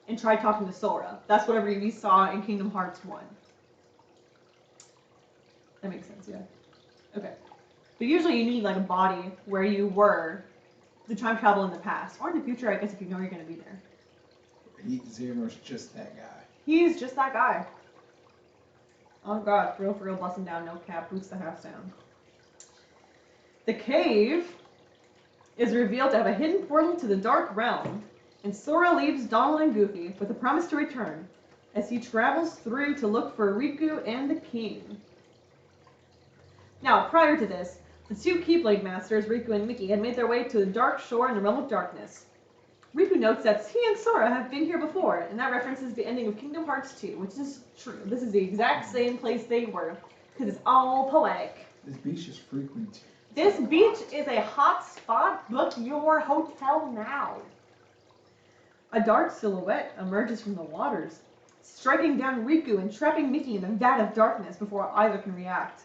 and tried talking to Sora. That's whatever we saw in Kingdom Hearts 1. That makes sense, yeah. Okay. But usually you need like a body where you were to time travel in the past. Or in the future, I guess, if you know you're going to be there. Xehanort's just that guy. He's just that guy. Oh god, for real, busting down, no cap, boots the house down. The cave is revealed to have a hidden portal to the Dark Realm, and Sora leaves Donald and Goofy with a promise to return as he travels through to look for Riku and the King. Now, prior to this, the two Keyblade Masters, Riku and Mickey, had made their way to the Dark Shore in the Realm of Darkness. Riku notes that he and Sora have been here before, and that references the ending of Kingdom Hearts 2, which is true. This is the exact same place they were, because it's all poetic. This beach is frequent. This beach is a hot spot. Book your hotel now. A dark silhouette emerges from the waters, striking down Riku and trapping Mickey in a vat of darkness before either can react.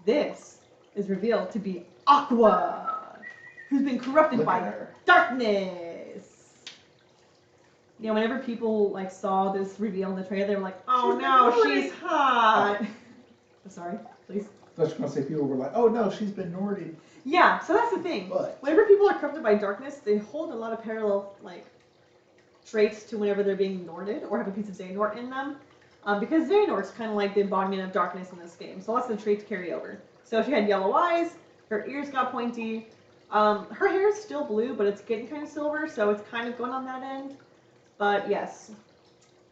This is revealed to be Aqua, who's been corrupted by darkness. Yeah, whenever people like saw this reveal in the trailer, they were like, "Oh no, she's hot." Oh, sorry, please. I was gonna say people were like, "Oh no, she's been Norded." Yeah, so that's the thing. But whenever people are corrupted by darkness, they hold a lot of parallel like traits to whenever they're being Norded or have a piece of Xehanort in them. Because Xehanort's kind of like the embodiment of darkness in this game, so lots of the traits carry over. So she had yellow eyes, her ears got pointy, her hair is still blue, but it's getting kind of silver, so it's kind of going on that end. But yes,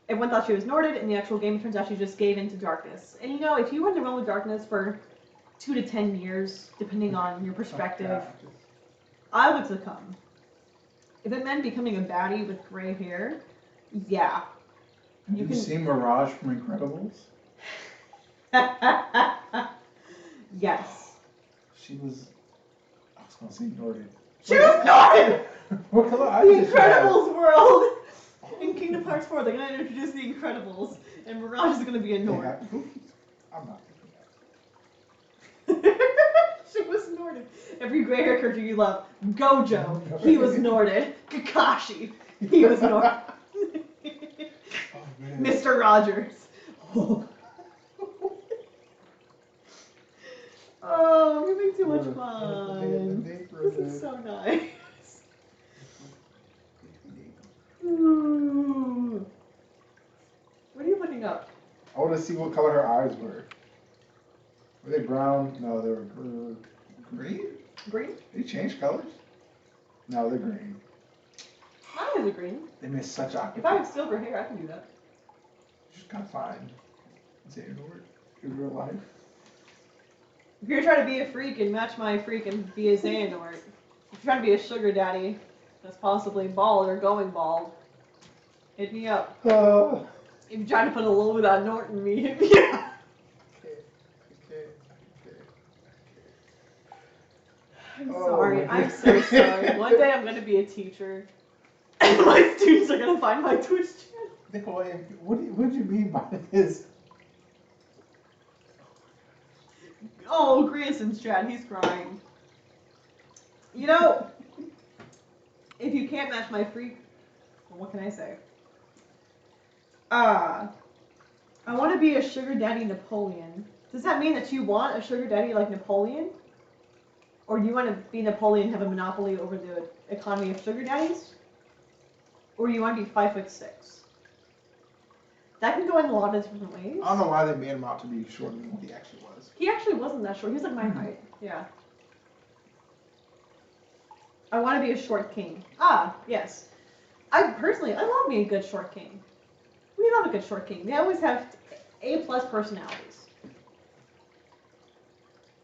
everyone thought she was Norded. In the actual game, it turns out she just gave into darkness. And you know, if you were in the realm of darkness for 2 to 10 years, depending on your perspective, I would succumb. If it meant becoming a baddie with gray hair, yeah. Have you seen Mirage from Incredibles? Yes. She was. I was gonna say Norded. She was Norded! What color eyes The did she have? Incredibles world! In Kingdom Hearts 4, they're going to introduce the Incredibles, and Mirage is going to be a Nord. Yeah. I'm not thinking that. She was Norded. Every gray hair character you love. Gojo, he was Norded. Kakashi, he was Norded. Oh, Mr. Rogers. Oh, I'm having too much fun. This is so nice. Ooh. What are you looking up? I want to see what color her eyes were. Were they brown? No, they were green. Green? They changed colors? No, they're green. My eyes are green. They made such a. If I have silver hair, I can do that. You just gotta find Xehanort in real life. If you're trying to be a freak and match my freak and be a Xehanort, if you're trying to be a sugar daddy that's possibly bald or going bald, hit me up. If you're trying to put a little bit of Nort in me, hit me up. Okay. I'm sorry. I'm so sorry. One day I'm going to be a teacher, and my students are going to find my Twitch channel. Nicole, what do you mean by this? Oh, Grayson's chat. He's crying. You know, if you can't match my freak, well, what can I say? I want to be a sugar daddy Napoleon. Does that mean that you want a sugar daddy like Napoleon? Or do you want to be Napoleon and have a monopoly over the economy of sugar daddies? Or do you want to be 5'6"? That can go in a lot of different ways. I don't know why they made him out to be shorter than what he actually was. He actually wasn't that short. He was like my height. Yeah. I want to be a short king. Ah, yes. I love me a good short king. We love a good short king. They always have A+ personalities.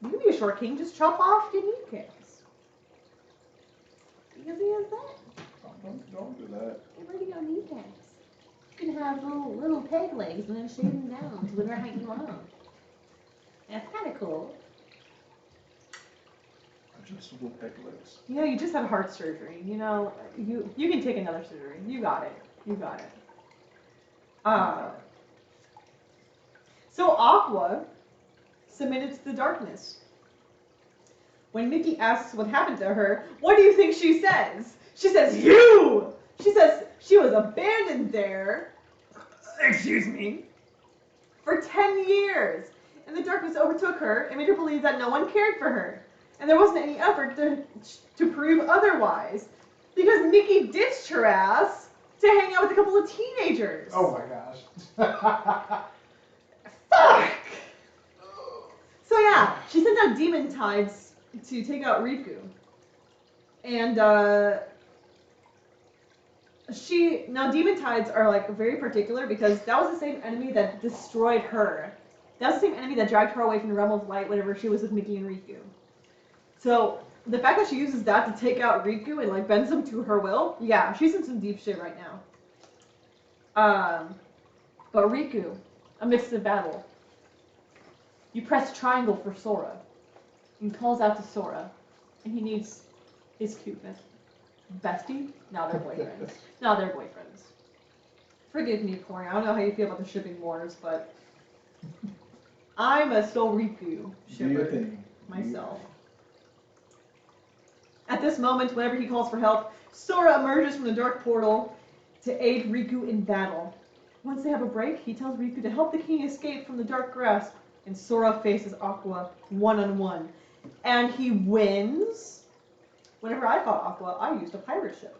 You can be a short king, just chop off your kneecaps. Because he has that. Don't do that. Get rid of your kneecaps. You can have little peg legs and then shave them down to whatever height you want. That's kind of cool. Just little peg legs. Yeah, you just had heart surgery. You know, you can take another surgery. You got it. You got it. So Aqua submitted to the darkness. When Mickey asks what happened to her, what do you think she says? She says, you! She says she was abandoned there, excuse me, for 10 years. And the darkness overtook her and made her believe that no one cared for her. And there wasn't any effort to prove otherwise. Because Mickey ditched her ass to hang out with a couple of teenagers. Oh my gosh. Fuck! So yeah, she sent out demon tides to take out Riku. And now demon tides are like very particular because that was the same enemy that destroyed her. That was the same enemy that dragged her away from the realm of light whenever she was with Mickey and Riku. So the fact that she uses that to take out Riku and like bends him to her will, yeah, she's in some deep shit right now. But Riku, amidst the battle, you press triangle for Sora. He calls out to Sora, and he needs his cute bestie. Now they're boyfriends. Now they're boyfriends. Forgive me, Corey. I don't know how you feel about the shipping wars, but I'm a Soul Riku shipper myself. At this moment, whenever he calls for help, Sora emerges from the dark portal to aid Riku in battle. Once they have a break, he tells Riku to help the king escape from the dark grasp, and Sora faces Aqua one-on-one. And he wins. Whenever I fought Aqua, I used a pirate ship.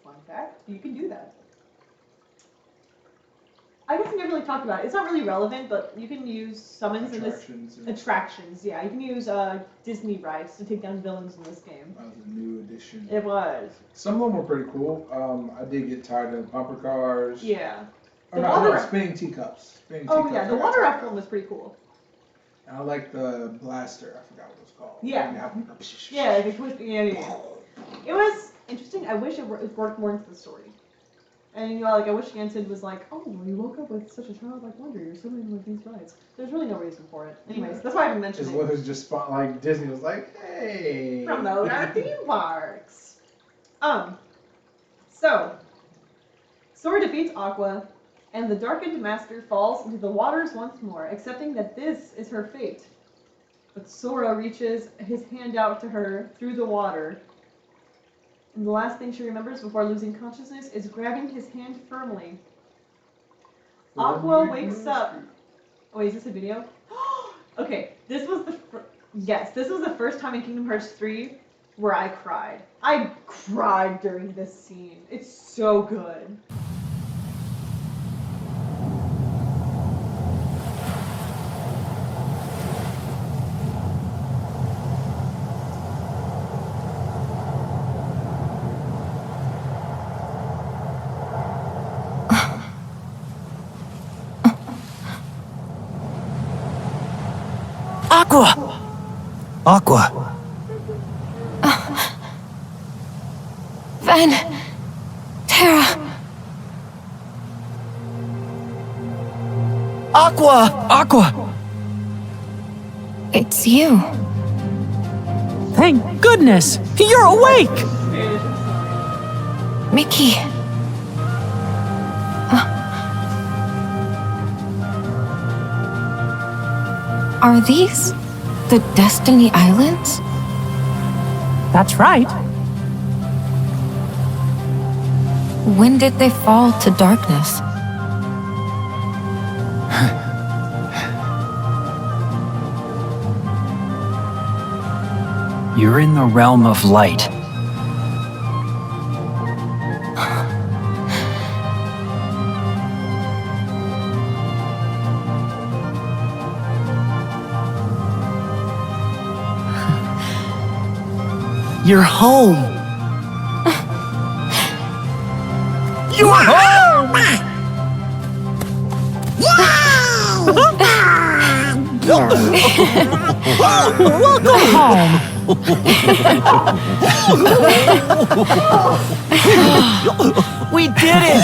Fun fact, you can do that. I guess I never really talked about it. It's not really relevant, but you can use summons in this... Attractions, yeah. You can use Disney rights to take down villains in this game. That was a new addition. It was. Some of them were pretty cool. I did get tired of bumper cars. Yeah. Spinning teacups. The water raft one was pretty cool. And I like the blaster. I forgot what it was called. Yeah. The twisting. Yeah. It was interesting. I wish it worked more into the story. And I wish Yansid was like, oh, you woke up with such a childlike wonder. You're swimming with these rides. There's really no reason for it. Anyways, that's why I haven't mentioned it. It was just fun. Like Disney was like, hey. Promote our theme parks. So Sora defeats Aqua, and the darkened master falls into the waters once more, accepting that this is her fate. But Sora reaches his hand out to her through the water. And the last thing she remembers before losing consciousness is grabbing his hand firmly. Aqua wakes up. Oh, wait, is this a video? Okay, this was the first time in Kingdom Hearts 3 where I cried. I cried during this scene. It's so good. Aqua! Van... Terra... Aqua! It's you. Thank goodness! You're awake! Mickey. Are these the Destiny Islands? That's right. When did they fall to darkness? You're in the realm of light. You're home! You're home! Welcome home! We did it!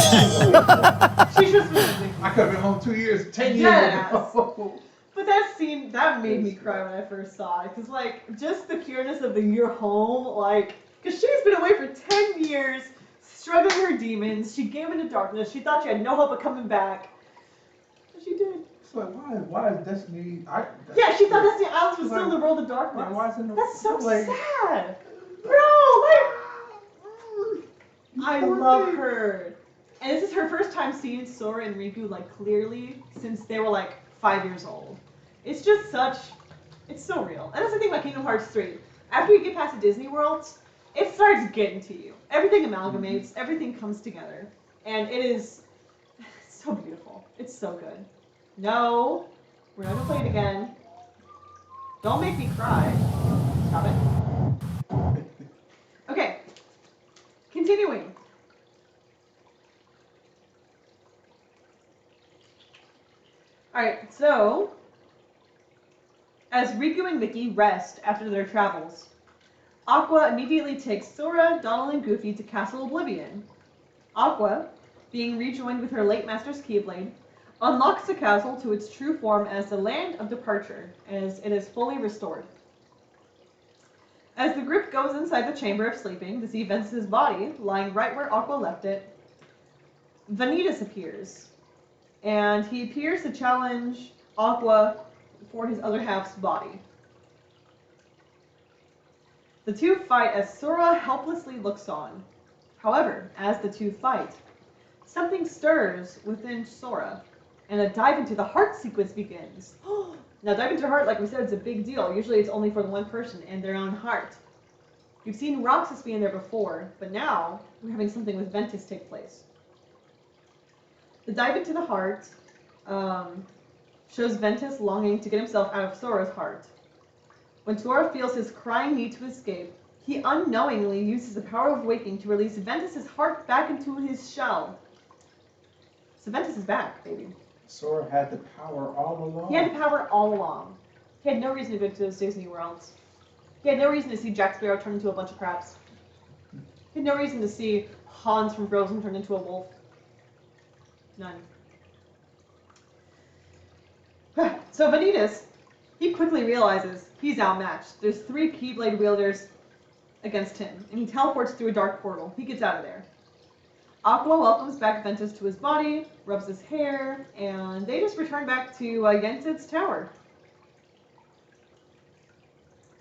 I could have been home 2 years, 10 years Yes. ago. But that scene, that made me cry when I first saw it. Because, like, just the pureness of the you're home, like, because she's been away for 10 years, struggling with her demons. She came into darkness. She thought she had no hope of coming back. And she did. It's like, why is Destiny... Yeah, she thought Destiny Islands was still in the world of darkness. Why is it That's so like, sad. Bro, like... I love her. And this is her first time seeing Sora and Riku, like, clearly since they were, like, 5 years old. It's just such... It's so real. And that's the thing about Kingdom Hearts 3. After you get past the Disney World, it starts getting to you. Everything amalgamates. Everything comes together. And it is so beautiful. It's so good. No. We're not going to play it again. Don't make me cry. Stop it. Okay. Continuing. Alright, so as Riku and Mickey rest after their travels, Aqua immediately takes Sora, Donald, and Goofy to Castle Oblivion. Aqua, being rejoined with her late master's Keyblade, unlocks the castle to its true form as the Land of Departure, as it is fully restored. As the group goes inside the Chamber of Sleeping to see Ventus's body lying right where Aqua left it, Vanitas appears, and he appears to challenge Aqua for his other half's body. The two fight as Sora helplessly looks on. However, as the two fight, something stirs within Sora, and a dive into the heart sequence begins. Now, dive into heart, like we said, it's a big deal. Usually it's only for the one person and their own heart. We've seen Roxas be in there before, but now we're having something with Ventus take place. The dive into the heart shows Ventus longing to get himself out of Sora's heart. When Sora feels his crying need to escape, he unknowingly uses the power of waking to release Ventus's heart back into his shell. So Ventus is back, baby. Sora had the power all along. He had the power all along. He had no reason to go to those Disney worlds. He had no reason to see Jack Sparrow turn into a bunch of craps. He had no reason to see Hans from Frozen turn into a wolf. None. So Vanitas, he quickly realizes he's outmatched. There's 3 Keyblade wielders against him, and he teleports through a dark portal. He gets out of there. Aqua welcomes back Ventus to his body, rubs his hair, and they just return back to Yensid's tower.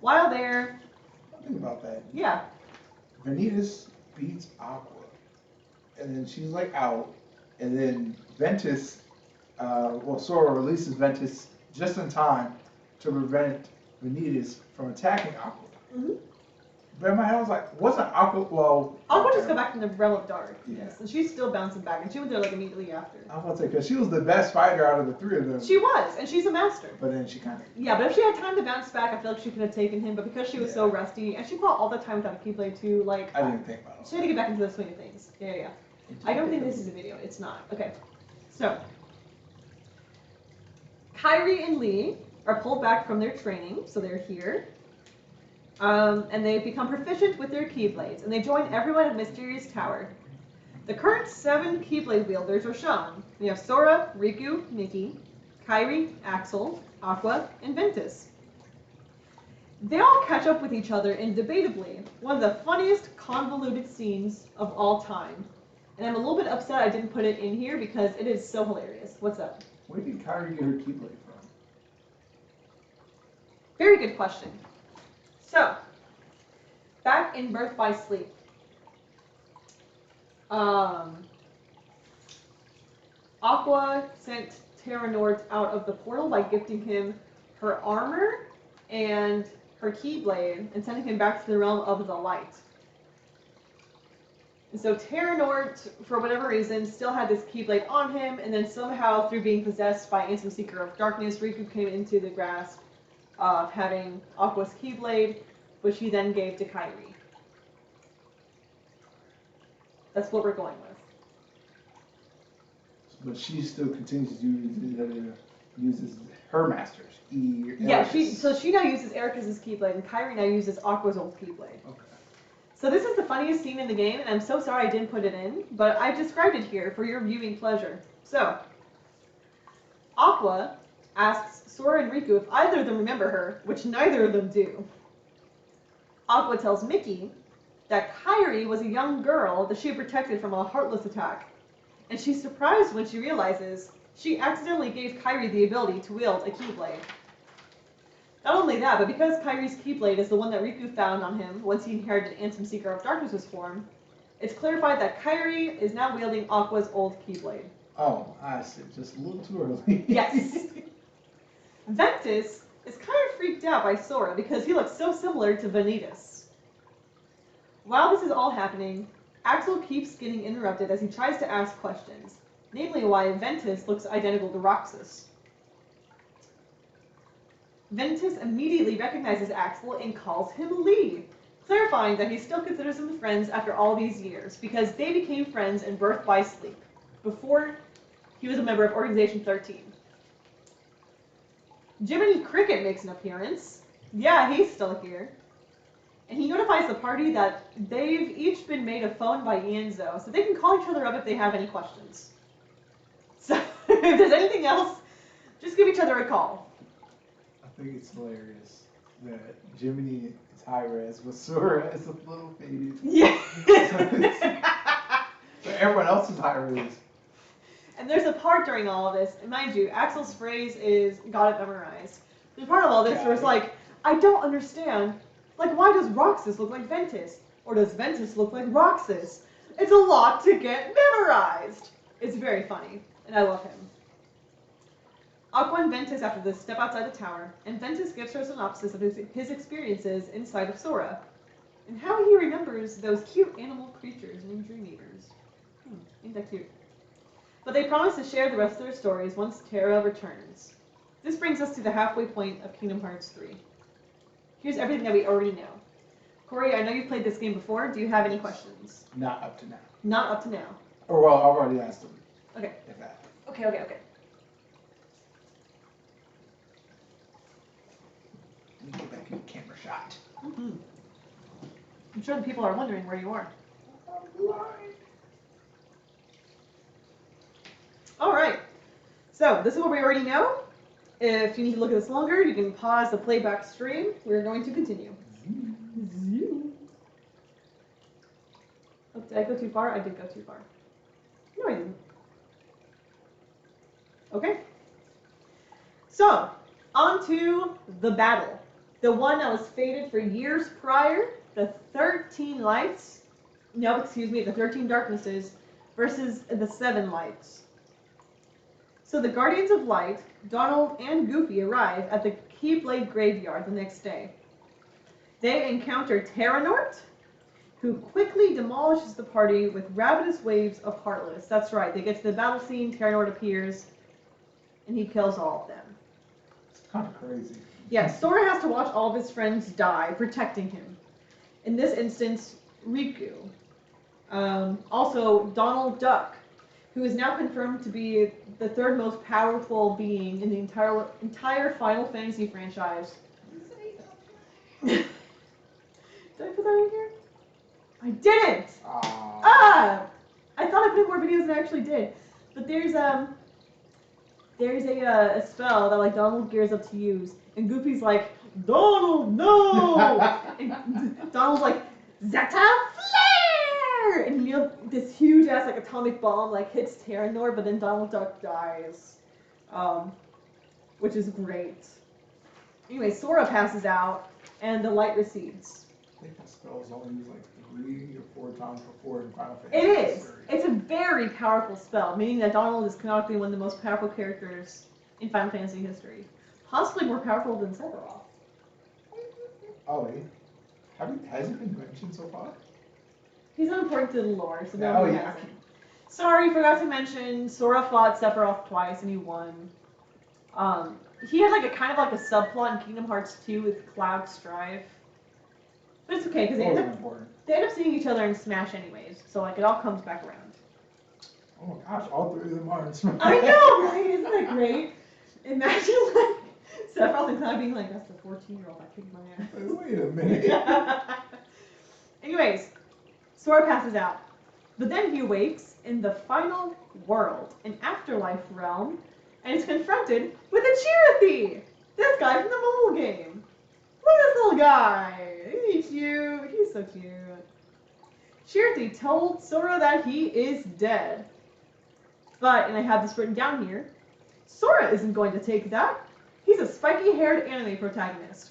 While there... Think about that. Yeah. Vanitas beats Aqua, and then she's like out, and then Ventus, Sora releases Ventus just in time to prevent Vanitas from attacking Aqua. Mm-hmm. But in my head, I was like, wasn't Aqua, Aqua just got back from the realm of dark. Yeah. Yes, and she's still bouncing back, and she went there like immediately after. I was about to say, because she was the best fighter out of the 3 of them. She was, and she's a master. But then she kind of... Yeah, but if she had time to bounce back, I feel like she could have taken him, but because she was so rusty, and she fought all the time without a Keyblade too, like... I didn't think about it. She had to get back into the swing of things. Yeah. I don't think this is a video. It's not. Okay. So, Kairi and Lee are pulled back from their training, so they're here. And they become proficient with their Keyblades, and they join everyone at Mysterious Tower. The current 7 Keyblade wielders are shown. We have Sora, Riku, Mickey, Kairi, Axel, Aqua, and Ventus. They all catch up with each other in debatably one of the funniest convoluted scenes of all time. And I'm a little bit upset I didn't put it in here because it is so hilarious. What's up? Where did Kairi get her Keyblade from? Very good question. So, back in Birth by Sleep, Aqua sent Terranort out of the portal by gifting him her armor and her Keyblade and sending him back to the realm of the light. And so Terranort, for whatever reason, still had this Keyblade on him, and then somehow, through being possessed by Ansem Seeker of Darkness, Riku came into the grasp of having Aqua's Keyblade, which he then gave to Kairi. That's what we're going with. But she still continues to uses her masters. Yeah, she now uses Erika's Keyblade, and Kairi now uses Aqua's old Keyblade. Okay. So this is the funniest scene in the game, and I'm so sorry I didn't put it in, but I've described it here for your viewing pleasure. So, Aqua asks Sora and Riku if either of them remember her, which neither of them do. Aqua tells Mickey that Kairi was a young girl that she had protected from a Heartless attack, and she's surprised when she realizes she accidentally gave Kairi the ability to wield a Keyblade. Not only that, but because Kairi's Keyblade is the one that Riku found on him once he inherited Ansem Seeker of Darkness's form, it's clarified that Kairi is now wielding Aqua's old Keyblade. Oh, I see. Just a little too early. Yes. Ventus is kind of freaked out by Sora because he looks so similar to Vanitas. While this is all happening, Axel keeps getting interrupted as he tries to ask questions, namely why Ventus looks identical to Roxas. Ventus immediately recognizes Axel and calls him Lee, clarifying that he still considers them friends after all these years because they became friends in Birth by Sleep, before he was a member of Organization 13. Jiminy Cricket makes an appearance. Yeah, he's still here. And he notifies the party that they've each been made a phone by Ianzo, so they can call each other up if they have any questions. So, if there's anything else, just give each other a call. I think it's hilarious that Jiminy is high res, but Sora is a little faded. Yeah. So everyone else is high res. And there's a part during all of this, and mind you, Axel's phrase is got it memorized. There's part of all this where it's like, I don't understand. Like, why does Roxas look like Ventus? Or does Ventus look like Roxas? It's a lot to get memorized. It's very funny, and I love him. Aqua and Ventus after this step outside the tower, and Ventus gives her a synopsis of his experiences inside of Sora, and how he remembers those cute animal creatures named Dream Eaters. Ain't that cute? But they promise to share the rest of their stories once Terra returns. This brings us to the halfway point of Kingdom Hearts 3. Here's everything that we already know. Corey, I know you've played this game before. Do you have any questions? Not up to now. Not up to now. Or well, I've already asked them. Okay. If that. Okay. Let me get back in the camera shot. Mm-hmm. I'm sure the people are wondering where you are. All right. So this is what we already know. If you need to look at this longer, you can pause the playback stream. We're going to continue. Oh, did I go too far? I did go too far. No, I didn't. Okay. So, on to the battle. The one that was fated for years prior, the 13 lights, no, excuse me, the 13 darknesses versus the 7 lights. So the Guardians of Light, Donald and Goofy arrive at the Keyblade Graveyard the next day. They encounter Terranort, who quickly demolishes the party with ravenous waves of Heartless. That's right, they get to the battle scene, Terranort appears, and he kills all of them. It's kind of crazy. Yeah, Sora has to watch all of his friends die, protecting him. In this instance, Riku. Also, Donald Duck, who is now confirmed to be the third most powerful being in the entire Final Fantasy franchise. Did I put that in here? I didn't! I thought I put in more videos than I actually did. But there's a spell that like Donald gears up to use, and Goofy's like, Donald, no! And Donald's like, Zeta Flare! And this huge ass like atomic bomb like hits Terranor, but then Donald Duck dies, which is great. Anyway, Sora passes out, and the light recedes. I think that spell is only used like 3 or 4 times before in Final Fantasy. It is. It's a very powerful spell, meaning that Donald is canonically one of the most powerful characters in Final Fantasy history. Possibly more powerful than Sephiroth. Oh, has he been mentioned so far? He's not important to the lore, so no Oh, one yeah. has him. Sorry, forgot to mention, Sora fought Sephiroth twice and he won. He had like a kind of like a subplot in Kingdom Hearts 2 with Cloud Strife. But it's okay, because they end up seeing each other in Smash anyways, so like it all comes back around. Oh my gosh, all 3 of them are in Smash. I know, right? Isn't that great? Imagine like Sephiroth and Cloud being like, that's the 14-year-old that kicked my ass. Wait a minute. Anyways, Sora passes out. But then he awakes in the final world, an afterlife realm, and is confronted with a Chirithy! This guy from the mobile game. Look at this little guy. He's cute. He's so cute. Chirithy told Sora that he is dead. But, and I have this written down here, Sora isn't going to take that. He's a spiky-haired anime protagonist.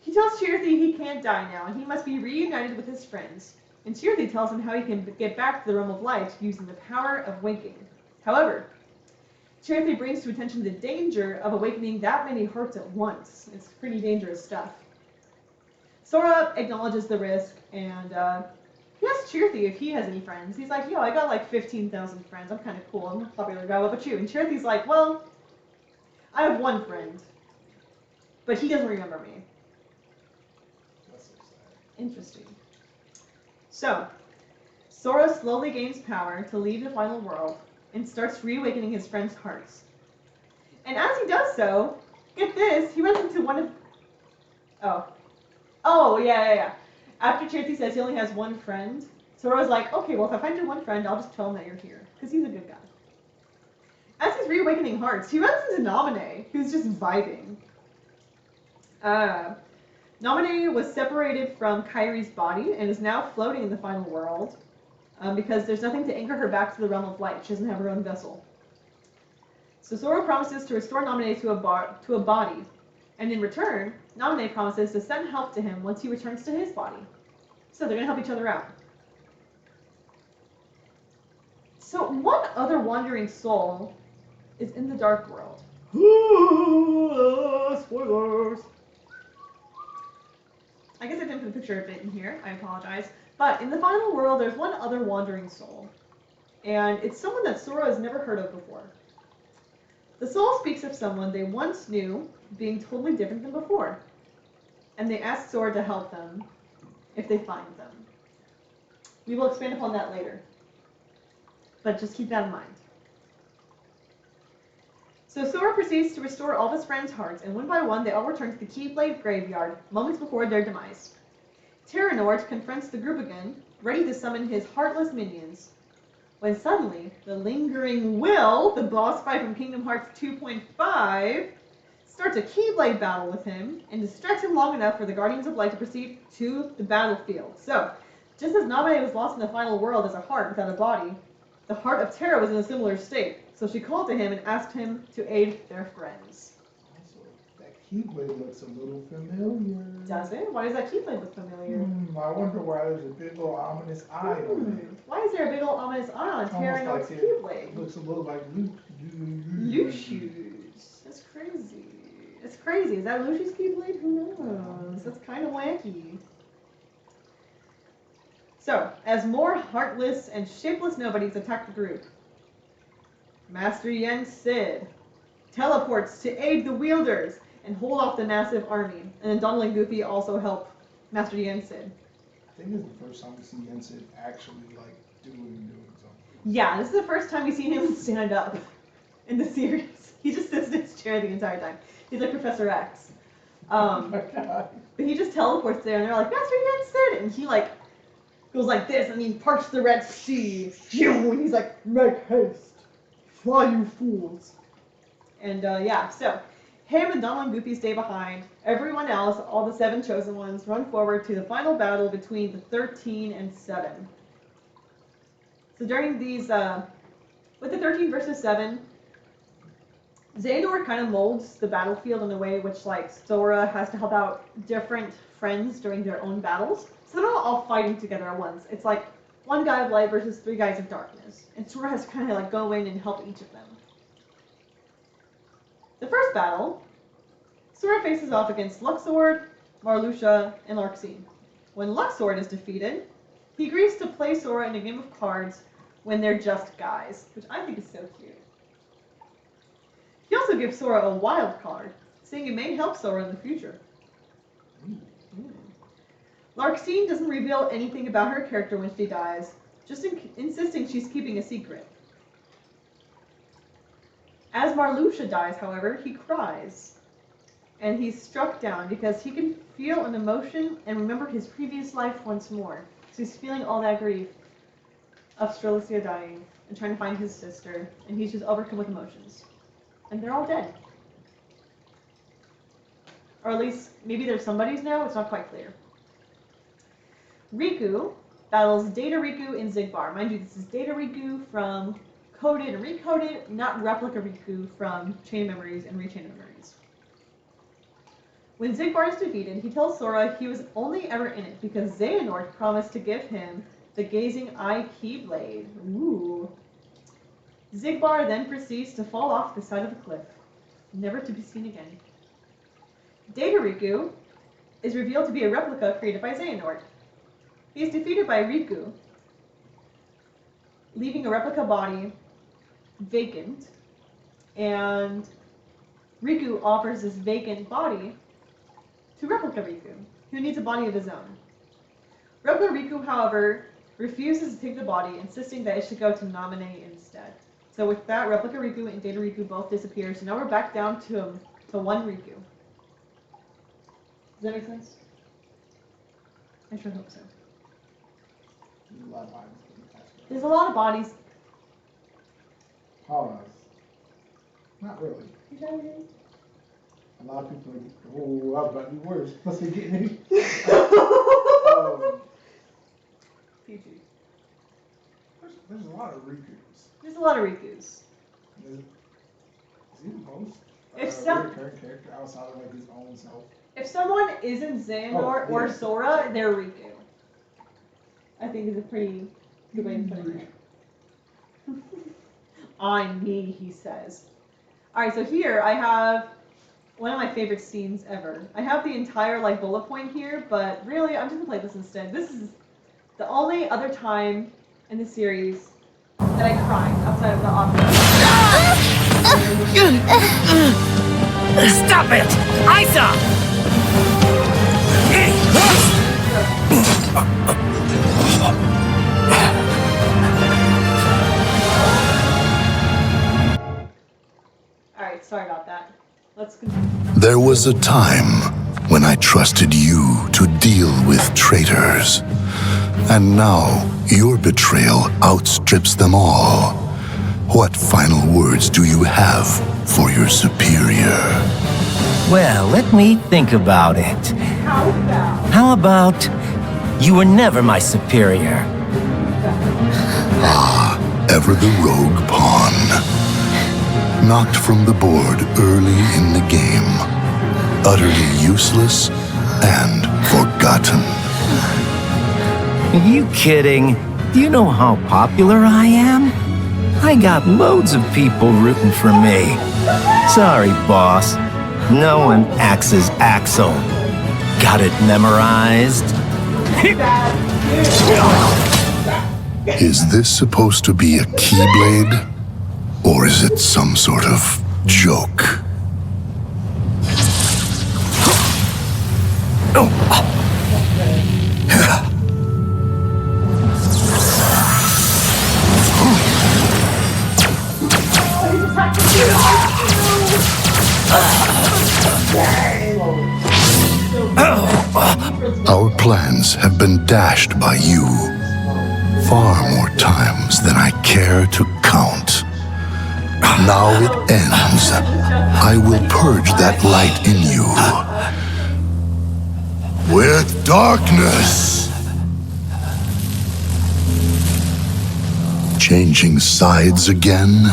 He tells Chirithy he can't die now, and he must be reunited with his friends. And Chirithy tells him how he can get back to the realm of light using the power of waking. However, Chirithy brings to attention the danger of awakening that many hearts at once. It's pretty dangerous stuff. Sora acknowledges the risk, and he asks Chirithy if he has any friends. He's like, yo, I got like 15,000 friends. I'm kind of cool. I'm a popular guy. What about you? And Chirithy's like, well, I have one friend, but he doesn't remember me. That's so sad. Interesting. So, Sora slowly gains power to leave the final world and starts reawakening his friends' hearts. And as he does so, get this, he runs into one of... Oh, yeah. After Chirithy says he only has one friend, Sora's like, okay, well, if I find your one friend, I'll just tell him that you're here, because he's a good guy. As he's reawakening hearts, he runs into Naminé, who's just vibing. Naminé was separated from Kairi's body and is now floating in the final world because there's nothing to anchor her back to the realm of light. She doesn't have her own vessel. So Sora promises to restore Naminé to a body, and in return, Naminé promises to send help to him once he returns to his body. So they're going to help each other out. So one other wandering soul is in the Dark World. Spoilers! I guess I didn't put a picture of it in here. I apologize. But in the final world, there's one other wandering soul. And it's someone that Sora has never heard of before. The soul speaks of someone they once knew being totally different than before. And they ask Sora to help them if they find them. We will expand upon that later. But just keep that in mind. So Sora proceeds to restore all of his friends' hearts, and one by one they all return to the Keyblade graveyard, moments before their demise. Terranort confronts the group again, ready to summon his heartless minions. When suddenly, the lingering Will, the boss fight from Kingdom Hearts 2.5, starts a Keyblade battle with him, and distracts him long enough for the Guardians of Light to proceed to the battlefield. So, just as Naminé was lost in the final world as a heart without a body, the heart of Terra was in a similar state. So she called to him and asked him to aid their friends. Also, that Keyblade looks a little familiar. Does it? Why does that Keyblade look familiar? I wonder why there's a big old ominous eye on it. Why is there a big old ominous eye on Terranort's Keyblade? It looks a little like Lucius. That's crazy. It's crazy. Is that Lucius' Keyblade? Who knows? That's kind of wacky. So, as more heartless and shapeless nobodies attack the group, Master Yen Sid teleports to aid the wielders and hold off the massive army. And then Donald and Goofy also help Master Yen Sid. I think this is the first time we see Yen Sid actually like doing something. Yeah, this is the first time we've seen him stand up in the series. He just sits in his chair the entire time. He's like Professor X. Oh my God. But he just teleports there and they're like, Master Yen Sid! And he like goes like this and he parts the Red Sea. And he's like, make haste. Fly, you fools. And yeah, so him and Donald and Goofy stay behind. Everyone else, all the 7 chosen ones, run forward to the final battle between the 13 and 7. So during these, with the 13 versus 7, Xehanort kind of molds the battlefield in a way which, like, Sora has to help out different friends during their own battles. So they're not all fighting together at once. It's like 1 guy of light versus 3 guys of darkness. And Sora has to kind of like go in and help each of them. The first battle, Sora faces off against Luxord, Marluxia, and Larxene. When Luxord is defeated, he agrees to play Sora in a game of cards when they're just guys, which I think is so cute. He also gives Sora a wild card, saying it may help Sora in the future. Larxene doesn't reveal anything about her character when she dies, just insisting she's keeping a secret. As Marluxia dies, however, he cries. And he's struck down because he can feel an emotion and remember his previous life once more. So he's feeling all that grief of Strelitzia dying and trying to find his sister, and he's just overcome with emotions. And they're all dead. Or at least, maybe there's somebody's now, it's not quite clear. Riku battles Data Riku in Xigbar. Mind you, this is Data Riku from Coded and Recoded, not Replica Riku from Chain of Memories and Rechain of Memories. When Xigbar is defeated, he tells Sora he was only ever in it because Xehanort promised to give him the Gazing Eye Keyblade. Ooh. Xigbar then proceeds to fall off the side of the cliff, never to be seen again. Data Riku is revealed to be a replica created by Xehanort. He is defeated by Riku, leaving a replica body vacant, and Riku offers this vacant body to Replica Riku, who needs a body of his own. Replica Riku, however, refuses to take the body, insisting that it should go to Naminé instead. So with that, Replica Riku and Data Riku both disappear, so now we're back down to one Riku. Does that make sense? I sure hope so. There's a lot of bodies. There's a lot of bodies. Pause. Not really. A lot of people are, oh, I was about to do worse. Plus they're getting it. PG. There's a lot of Rikus. There's a lot of Rikus. Is he the most If recurring character outside of like his own self? If someone isn't Xehanort Oh, or yeah. Sora, they're Riku. I think is a pretty good way of putting it. On me, he says. Alright, so here I have one of my favorite scenes ever. I have the entire like bullet point here, but really I'm just gonna play this instead. This is the only other time in the series that I cried outside of the opera. Stop it! Isa! Alright, sorry about that. Let's continue. There was a time when I trusted you to deal with traitors. And now your betrayal outstrips them all. What final words do you have for your superior? Well, let me think about it. How about? How about you were never my superior? Ever the rogue pawn. Knocked from the board early in the game. Utterly useless and forgotten. Are you kidding? Do you know how popular I am? I got loads of people rooting for me. Sorry, boss. No one axes Axel. Got it memorized? Is this supposed to be a Keyblade? Or is it some sort of joke? Our plans have been dashed by you far more times than I care to count. Now it ends. I will purge that light in you with darkness. Changing sides again?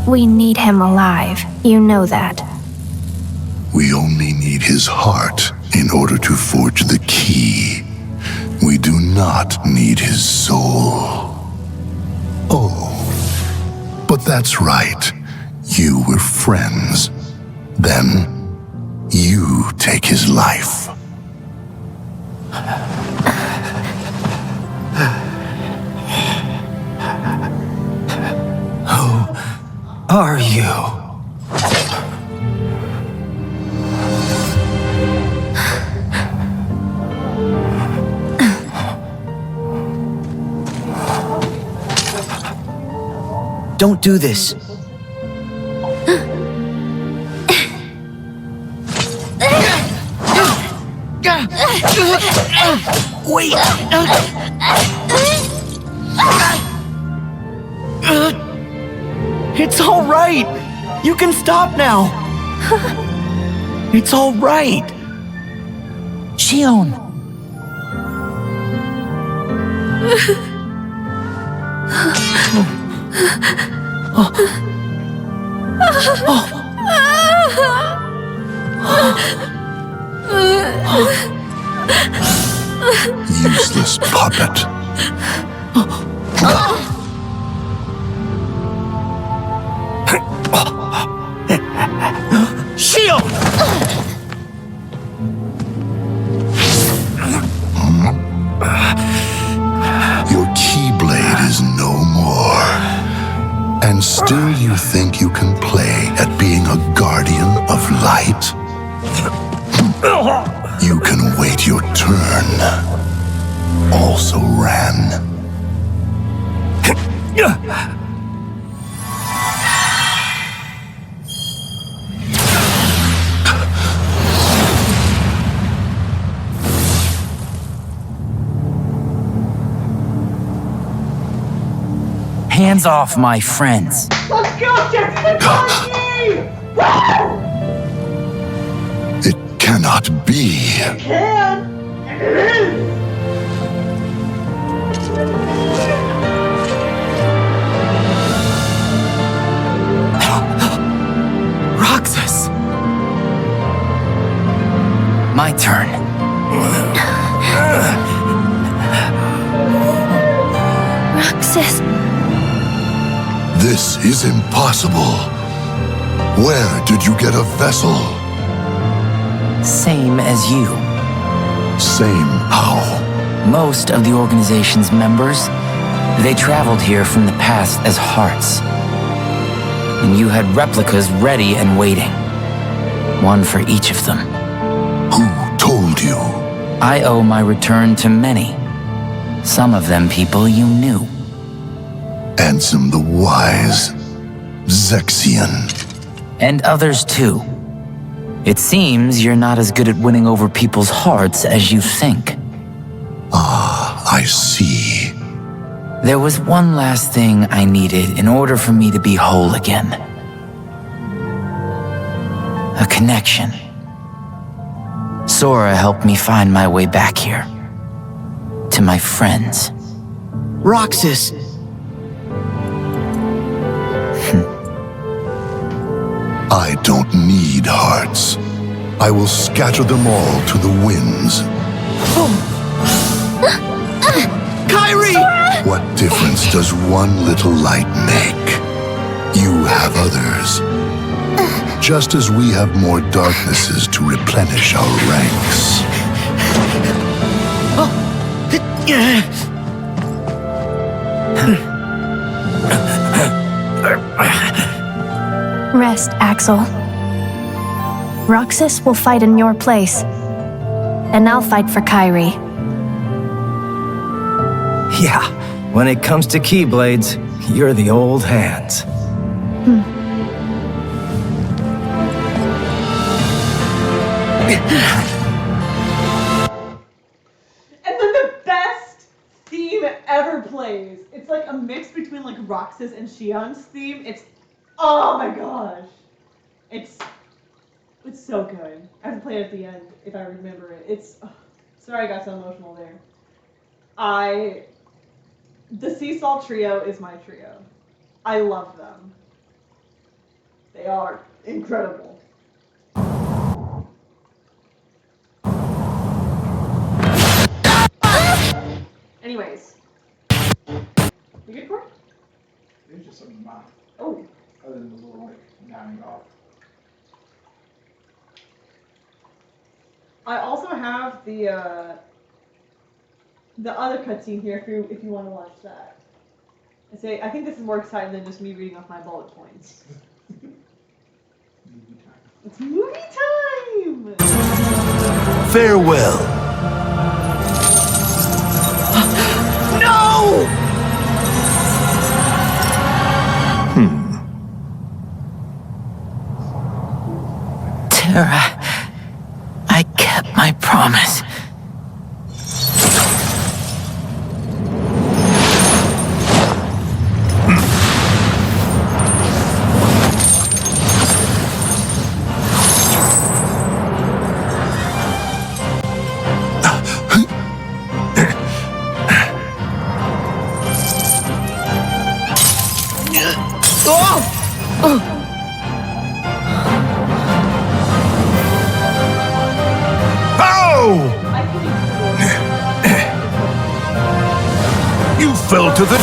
We need him alive. You know that. We only need his heart in order to forge the key. We do not need his soul. Oh, but that's right. You were friends. Then, you take his life. Who are you? Don't do this. Wait! It's all right. You can stop now. It's all right. Shion. Useless puppet. Shion! Your Keyblade is no more. And still you think you can play at being a guardian of light? You can wait your turn. Also ran. Hands off my friends. Let's go, Jesse! Woo! It cannot be. It can! And it is! Roxas! My turn. Roxas. This is impossible. Where did you get a vessel? Same as you. Same how? Most of the organization's members, they traveled here from the past as hearts. And you had replicas ready and waiting. One for each of them. Who told you? I owe my return to many. Some of them people you knew. Ansem the Wise. Zexion. And others too. It seems you're not as good at winning over people's hearts as you think. Ah, I see. There was one last thing I needed in order for me to be whole again. A connection. Sora helped me find my way back here. To my friends. Roxas! I don't need hearts. I will scatter them all to the winds. Kyrie! What difference does one little light make? You have others. Just as we have more darknesses to replenish our ranks. Rest, Axel. Roxas will fight in your place. And I'll fight for Kyrie. Yeah, when it comes to Keyblades, you're the old hands. And then the best theme ever plays. It's like a mix between like Roxas and Shion's theme. It's, oh my gosh. It's so good. I have to play it at the end if I remember it. It's, sorry I got so emotional there. The Seesaw Trio is my trio. I love them. They are incredible. Anyways. You good, Corey? There's just something mouth. Oh. Other than the little like nodding off. I also have the other cutscene here if you want to watch that. I think this is more exciting than just me reading off my bullet points. Movie time. It's movie time! Farewell. No! Terra, I kept my promise. I can You fell to the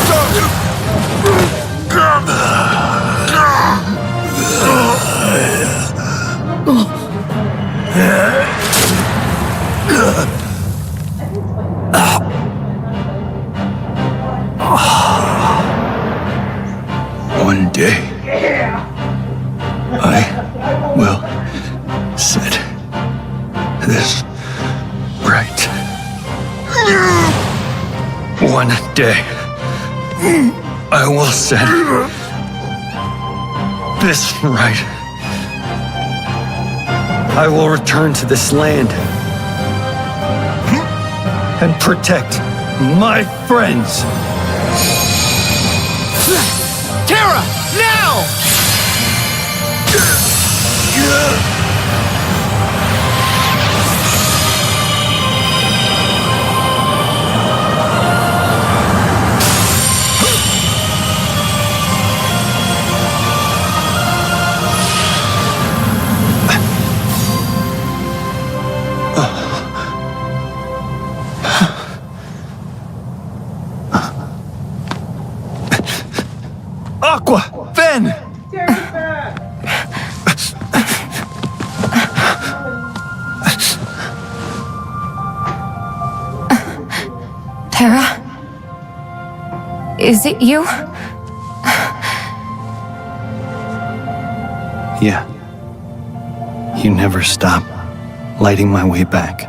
One day, I will set this right. One day, I will set this right. I will return to this land and protect my friends. Terra, now! Aqua! Ven! Terry's back! Terra? Is it you? Yeah. You never stop lighting my way back.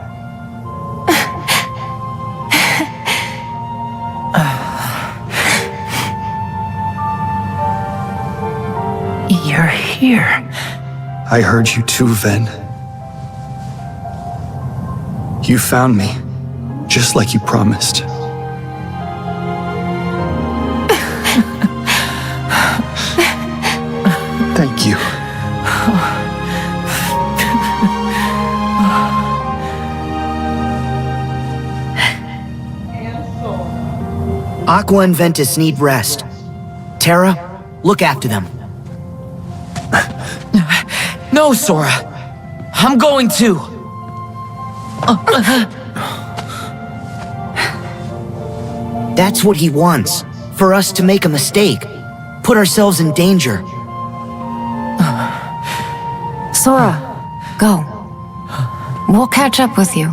You're here. I heard you too, Ven. You found me, just like you promised. Thank you. And Soul. Aqua and Ventus need rest. Terra, look after them. No, Sora. I'm going to. That's what he wants. For us to make a mistake. Put ourselves in danger. Sora, go. We'll catch up with you.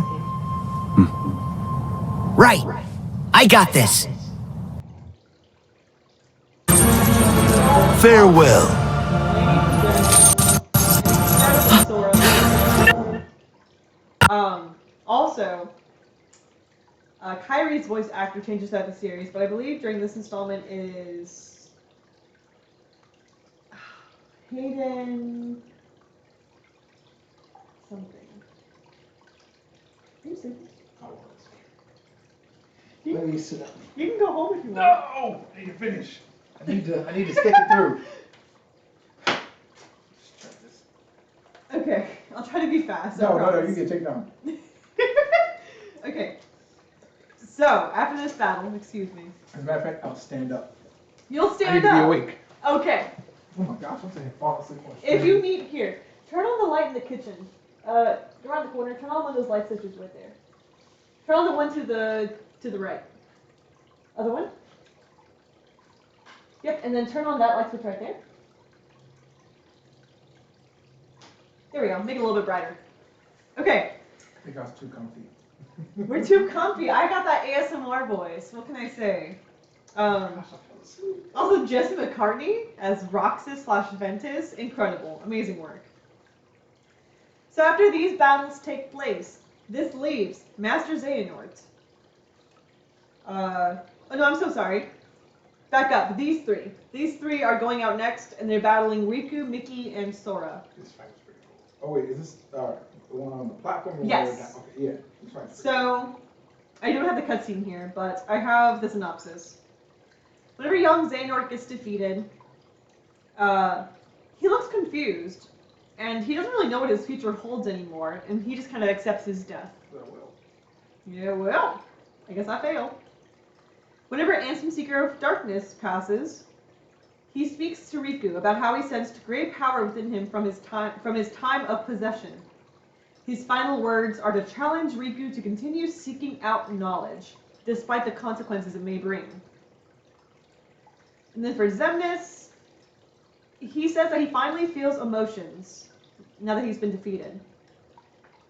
Right. I got this. Farewell. Also, Kyrie's voice actor changes throughout the series, but I believe during this installment is Hayden something. Can you see? Let me sit down. You can go home if you want. No! I need to finish. I need to stick it through. Let's try this. Okay, I'll try to be fast. I No, promise. you can take down. Okay. So, after this battle, excuse me. As a matter of fact, I'll stand up. You'll I stand need to up. be awake. Okay. Oh my gosh, I'm saying fall asleep on If you need here, turn on the light in the kitchen. Go around the corner, turn on one of those light switches right there. Turn on the one to the right. Other one? Yep, and then turn on that light switch right there. There we go, make it a little bit brighter. Okay. I think I was too comfy. We're too comfy. I got that ASMR voice. What can I say? Gosh, I fell asleep. Also, Jesse McCartney as Roxas/Ventus, incredible, amazing work. So after these battles take place, this leaves Master Xehanort. Oh no, I'm so sorry. Back up. These three. These three are going out next, and they're battling Riku, Mickey, and Sora. This fight was pretty cool. Oh wait, is this the one on the platform? Or Yes. Okay, yeah. This fight was pretty So, I don't have the cutscene here, but I have the synopsis. Whenever young Xehanort gets defeated, he looks confused, and he doesn't really know what his future holds anymore, and he just kind of accepts his death. cool. Well, Yeah, well, I guess I failed. Whenever Ansem Seeker of Darkness passes, he speaks to Riku about how he sensed great power within him from his time of possession. His final words are to challenge Riku to continue seeking out knowledge, despite the consequences it may bring. And then for Xemnas, he says that he finally feels emotions now that he's been defeated.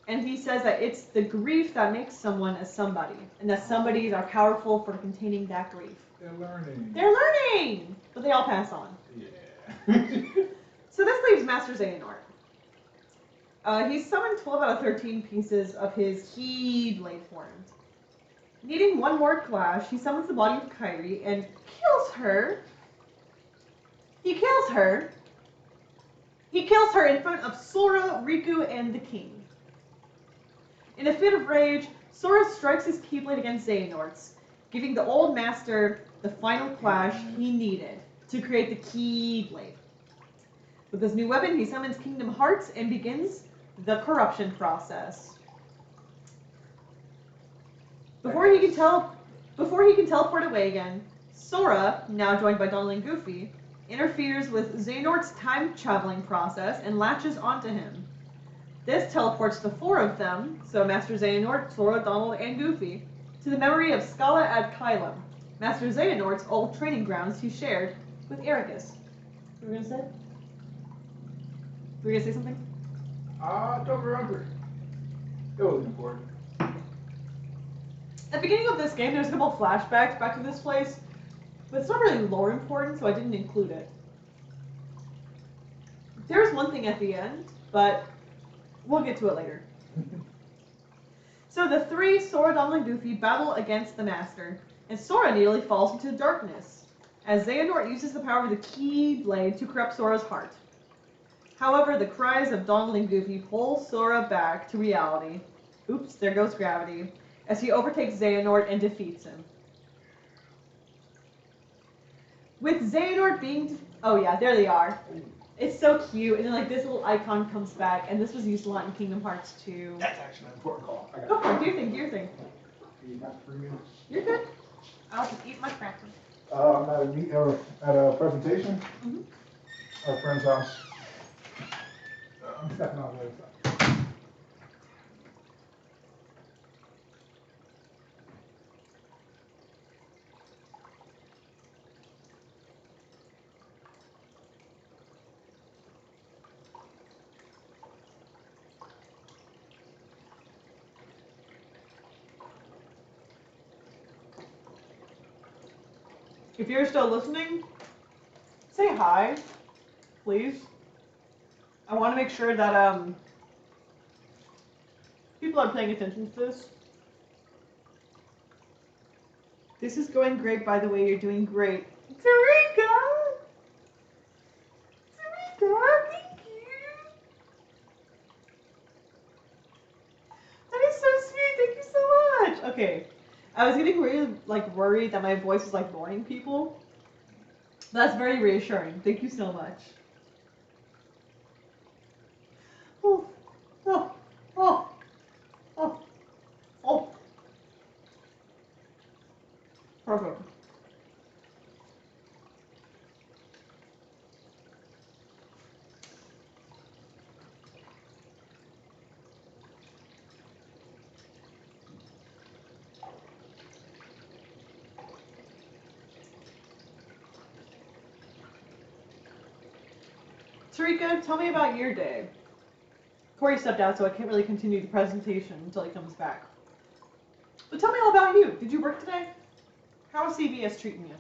And he says that it's the grief that makes someone a somebody, and that somebodies are powerful for containing that grief. They're learning. They're learning! But they all pass on. Yeah. So this leaves Master Xehanort. He's summoned 12 out of 13 pieces of his Keyblade form. Needing one more clash, he summons the body of Kairi and kills her. He kills her. He kills her in front of Sora, Riku, and the king. In a fit of rage, Sora strikes his Keyblade against Xehanort's, giving the old master the final clash he needed to create the Keyblade. With this new weapon, he summons Kingdom Hearts and begins the corruption process. Before he can teleport away again, Sora, now joined by Donald and Goofy, interferes with Xehanort's time-traveling process and latches onto him. This teleports the four of them, so Master Xehanort, Sora, Donald, and Goofy, to the memory of Scala ad Kylum, Master Xehanort's old training grounds he shared with Ericus. What were you gonna say? Were you gonna say something? I don't remember. It wasn't important. At the beginning of this game, there's a couple flashbacks back to this place, but it's not really lore important, so I didn't include it. There's one thing at the end, but we'll get to it later. So the three, Sora, Donald, and Goofy, battle against the Master, and Sora nearly falls into darkness, as Xehanort uses the power of the Keyblade to corrupt Sora's heart. However, the cries of Donald and Goofy pull Sora back to reality. Oops, there goes gravity, as he overtakes Xehanort and defeats him. With Xehanort being... Oh yeah, there they are. It's so cute, and then like this little icon comes back, and this was used a lot in Kingdom Hearts 2. That's actually an important call. I got Go for it, do your thing, do your thing. You got 3 minutes. You're good. I'll just eat my cracker. I'm at a presentation. Mm-hmm. At a friend's house. I'm stepping out later. If you're still listening, say hi, please. I want to make sure that people are paying attention to this. This is going great, by the way. You're doing great. Tarika! Tarika, thank you! That is so sweet. Thank you so much. Okay. I was getting really worried that my voice was boring people. That's very reassuring. Thank you so much. Oh, oh, oh, oh, oh. Perfect. Tarika, tell me about your day. Corey stepped out, so I can't really continue the presentation until he comes back. But tell me all about you. Did you work today? How is CVS treating you?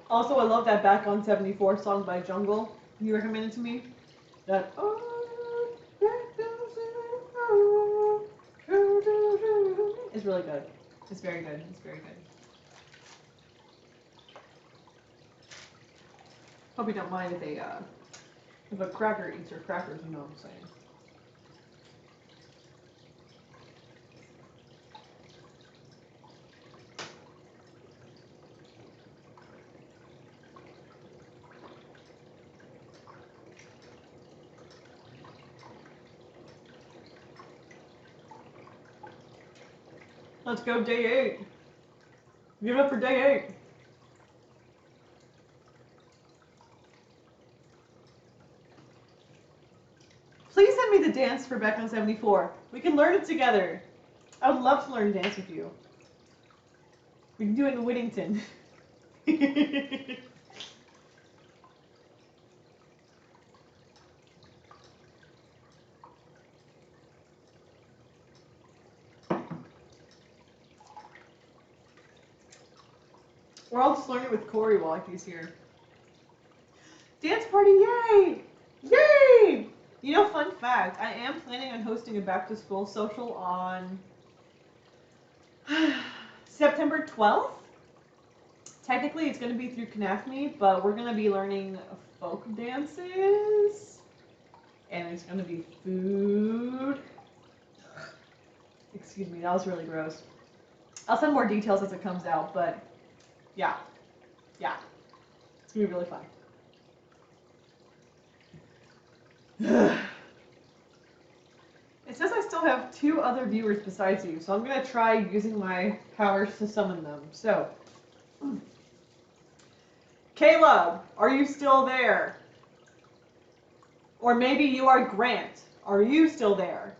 Also, I love that Back on 74 song by Jungle you recommended to me. That it's really good. It's very good. It's very good. Hope you don't mind if a cracker eats your crackers, you know what I'm saying. Let's go day 8. Give it up for day 8. Please send me the dance for Beck on 74. We can learn it together. I would love to learn to dance with you. We can do it in Whittington. Or I'll just learn it with Corey while he's here. Dance party, yay! Yay! You know, fun fact, I am planning on hosting a back to school social on September 12th. Technically, it's going to be through CNAFME, but we're going to be learning folk dances. And there's going to be food. Excuse me, that was really gross. I'll send more details as it comes out, but yeah. Yeah. It's going to be really fun. It says I still have 2 other viewers besides you, so I'm going to try using my powers to summon them. So, Caleb, are you still there? Or maybe you are Grant. Are you still there?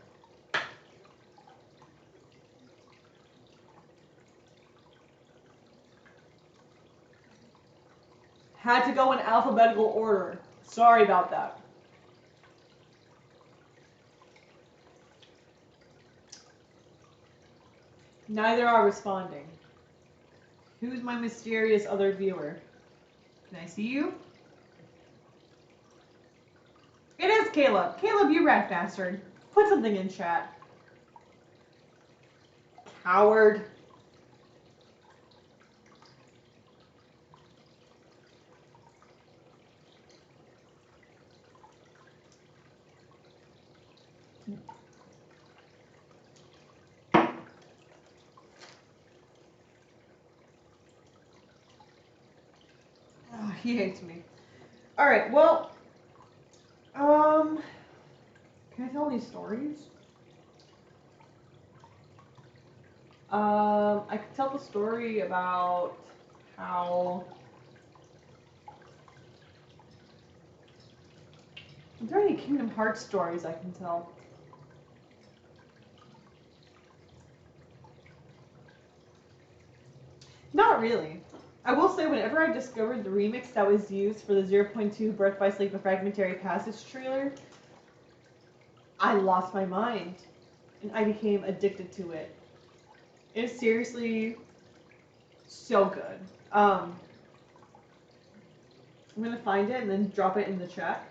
Had to go in alphabetical order. Sorry about that. Neither are responding. Who's my mysterious other viewer? Can I see you? It is Caleb. Caleb, you rat bastard. Put something in chat. Coward. Oh, he hates me. All right, well, can I tell any stories? I could tell the story about how. Are there any Kingdom Hearts stories I can tell? Not really. I will say, whenever I discovered the remix that was used for the 0.2 Birth by Sleep, a Fragmentary Passage trailer, I lost my mind, and I became addicted to it. It's seriously so good. I'm gonna find it and then drop it in the chat.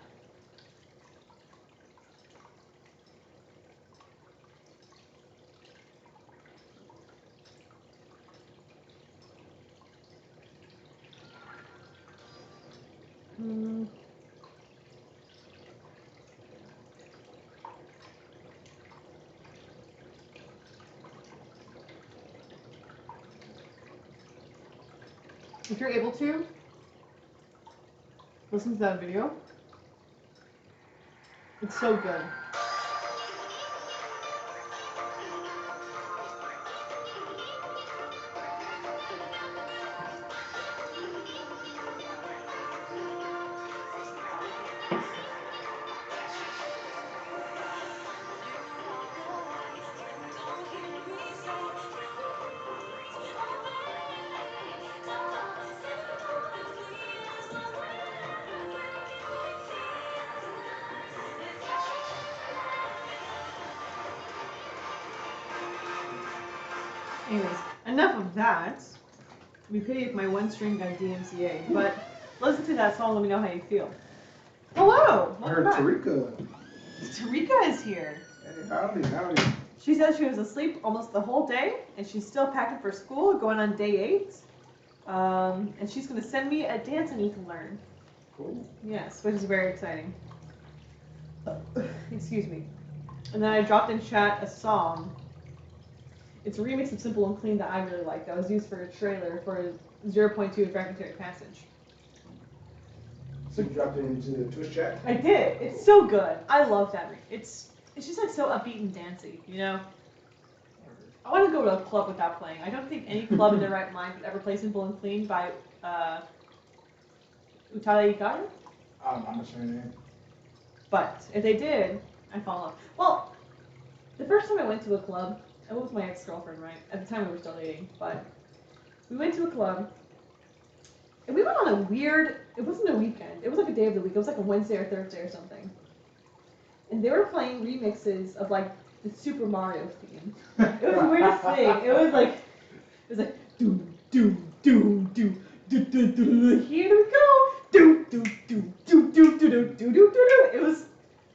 If you're able to, listen to that video. It's so good. Anyways, enough of that. We pity if my one string got DMCA, but listen to that song, let me know how you feel. Hello! I heard Tarika. Tarika is here. Hey, howdy. She said she was asleep almost the whole day, and she's still packing for school, going on day 8. And she's going to send me a dance I need to learn. Cool. Yes, which is very exciting. Excuse me. And then I dropped in chat a song. It's a remix of Simple and Clean that I really like. That was used for a trailer for 0.2 Fragmentary Passage. So you dropped it into the Twitch chat? I did. It's so good. I love that. It's just like so upbeat and dancey, you know? I want to go to a club without playing. I don't think any club in their right mind would ever play Simple and Clean by Utada Ikari. I'm not sure her name. But if they did, I'd fall in love. Well, the first time I went to a club, I was with my ex-girlfriend, right? At the time we were still dating, but we went to a club, and we went on a weird, it wasn't a weekend, it was like a day of the week, it was like a Wednesday or Thursday or something. And they were playing remixes of like the Super Mario theme. It was the weirdest thing. It was like doom, doom, doom, doom, do, do, do, here we go, do, do, do, do, do, do, do, do, do, do. It was,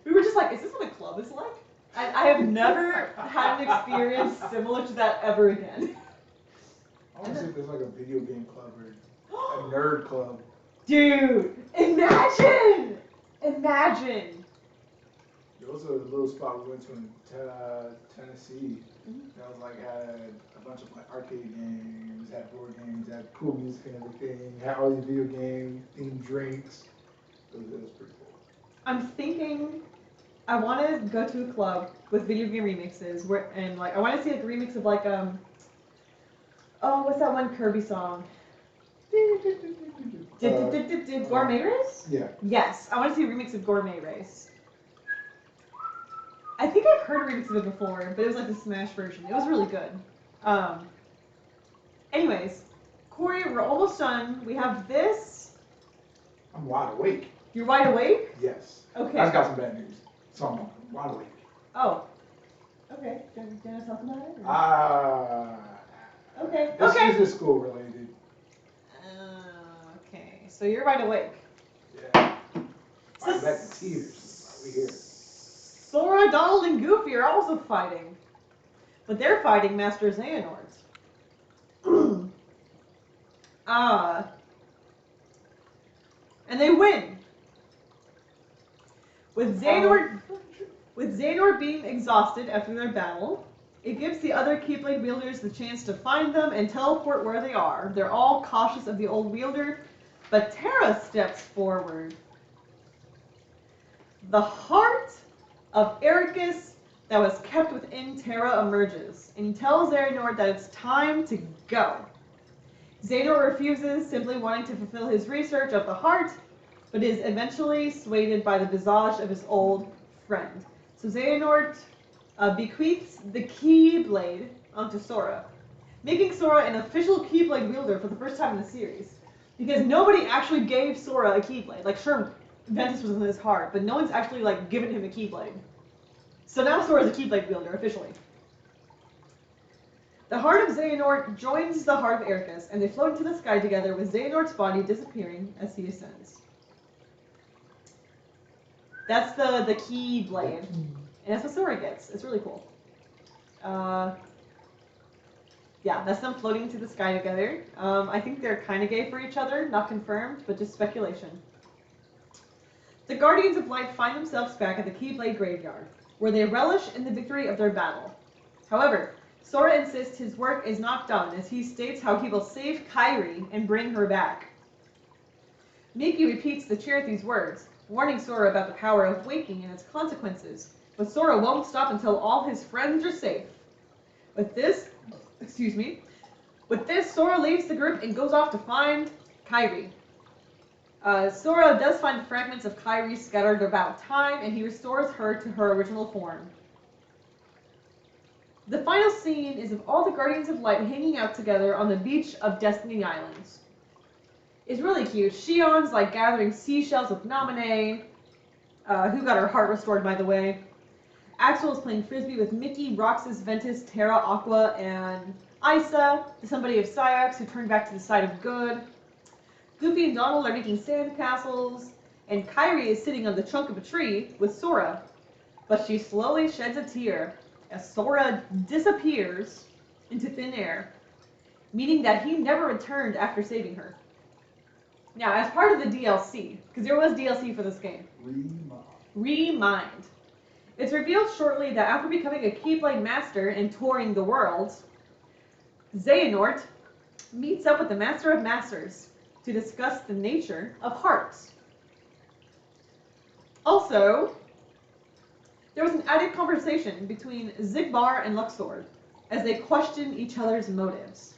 we were just like, is this what a club is like? I have never had an experience similar to that ever again. I want to see if there's like a video game club or a nerd club. Dude, imagine! Imagine! There was a little spot we went to in Tennessee that was like had a bunch of like arcade games, had board games, had cool music and everything, had all these video game themed drinks. It was pretty cool. I'm thinking I want to go to a club with video game remixes and like I want to see like a remix of like oh, what's that one Kirby song? Gourmet Race? Yeah. Yes, I want to see a remix of Gourmet Race. I think I've heard a remix of it before, but it was like the Smash version. It was really good. Anyways, Corey, we're almost done. We have this. I'm wide awake. You're wide awake? Yes. Okay. I just got some bad news. So I'm wide awake. Oh. Okay. Do you want to talk about it? Okay. This Okay. is just school related. Okay. So you're wide awake. Yeah. So I'm back to tears. We here. Sora, Donald, and Goofy are also fighting. But they're fighting Master Xehanort. And they win. With Xehanort being exhausted after their battle, it gives the other Keyblade wielders the chance to find them and teleport where they are. They're all cautious of the old wielder, but Terra steps forward. The heart of Ericus that was kept within Terra emerges, and he tells Xehanort that it's time to go. Xehanort refuses, simply wanting to fulfill his research of the heart, but is eventually swayed by the visage of his old friend. So Xehanort bequeaths the Keyblade onto Sora, making Sora an official Keyblade wielder for the first time in the series. Because nobody actually gave Sora a Keyblade. Like, sure, Ventus was in his heart, but no one's actually, like, given him a Keyblade. So now Sora's a Keyblade wielder, officially. The heart of Xehanort joins the heart of Ericus, and they float into the sky together with Xehanort's body disappearing as he ascends. That's the Keyblade. And that's what Sora gets. It's really cool. Yeah, that's them floating into the sky together. I think they're kind of gay for each other, not confirmed, but just speculation. The Guardians of Light find themselves back at the Keyblade Graveyard, where they relish in the victory of their battle. However, Sora insists his work is not done, as he states how he will save Kairi and bring her back. Miki repeats the Chirithy's words, warning Sora about the power of waking and its consequences, but Sora won't stop until all his friends are safe. With this, Sora leaves the group and goes off to find Kairi. Sora does find fragments of Kairi scattered about time, and he restores her to her original form. The final scene is of all the Guardians of Light hanging out together on the beach of Destiny Islands. It's really cute. Shion's like gathering seashells with Naminé, who got her heart restored, by the way. Axel is playing frisbee with Mickey, Roxas, Ventus, Terra, Aqua, and Isa, somebody of Syx who turned back to the side of good. Goofy and Donald are making sand castles, and Kairi is sitting on the trunk of a tree with Sora. But she slowly sheds a tear as Sora disappears into thin air, meaning that he never returned after saving her. Now, as part of the DLC, because there was DLC for this game, Remind. It's revealed shortly that after becoming a Keyblade Master and touring the world, Xehanort meets up with the Master of Masters to discuss the nature of hearts. Also, there was an added conversation between Xigbar and Luxord, as they question each other's motives.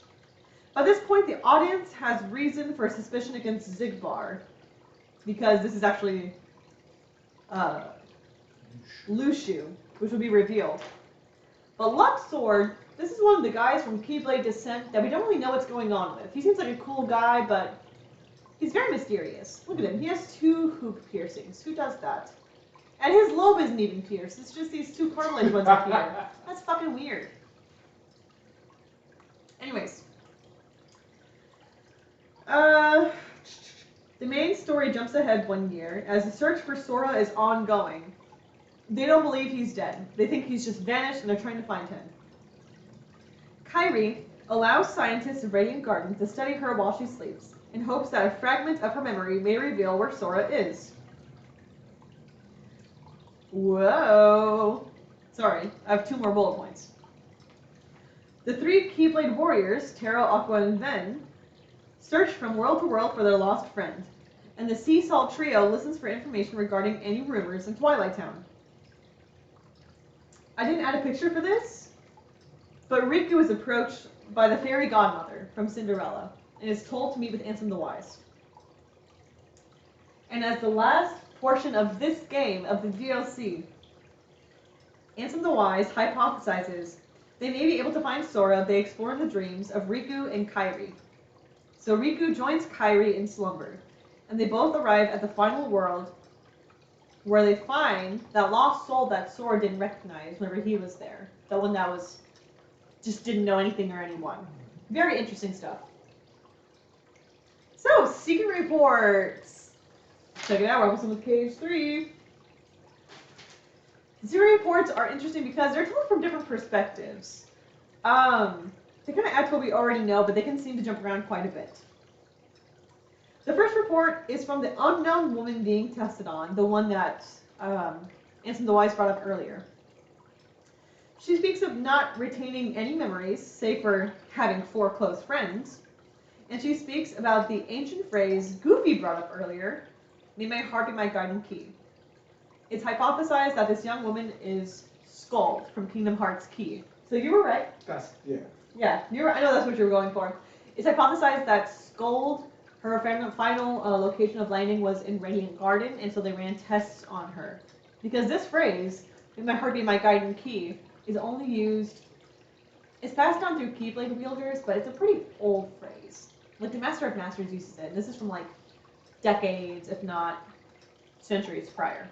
By this point, the audience has reason for suspicion against Zigbar, because this is actually Lushu, which will be revealed. But Luxord, this is one of the guys from Keyblade Descent that we don't really know what's going on with. He seems like a cool guy, but he's very mysterious. Look at him. He has 2 hoop piercings. Who does that? And his lobe isn't even pierced. It's just these 2 cartilage ones up here. That's fucking weird. Anyways. The main story jumps ahead 1 year as the search for Sora is ongoing. They don't believe he's dead. They think he's just vanished and they're trying to find him. Kairi allows scientists of Radiant Garden to study her while she sleeps in hopes that a fragment of her memory may reveal where Sora is. Whoa. Sorry, I have 2 more bullet points. The 3 Keyblade warriors, Taro, Aqua, and Ven, search from world to world for their lost friend, and the Sea Salt Trio listens for information regarding any rumors in Twilight Town. I didn't add a picture for this, but Riku is approached by the fairy godmother from Cinderella and is told to meet with Ansem the Wise. And as the last portion of this game of the DLC, Ansem the Wise hypothesizes they may be able to find Sora if they explore the dreams of Riku and Kairi. So Riku joins Kairi in slumber, and they both arrive at the final world where they find that lost soul that Sora didn't recognize whenever he was there. The one that was just didn't know anything or anyone. Very interesting stuff. So, secret reports. Check it out, we're almost with page 3. Secret reports are interesting because they're told from different perspectives. They kind of add to what we already know, but they can seem to jump around quite a bit. The first report is from the unknown woman being tested on, the one that Ansem the Wise brought up earlier. She speaks of not retaining any memories, save for having 4 close friends, and she speaks about the ancient phrase Goofy brought up earlier, "May my heart be my guiding key." It's hypothesized that this young woman is Skuld from Kingdom Hearts Key. So you were right. Yeah. Yeah, you were. I know that's what you were going for. It's hypothesized that Skuld, her final location of landing was in Radiant Garden, and so they ran tests on her. Because this phrase, "May my heart be my guiding key," is only used, it's passed down through Keyblade wielders, but it's a pretty old phrase. Like the Master of Masters uses it, and this is from like decades, if not centuries prior.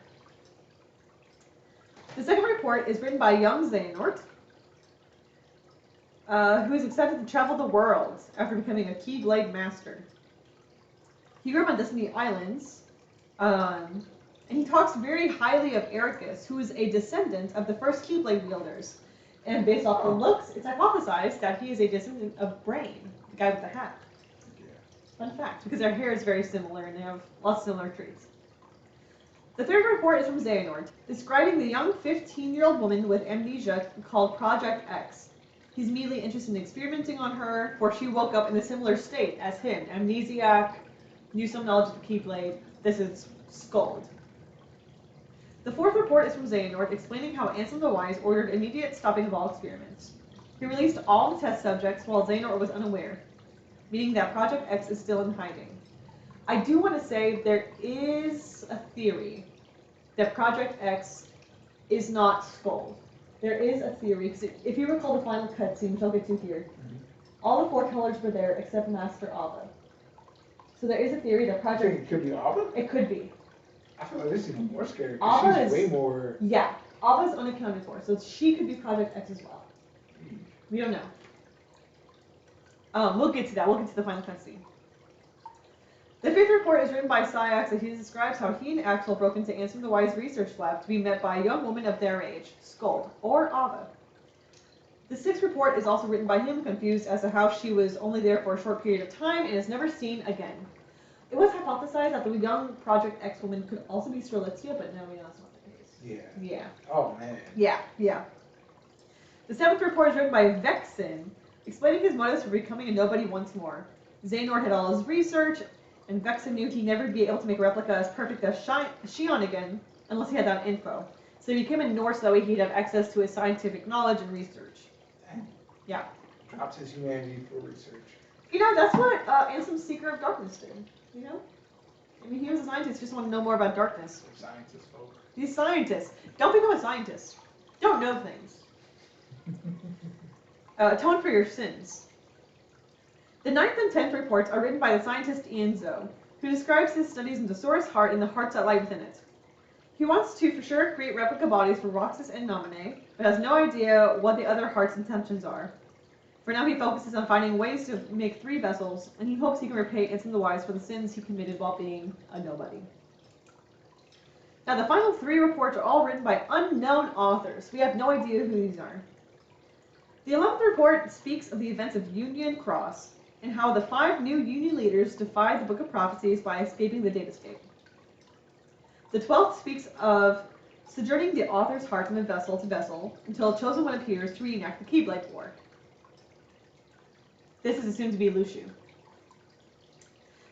The second report is written by young Xehanort, who is excited to travel the world after becoming a Keyblade master. He grew up on Destiny Islands, and he talks very highly of Ericus, who is a descendant of the first Keyblade wielders. And based off the looks, it's hypothesized that he is a descendant of Brain, the guy with the hat. Yeah. Fun fact, because their hair is very similar and they have lots of similar traits. The third report is from Xehanort, describing the young 15-year-old woman with amnesia called Project X. He's immediately interested in experimenting on her, for she woke up in a similar state as him, amnesiac, knew some knowledge of the Keyblade. This is Skuld. The fourth report is from Xehanort, explaining how Ansem the Wise ordered immediate stopping of all experiments. He released all the test subjects while Xehanort was unaware, meaning that Project X is still in hiding. I do want to say there is a theory that Project X is not Skuld. There is a theory, because if you recall the final cutscene, which I'll get to here, all the 4 colors were there except Master Ava. So there is a theory that I think it could be Ava? It could be. I feel like this is even more scary, Ava because she's is way more... Yeah, Ava is unaccounted for, so she could be Project X as well. We don't know. We'll get to that. We'll get to the final cutscene. The fifth report is written by Syax, and he describes how he and Axel broke into Ansem the Wise research lab to be met by a young woman of their age, Skuld, or Ava. The sixth report is also written by him, confused as to how she was only there for a short period of time and is never seen again. It was hypothesized that the young Project X woman could also be Strelitzia, but no, we know that's not the case. Yeah. Yeah. Oh, man. Yeah. The seventh report is written by Vexen, explaining his motives for becoming a nobody once more. Xehanort had all his research, and Vexen knew he'd never be able to make a replica as perfect as Shion again, unless he had that info. So he became a Norse, so that way he'd have access to his scientific knowledge and research. Yeah. Drops his humanity for research. You know, that's what Ansem Seeker of Darkness did. You know? I mean, he was a scientist, just want to know more about darkness. Scientist folk. These scientists. Don't become a scientist. Don't know things. Atone for your sins. The 9th and 10th reports are written by the scientist Ian Zoe, who describes his studies into Sora's heart and the hearts that lie within it. He wants to, for sure, create replica bodies for Roxas and Naminé, but has no idea what the other heart's intentions are. For now, he focuses on finding ways to make 3 vessels, and he hopes he can repay Ansem the Wise for the sins he committed while being a nobody. Now, the final 3 reports are all written by unknown authors. We have no idea who these are. The 11th report speaks of the events of Union Cross, and how the 5 new Union leaders defied the Book of Prophecies by escaping the Datascape. The 12th speaks of sojourning the author's heart from vessel to vessel until a chosen one appears to reenact the Keyblade War. This is assumed to be Luxu.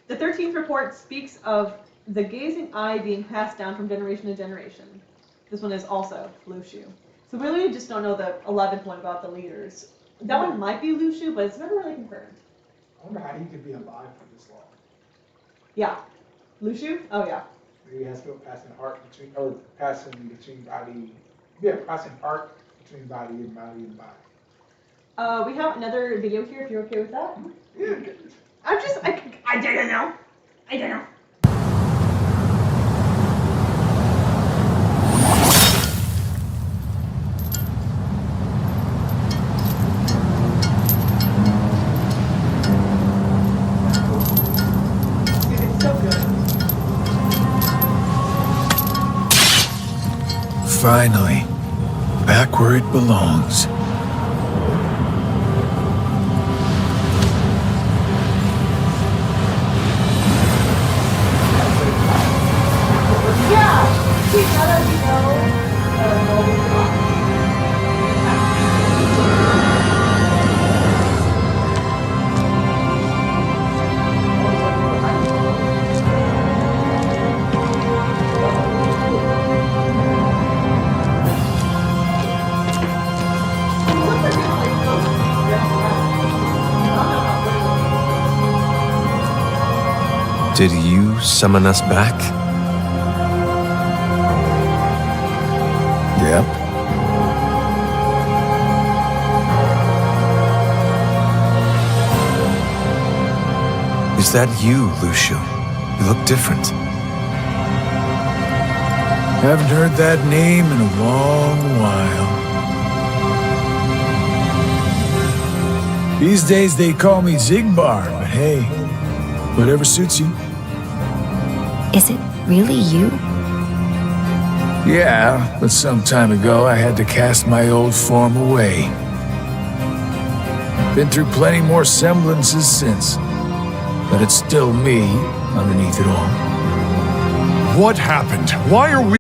The 13th report speaks of the gazing eye being passed down from generation to generation. This one is also Luxu. So we really just don't know the 11th one about the leaders. That one might be Luxu, but it's never really confirmed. I wonder how he could be alive for this long. Yeah. Luxu? Oh, yeah. Maybe he has to go passing heart between, or passing between body. Yeah, passing heart between body and body and body. We have another video here if you're okay with that. Yeah. I don't know. I don't know. It's so good. Finally, back where it belongs. Did you summon us back? Yep. Is that you, Luxu? You look different. Haven't heard that name in a long while. These days they call me Zigbar, but hey, whatever suits you. Is it really you? Yeah, but some time ago I had to cast my old form away. Been through plenty more semblances since, but it's still me underneath it all. What happened? Why are we...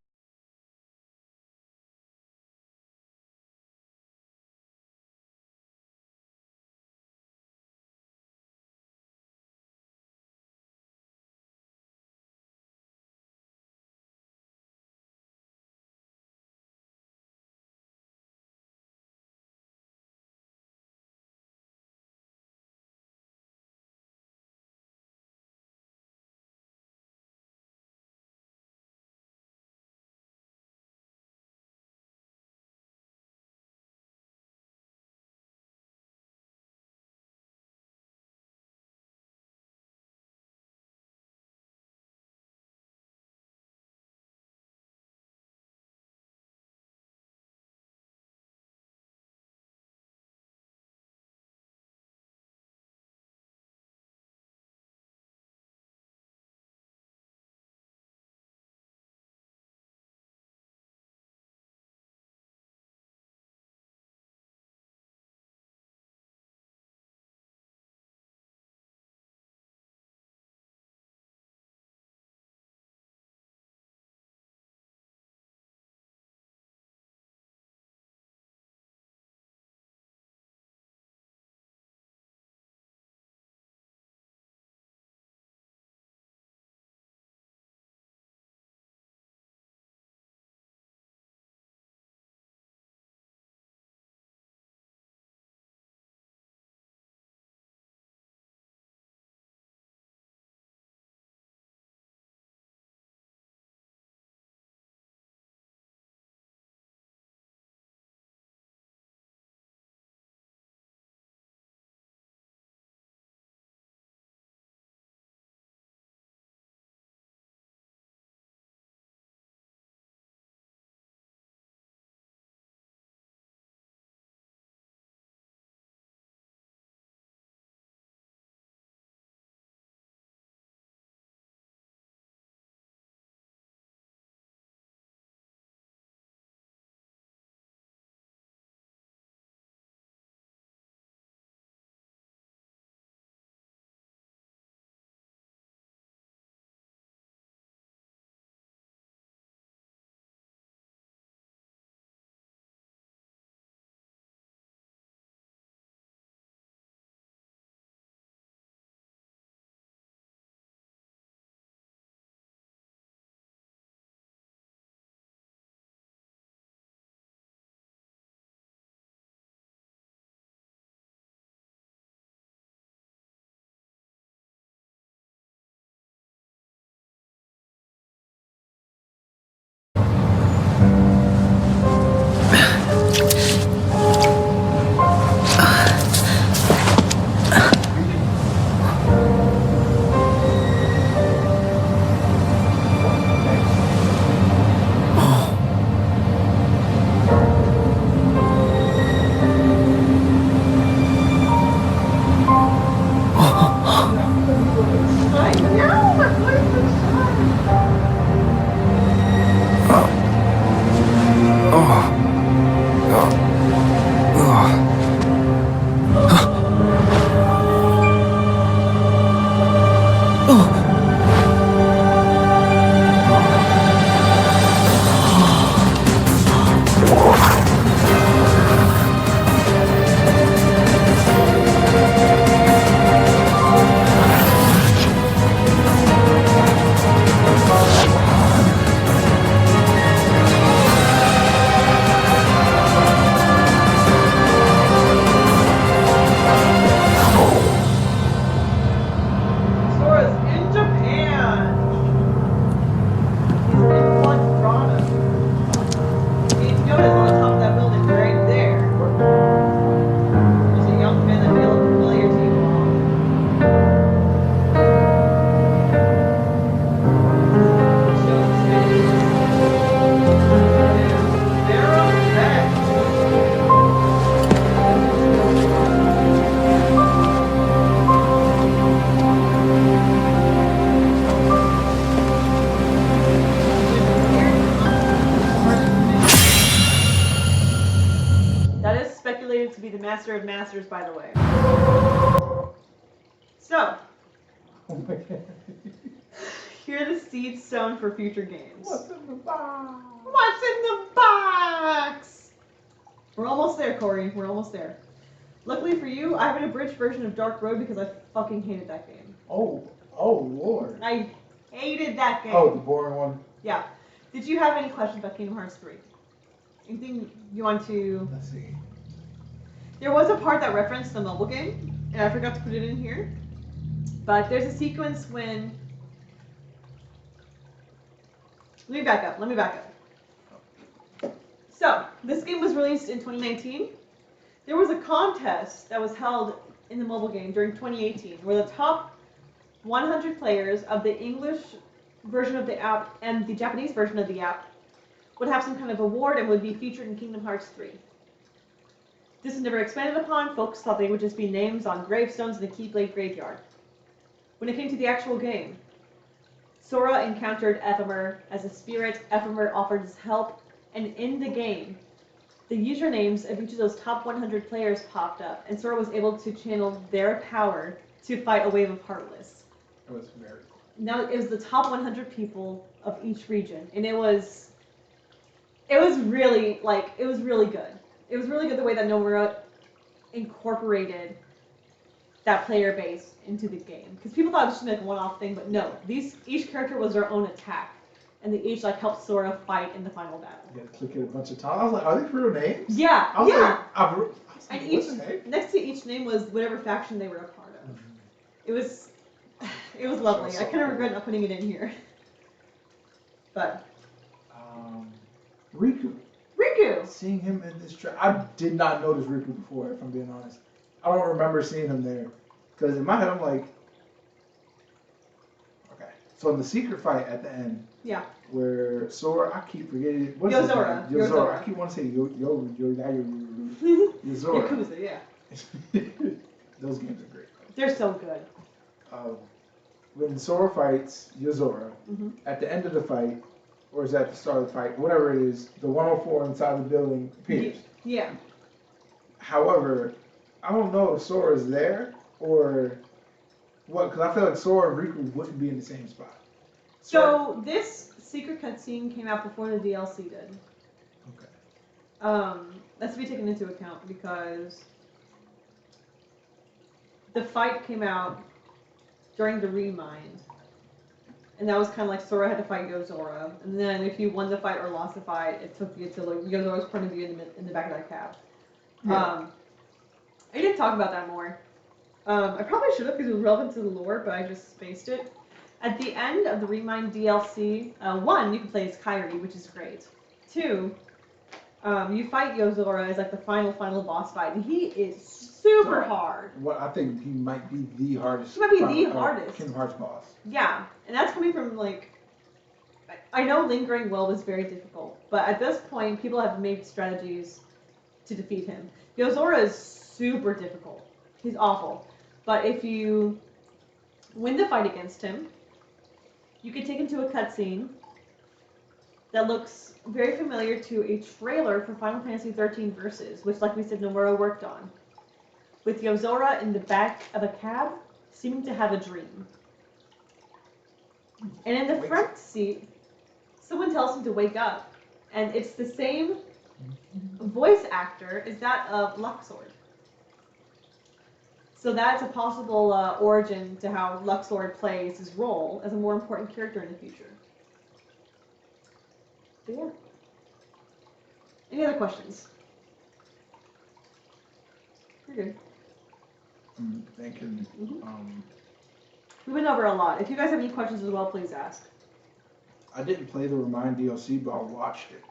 to be the master of masters, by the way. So, Oh my god. here are the seeds sown for future games. What's in the box? What's in the box? We're almost there, Corey. We're almost there. Luckily for you, I have an abridged version of Dark Road because I fucking hated that game. Oh Lord. I hated that game. Oh, the boring one. Yeah. Did you have any questions about Kingdom Hearts 3? Anything you want to... Let's see. There was a part that referenced the mobile game, and I forgot to put it in here. But there's a sequence when... Let me back up. So, this game was released in 2019. There was a contest that was held in the mobile game during 2018, where the top 100 players of the English version of the app and the Japanese version of the app would have some kind of award and would be featured in Kingdom Hearts 3. This was never expanded upon. Folks thought they would just be names on gravestones in the Keyblade graveyard. When it came to the actual game, Sora encountered Ephemer as a spirit. Ephemer offered his help, and in the game, the usernames of each of those top 100 players popped up, and Sora was able to channel their power to fight a wave of Heartless. It was very cool. Now, it was the top 100 people of each region, and it was really good. It was really good the way that Nomura incorporated that player base into the game. Because people thought it was just like a one-off thing, but no. Each character was their own attack, and they each helped Sora fight in the final battle. You had to click it a bunch of times. I was like, are these real names? Yeah, I was yeah. like, And what's the name? next to each name was whatever faction they were a part of. It was lovely. I kind of regret not putting it in here. But Riku. Seeing him in this track, I did not notice Riku before, if I'm being honest. I don't remember seeing him there. Because in my head, I'm like, okay. So in the secret fight at the end, yeah, where Sora, I keep forgetting, what's Yozora. his name? Yozora. I keep wanting to say Yozora. Yakuza, yeah. Those games are great. They're so good. When Sora fights Yozora, at the end of the fight, or is that at the start of the fight, whatever it is, the 104 inside the building appears. Yeah. However, I don't know if Sora is there or what, because I feel like Sora and Riku wouldn't be in the same spot. So this secret cutscene came out before the DLC did. Okay. That's to be taken into account because the fight came out during the Remind. And that was kind of like Sora had to fight Yozora. And then if you won the fight or lost the fight, it took you to Yozora's point of view in the back of that cab. Yeah. I didn't talk about that more. I probably should have because it was relevant to the lore, but I just spaced it. At the end of the Remind DLC, 1, you can play as Kairi, which is great. 2, you fight Yozora as like the final boss fight, and he is super hard. What I think he might be the hardest. He might be the hardest Kingdom Hearts boss. Yeah, and that's coming from like. I know lingering will was very difficult, but at this point, people have made strategies to defeat him. Yozora is super difficult. He's awful, but if you win the fight against him, you can take him to a cutscene that looks very familiar to a trailer for Final Fantasy XIII Versus, which, like we said, Nomura worked on. With Yozora in the back of a cab, seeming to have a dream. And in the front seat, someone tells him to wake up. And it's the same voice actor as that of Luxord. So that's a possible origin to how Luxord plays his role as a more important character in the future. But yeah. Any other questions? You're good. I'm thinking, We went over a lot. If you guys have any questions as well, please ask. I didn't play the Remind DLC, but I watched it.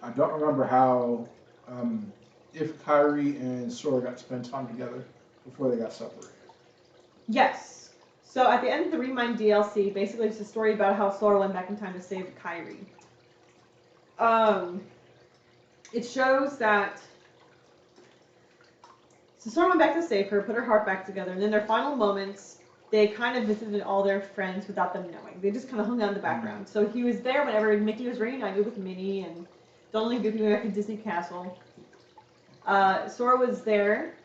I don't remember how, if Kairi and Sora got to spend time together before they got separated. Yes. So at the end of the Remind DLC, basically it's a story about how Sora went back in time to save Kairi. It shows that so Sora went back to save her, put her heart back together, and in their final moments, they kind of visited all their friends without them knowing. They just kind of hung out in the background. So he was there whenever Mickey was reunited with Minnie, and the only good people back at Disney Castle. Sora was there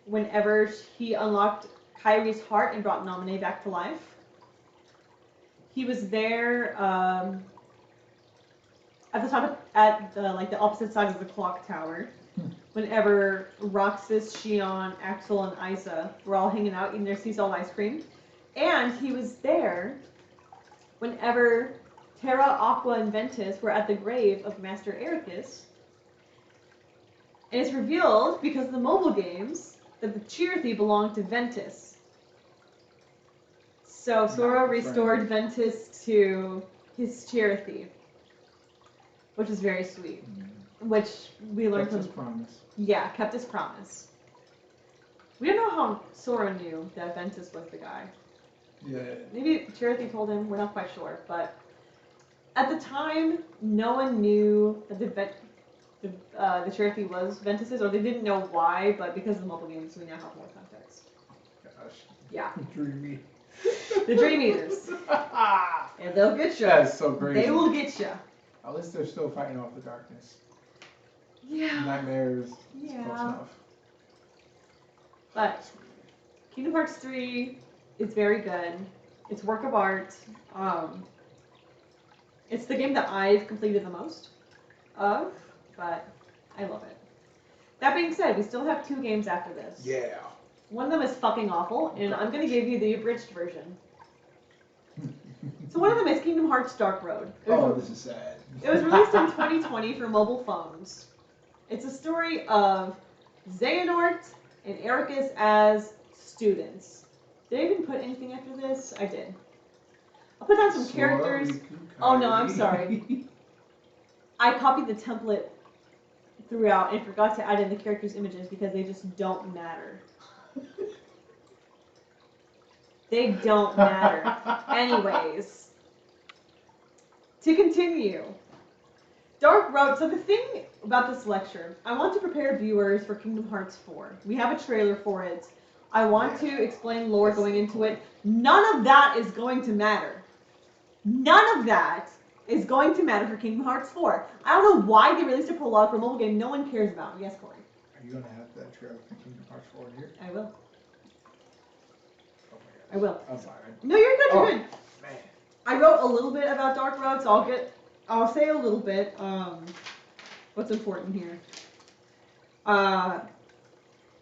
whenever he unlocked Kyrie's heart and brought Naminé back to life. He was there at the top at the opposite side of the clock tower. Whenever Roxas, Shion, Axel, and Isa were all hanging out eating their sea salt ice cream. And he was there whenever Terra, Aqua, and Ventus were at the grave of Master Ericus. And it's revealed, because of the mobile games, that the Chirithy belonged to Ventus. So Sora restored Ventus to his Chirithy, which is very sweet. Which we learned Kept from... his promise. Yeah, kept his promise. We don't know how Sora knew that Ventus was the guy. Yeah. Maybe Chirithy told him, we're not quite sure, but at the time, no one knew that the Chirithy was Ventus's, or they didn't know why, but because of the mobile games, we now have more context. Gosh. Yeah. Dreamy. The Dream Eaters. And they'll get you. That's so crazy. They will get you. At least they're still fighting off the darkness. Yeah. Nightmares. It's Yeah. close enough. But Kingdom Hearts 3 is very good. It's a work of art. It's the game that I've completed the most of, but I love it. That being said, we still have 2 games after this. Yeah. One of them is fucking awful, and I'm going to give you the abridged version. So one of them is Kingdom Hearts Dark Road. This is sad. It was released in 2020 for mobile phones. It's a story of Xehanort and Ericus as students. Did I even put anything after this? I did. I'll put down some characters. Oh no, I'm sorry. I copied the template throughout and forgot to add in the characters' images because they just don't matter. They don't matter. Anyways, to continue. Dark Road. So the thing about this lecture, I want to prepare viewers for Kingdom Hearts 4. We have a trailer for it. I want to explain lore going into it. None of that is going to matter. None of that is going to matter for Kingdom Hearts 4. I don't know why they released a prologue for a mobile game no one cares about. Yes, Corey? Are you going to have that trailer for Kingdom Hearts 4 in here? I will. Oh my gosh. I will. I'm sorry. No, you're good, you're good. Man. I wrote a little bit about Dark Road, so I'll say a little bit. What's important here?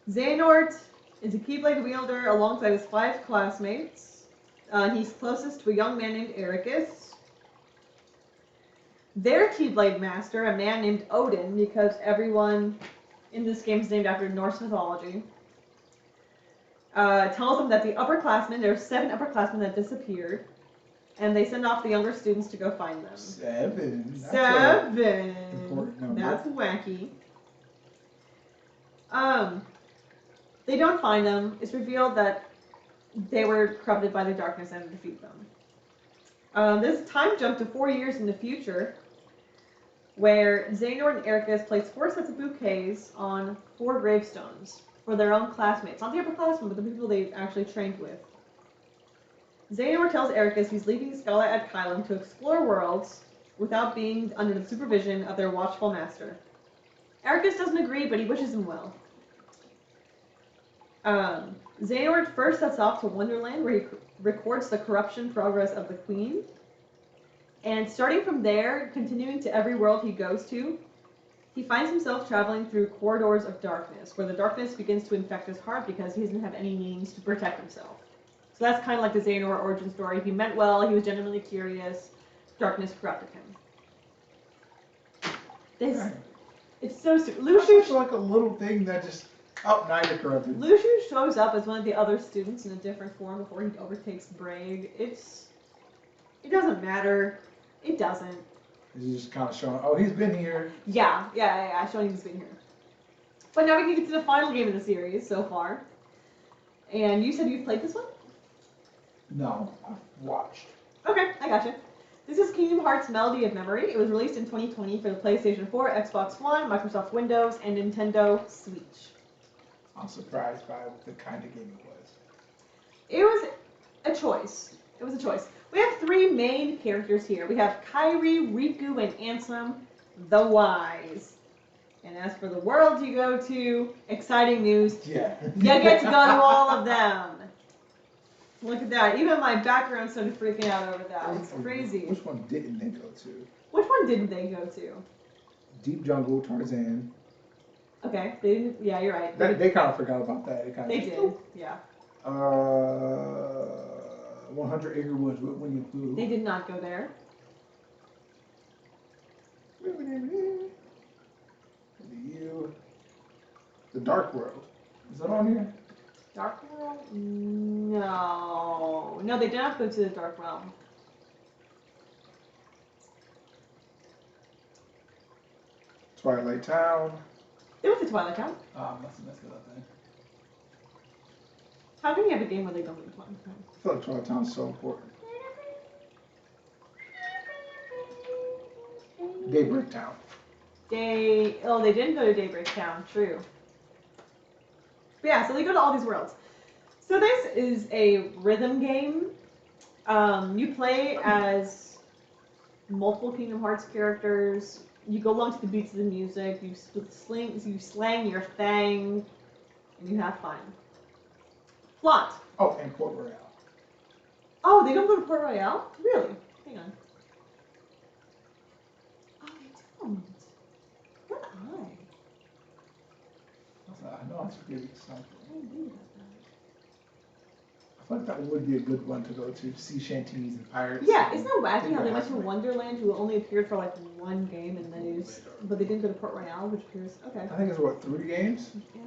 Xehanort is a Keyblade wielder alongside his 5 classmates. He's closest to a young man named Ericus. Their Keyblade master, a man named Odin, because everyone in this game is named after Norse mythology, tells them that the upperclassmen, there are 7 upperclassmen that disappeared, and they send off the younger students to go find them. 7. That's 7. important number. That's wacky. They don't find them. It's revealed that they were corrupted by the darkness and defeat them. There's a time jump to 4 years in the future, where Xehanort and Ericus place 4 sets of bouquets on 4 gravestones for their own classmates. Not the upperclassmen, but the people they actually trained with. Xehanort tells Ericus he's leaving Scala at Kylum to explore worlds without being under the supervision of their watchful master. Ericus doesn't agree, but he wishes him well. Xehanort first sets off to Wonderland, where he records the corruption progress of the Queen. And starting from there, continuing to every world he goes to, he finds himself traveling through corridors of darkness, where the darkness begins to infect his heart because he doesn't have any means to protect himself. So that's kind of like the Xehanort origin story. He meant well, he was genuinely curious, darkness corrupted him. It's so stupid. Lucius like a little thing that just, now you're corrupted. Lucius shows up as one of the other students in a different form before he overtakes Braig. It doesn't matter. It doesn't. He's just kind of showing, he's been here. Yeah, showing he's been here. But now we can get to the final game of the series so far. And you said you've played this one? No, I've watched. Okay, I gotcha. This is Kingdom Hearts Melody of Memory. It was released in 2020 for the PlayStation 4, Xbox One, Microsoft Windows, and Nintendo Switch. I'm surprised by the kind of game it was. It was a choice. We have 3 main characters here. We have Kairi, Riku, and Ansem, the Wise. And as for the world you go to, exciting news. Yeah. You get to go to all of them. Look at that. Even my background started freaking out over that. It's crazy. Which one didn't they go to? Which one didn't they go to? Deep Jungle, Tarzan. Okay, they didn't. Yeah, you're right. They kind of forgot about that. They did. Yeah. 100 Acre Woods with Winnie the Pooh. They did not go there. The Dark World. Is that on here? Dark World? No. No, they did not go to the Dark Realm. Twilight Town. They went to Twilight Town. Must have messed it up then. How can you have a game where they don't go to Twilight Town? I feel like Twilight Town is so important. Daybreak Town. They didn't go to Daybreak Town. True. But yeah, so they go to all these worlds. So this is a rhythm game. You play as multiple Kingdom Hearts characters. You go along to the beats of the music. You slang your thing, and you have fun. Plot. Oh, and Port Royale. Oh, they don't go to Port Royale? Really? Hang on. Oh, they don't. Good eye. I know I was forgetting something. I didn't think about that. I feel like that would be a good one to go to. Sea shanties and pirates. Yeah, isn't that wacky how they went to Halfway. Wonderland, who only appeared for like one game, and then but they didn't go to Port Royale, which appears okay. I think it's what, 3 games? Yeah,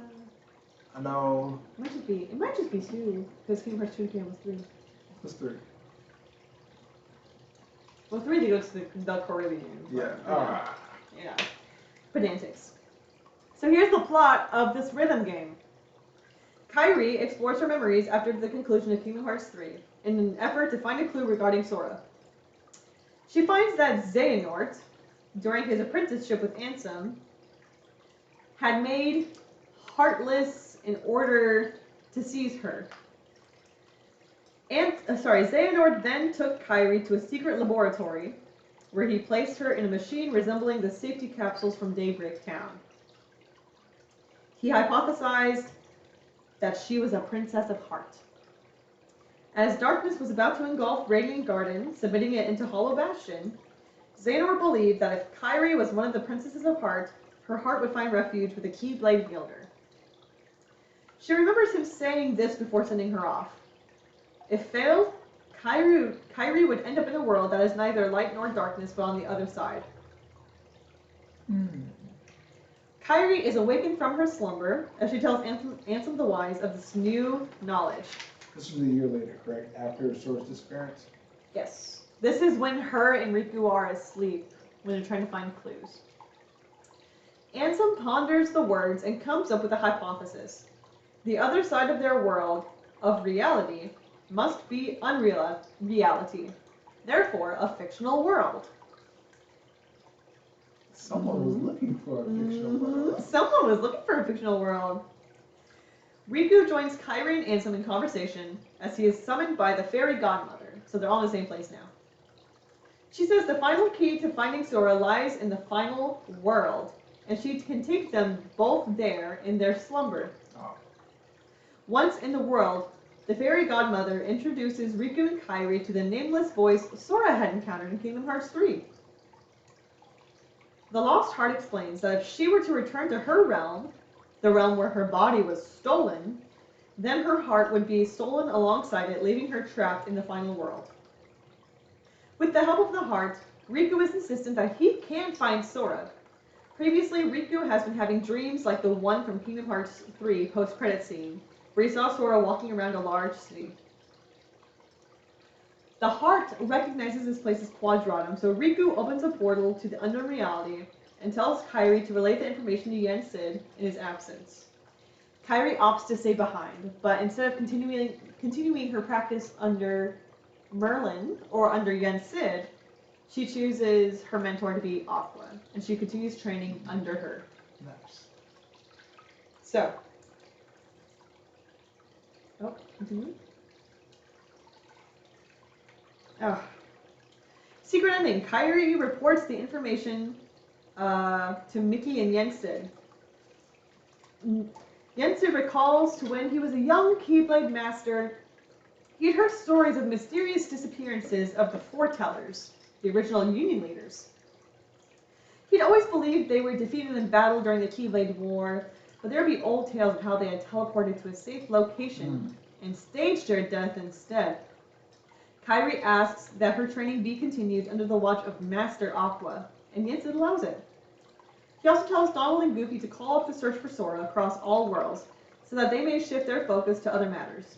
I know. it might just be 2 because Kingdom Hearts 2 game was 3. What's 3? Well, 3 they go to the Caribbean. Yeah. Yeah. Pedantics. So here's the plot of this rhythm game. Kairi explores her memories after the conclusion of Kingdom Hearts 3 in an effort to find a clue regarding Sora. She finds that Xehanort, during his apprenticeship with Ansem, had made Heartless in order to seize her. Xehanort then took Kairi to a secret laboratory where he placed her in a machine resembling the safety capsules from Daybreak Town. He hypothesized that she was a princess of heart. As darkness was about to engulf Radiant Garden, submitting it into Hollow Bastion, Xehanort believed that if Kairi was one of the princesses of heart, her heart would find refuge with a Keyblade wielder. She remembers him saying this before sending her off. If failed, Kairi would end up in a world that is neither light nor darkness, but on the other side. Kairi is awakened from her slumber as she tells Ansem the Wise of this new knowledge. This was a year later, correct? After Sora's disappearance? Yes. This is when her and Riku are asleep, when they're trying to find clues. Ansem ponders the words and comes up with a hypothesis. The other side of their world, of reality, must be unreality. Therefore, a fictional world. Someone was looking for a fictional world. Someone was looking for a fictional world. Riku joins Kairi and Ansem in conversation as he is summoned by the fairy godmother, so they're all in the same place now. She says the final key to finding Sora lies in the final world, and she can take them both there in their slumber. Oh. Once in the world, the fairy godmother introduces Riku and Kairi to the nameless voice Sora had encountered in Kingdom Hearts 3. The Lost Heart explains that if she were to return to her realm, the realm where her body was stolen, then her heart would be stolen alongside it, leaving her trapped in the final world. With the help of the heart, Riku is insistent that he can find Sora. Previously, Riku has been having dreams like the one from Kingdom Hearts 3 post-credit scene, where he saw Sora walking around a large city. The heart recognizes this place as Quadratum, so Riku opens a portal to the unknown reality and tells Kairi to relay the information to Yen Sid in his absence. Kairi opts to stay behind, but instead of continuing her practice under Merlin or under Yen Sid, she chooses her mentor to be Aqua, and she continues training under her. Nice. So, continue. Secret ending. Kairi reports the information to Mickey and Yensid. Yensid recalls to when he was a young Keyblade master, he had heard stories of mysterious disappearances of the Foretellers, the original Union leaders. He'd always believed they were defeated in battle during the Keyblade War, but there would be old tales of how they had teleported to a safe location and staged their death instead. Kairi asks that her training be continued under the watch of Master Aqua, and Yensid allows it. He also tells Donald and Goofy to call up the search for Sora across all worlds, so that they may shift their focus to other matters.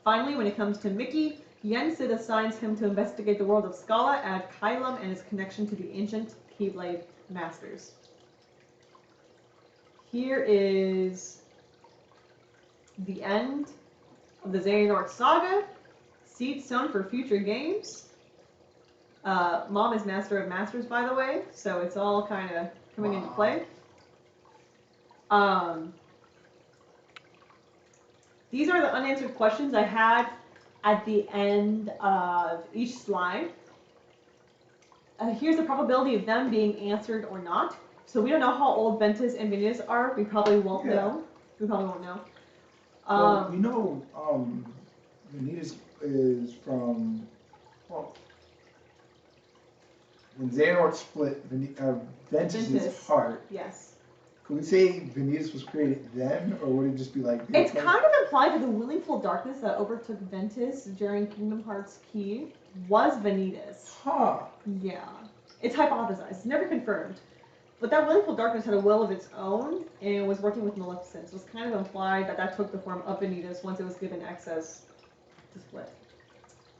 Finally, when it comes to Mickey, Yensid assigns him to investigate the world of Scala, Ad Kylum, and its connection to the ancient Keyblade Masters. Here is the end of the Xehanort Saga. Seeds sown for future games. Mom is Master of Masters, by the way, so it's all kind of coming into play. These are the unanswered questions I had at the end of each slide. Here's the probability of them being answered or not. So we don't know how old Ventus and Vanitas are. We probably won't know. We probably won't know. Well, we know Vanitas is from, well, when Xehanort split Ventus's heart. Yes. Could we say Vanitas was created then, or would it just be like... It's kind of implied that the willful darkness that overtook Ventus during Kingdom Hearts Key was Vanitas. Huh. Yeah. It's hypothesized. Never confirmed. But that willful darkness had a will of its own and was working with Maleficent. So it's kind of implied that that took the form of Vanitas once it was given access to split.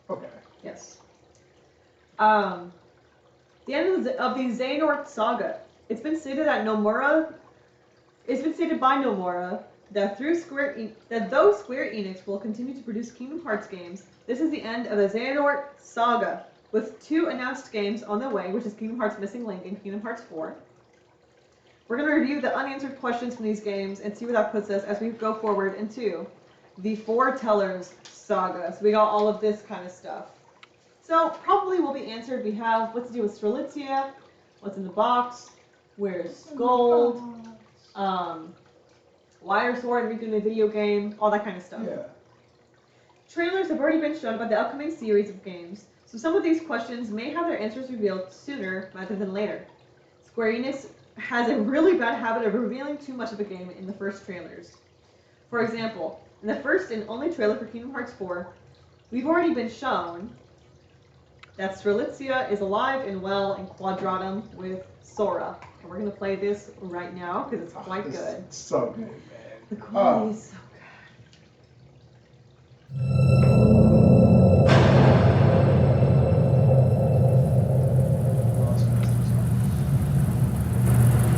Okay. Yes. The end of the Xehanort Saga. It's been stated by Nomura that though Square Enix will continue to produce Kingdom Hearts games, this is the end of the Xehanort Saga, with 2 announced games on the way, which is Kingdom Hearts Missing Link and Kingdom Hearts 4. We're going to review the unanswered questions from these games and see where that puts us as we go forward into the Foretellers Saga. So we got all of this kind of stuff. So probably will be answered. We have what to do with Strelitzia, what's in the box, where's Gold, why are Sora and Riku in the video game, all that kind of stuff. Yeah. Trailers have already been shown about the upcoming series of games, so some of these questions may have their answers revealed sooner rather than later. Square Enix has a really bad habit of revealing too much of a game in the first trailers. For example, in the first and only trailer for Kingdom Hearts 4, we've already been shown that Strelitzia is alive and well in Quadratum with Sora. And we're going to play this right now because it's quite good. It's so good, man. The quality is so good.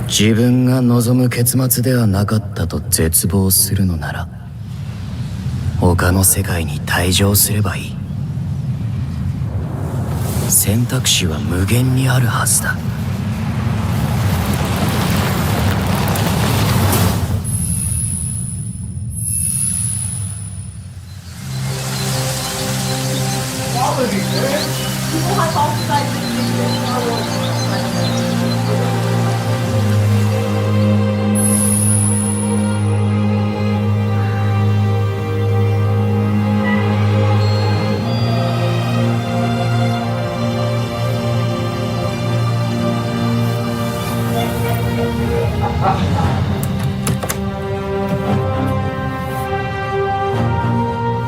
自分が望む結末ではなかったと絶望するのなら、他の世界に退場すればいい。選択肢は無限にあるはずだ。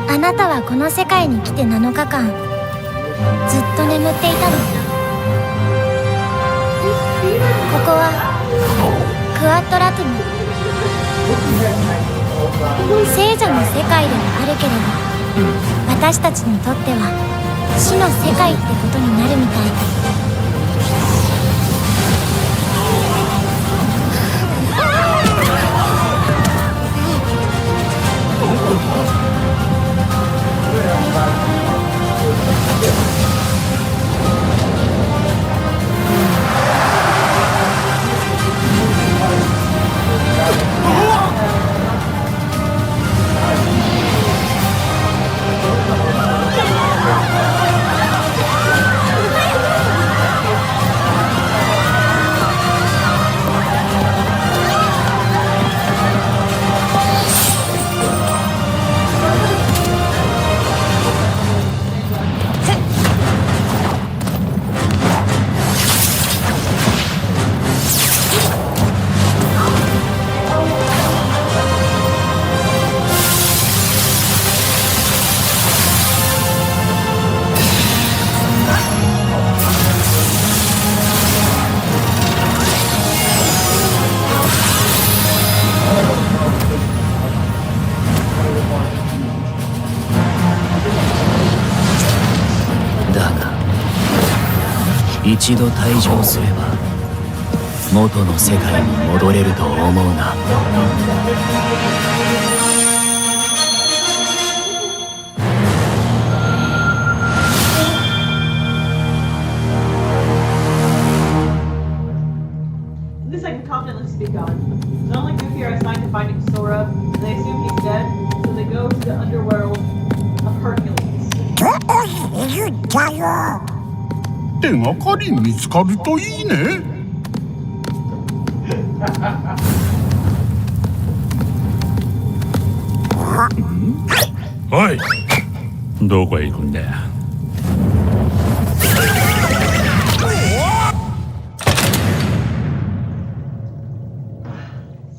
あなたはこの世界に来て7日間ずっと眠っていたの。ここはクワットラトゥム、聖女の世界ではあるけれど、私たちにとっては死の世界ってことになるみたい。一度退場すれば元の世界に戻れると思うな。This I can confidently speak on. Not only Goofy are assigned to finding Sora, and they assume he's dead, so they go to the underworld of Hercules. 手がかり見つかるといいね。おい、どこへ行くんだよ。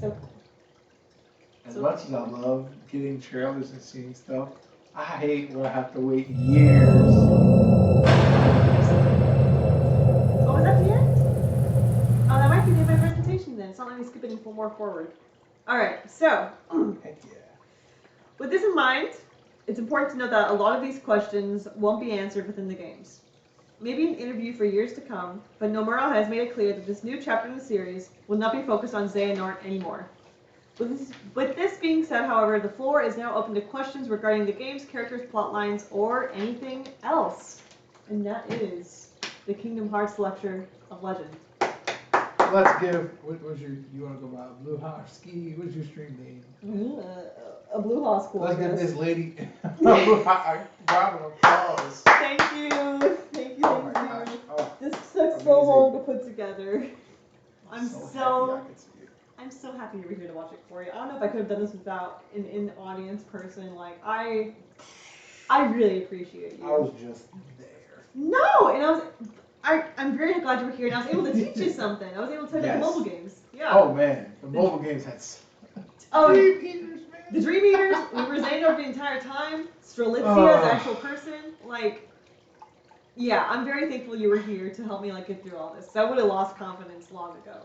So As much as I love getting trailers and seeing stuff, I hate when I have to wait years. Oh, is that the end? Oh, that might be the end of my presentation then. It's not like me skipping more forward. Alright, so, Heck yeah. with this in mind, it's important to note that a lot of these questions won't be answered within the games. Maybe an interview for years to come, but Nomura has made it clear that this new chapter in the series will not be focused on Xehanort anymore. With this being said, however, the floor is now open to questions regarding the game's characters, plot lines, or anything else. And that is the Kingdom Hearts lecture of legend. Let's give. What's your? You want to go by Blue Hot Ski? What's your stream name? A Blue House School. Let's give this lady a round of applause. Thank you. Thank you. Oh my Thank gosh. you. Oh, This took amazing. so long to put together. I'm happy I could see it. I'm so happy you were here to watch it for you. I don't know if I could have done this without an in-audience person. Like, I really appreciate you. I was just there. No, and I'm very glad you were here, and I was able to teach you something. I was able to tell you about Yes. mobile games. Yeah. Oh man, the mobile games had. Oh, Dream Eaters, man. the Dream Eaters. We were Xehanort the entire time. Strelitzia Oh. as an actual person. Like, yeah, I'm very thankful you were here to help me like get through all this. I would have lost confidence long ago.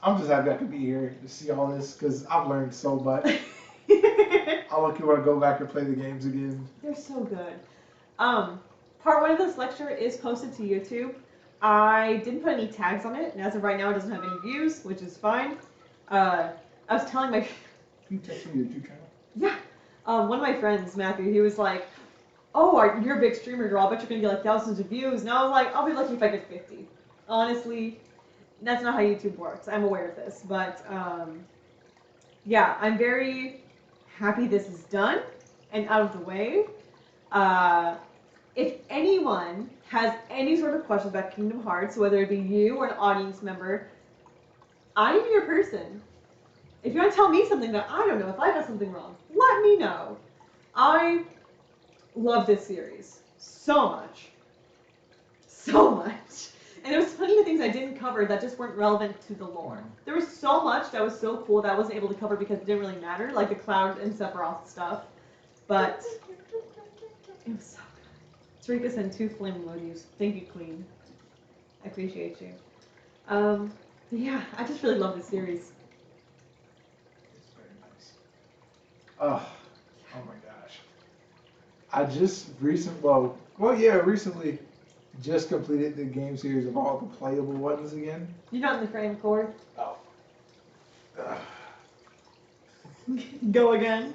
I'm just happy I could be here to see all this because I've learned so much. I'll look you want to go back and play the games again. They're so good. Part 1 of this lecture is posted to YouTube. I didn't put any tags on it, and as of right now, it doesn't have any views, which is fine. I was telling my... Can you text me your YouTube channel? Yeah. One of my friends, Matthew, he was like, oh, you're a big streamer, girl. I bet you're going to get like thousands of views. And I was like, I'll be lucky if I get 50. Honestly, that's not how YouTube works. I'm aware of this. But, yeah, I'm very happy this is done and out of the way. If anyone has any sort of questions about Kingdom Hearts, whether it be you or an audience member, I'm your person. If you want to tell me something that I don't know, if I got something wrong, let me know. I love this series so much. So much. And there was plenty of things I didn't cover that just weren't relevant to the lore. There was so much that was so cool that I wasn't able to cover because it didn't really matter, like the Cloud and Sephiroth stuff. But it was so good. Tarika sent 2 flame emojis. Thank you, Queen. I appreciate you. Yeah, I just really love this series. It's very nice. Oh my gosh. I just recently just completed the game series of all the playable ones again. You're not in the frame, Cord. Oh. Go again.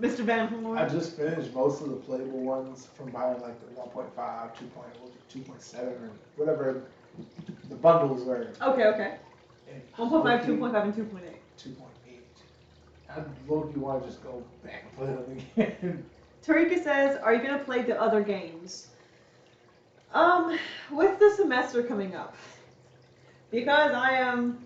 Mr. Van Horn. I just finished most of the playable ones from buying like the 1.5, 2.7, or whatever the bundles were. Okay. And 1.5, 2.5, and 2.8. 2.8. I low-key want to just go back and play them again. Tarika says, are you going to play the other games? With the semester coming up, because I am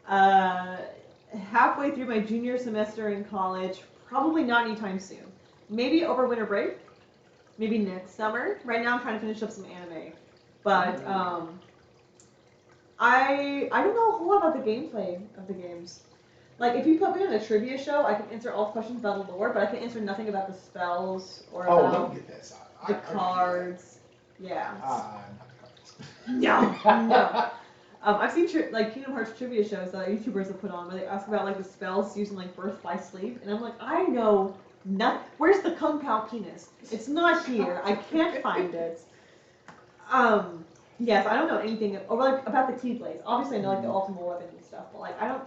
halfway through my junior semester in college, probably not anytime soon. Maybe over winter break, maybe next summer. Right now I'm trying to finish up some anime, but I don't know a whole lot about the gameplay of the games. Like, if you put me on a trivia show, I can answer all questions about the lore, but I can answer nothing about the spells or let about me get that side. the cards. Yeah. Not No. I've seen Kingdom Hearts trivia shows that YouTubers have put on where they ask about like the spells using like birth by sleep, and I'm like, I know nothing. Where's the Kung Pao penis? It's not here. I can't find it. Yes, I don't know anything about the Keyblades. Obviously, I know like the ultimate weapons and stuff, but like I don't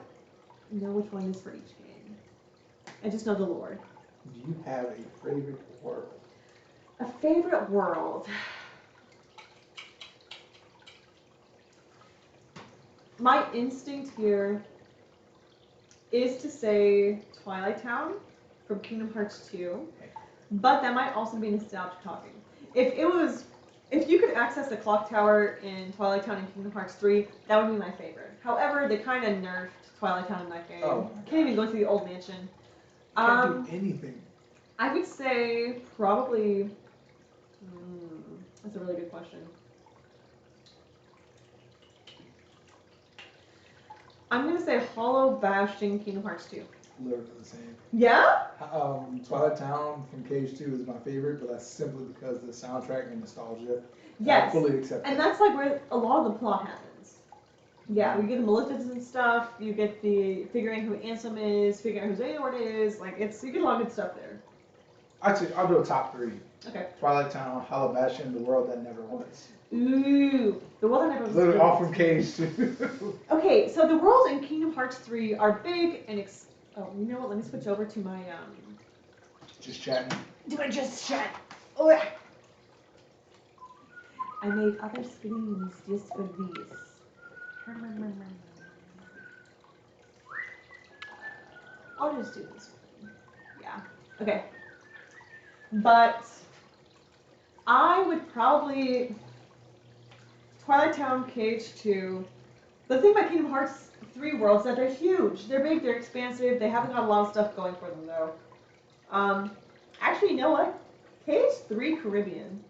know which one is for each game. I just know the lore. Do you have a favorite world? A favorite world. My instinct here is to say Twilight Town from Kingdom Hearts 2, but that might also be nostalgic talking. If you could access the clock tower in Twilight Town and Kingdom Hearts 3, that would be my favorite. However, they kind of nerfed Twilight Town in that game. Oh, can't even go to the old mansion. Can't do anything. I would say probably. That's a really good question. I'm gonna say Hollow Bastion Kingdom Hearts 2. Literally the same. Yeah? Twilight Town from Cage 2 is my favorite, but that's simply because of the soundtrack and nostalgia. Yes. I fully accept And that. that's like where a lot of the plot happens. Yeah, we get the Maleficent and stuff, you get the figuring who Ansem is, figuring out who Xehanort is, like you get a lot of good stuff there. Actually, I'll do a top 3. Okay. Twilight Town, Hollow Bastion, The World That Never Was. Ooh, the world that never was. Literally all from Cage 2. Okay, so the worlds in Kingdom Hearts 3 are big and oh, you know what? Let me switch over to my Just chatting. Do I just chat? Oh yeah. I made other screens just for these. I'll just do this one. Yeah. Okay. But I would probably Twilight Town, Cage 2. The thing about Kingdom Hearts 3 worlds is that they're huge. They're big, they're expansive, they haven't got a lot of stuff going for them though. Actually, you know what? Cage 3 Caribbean.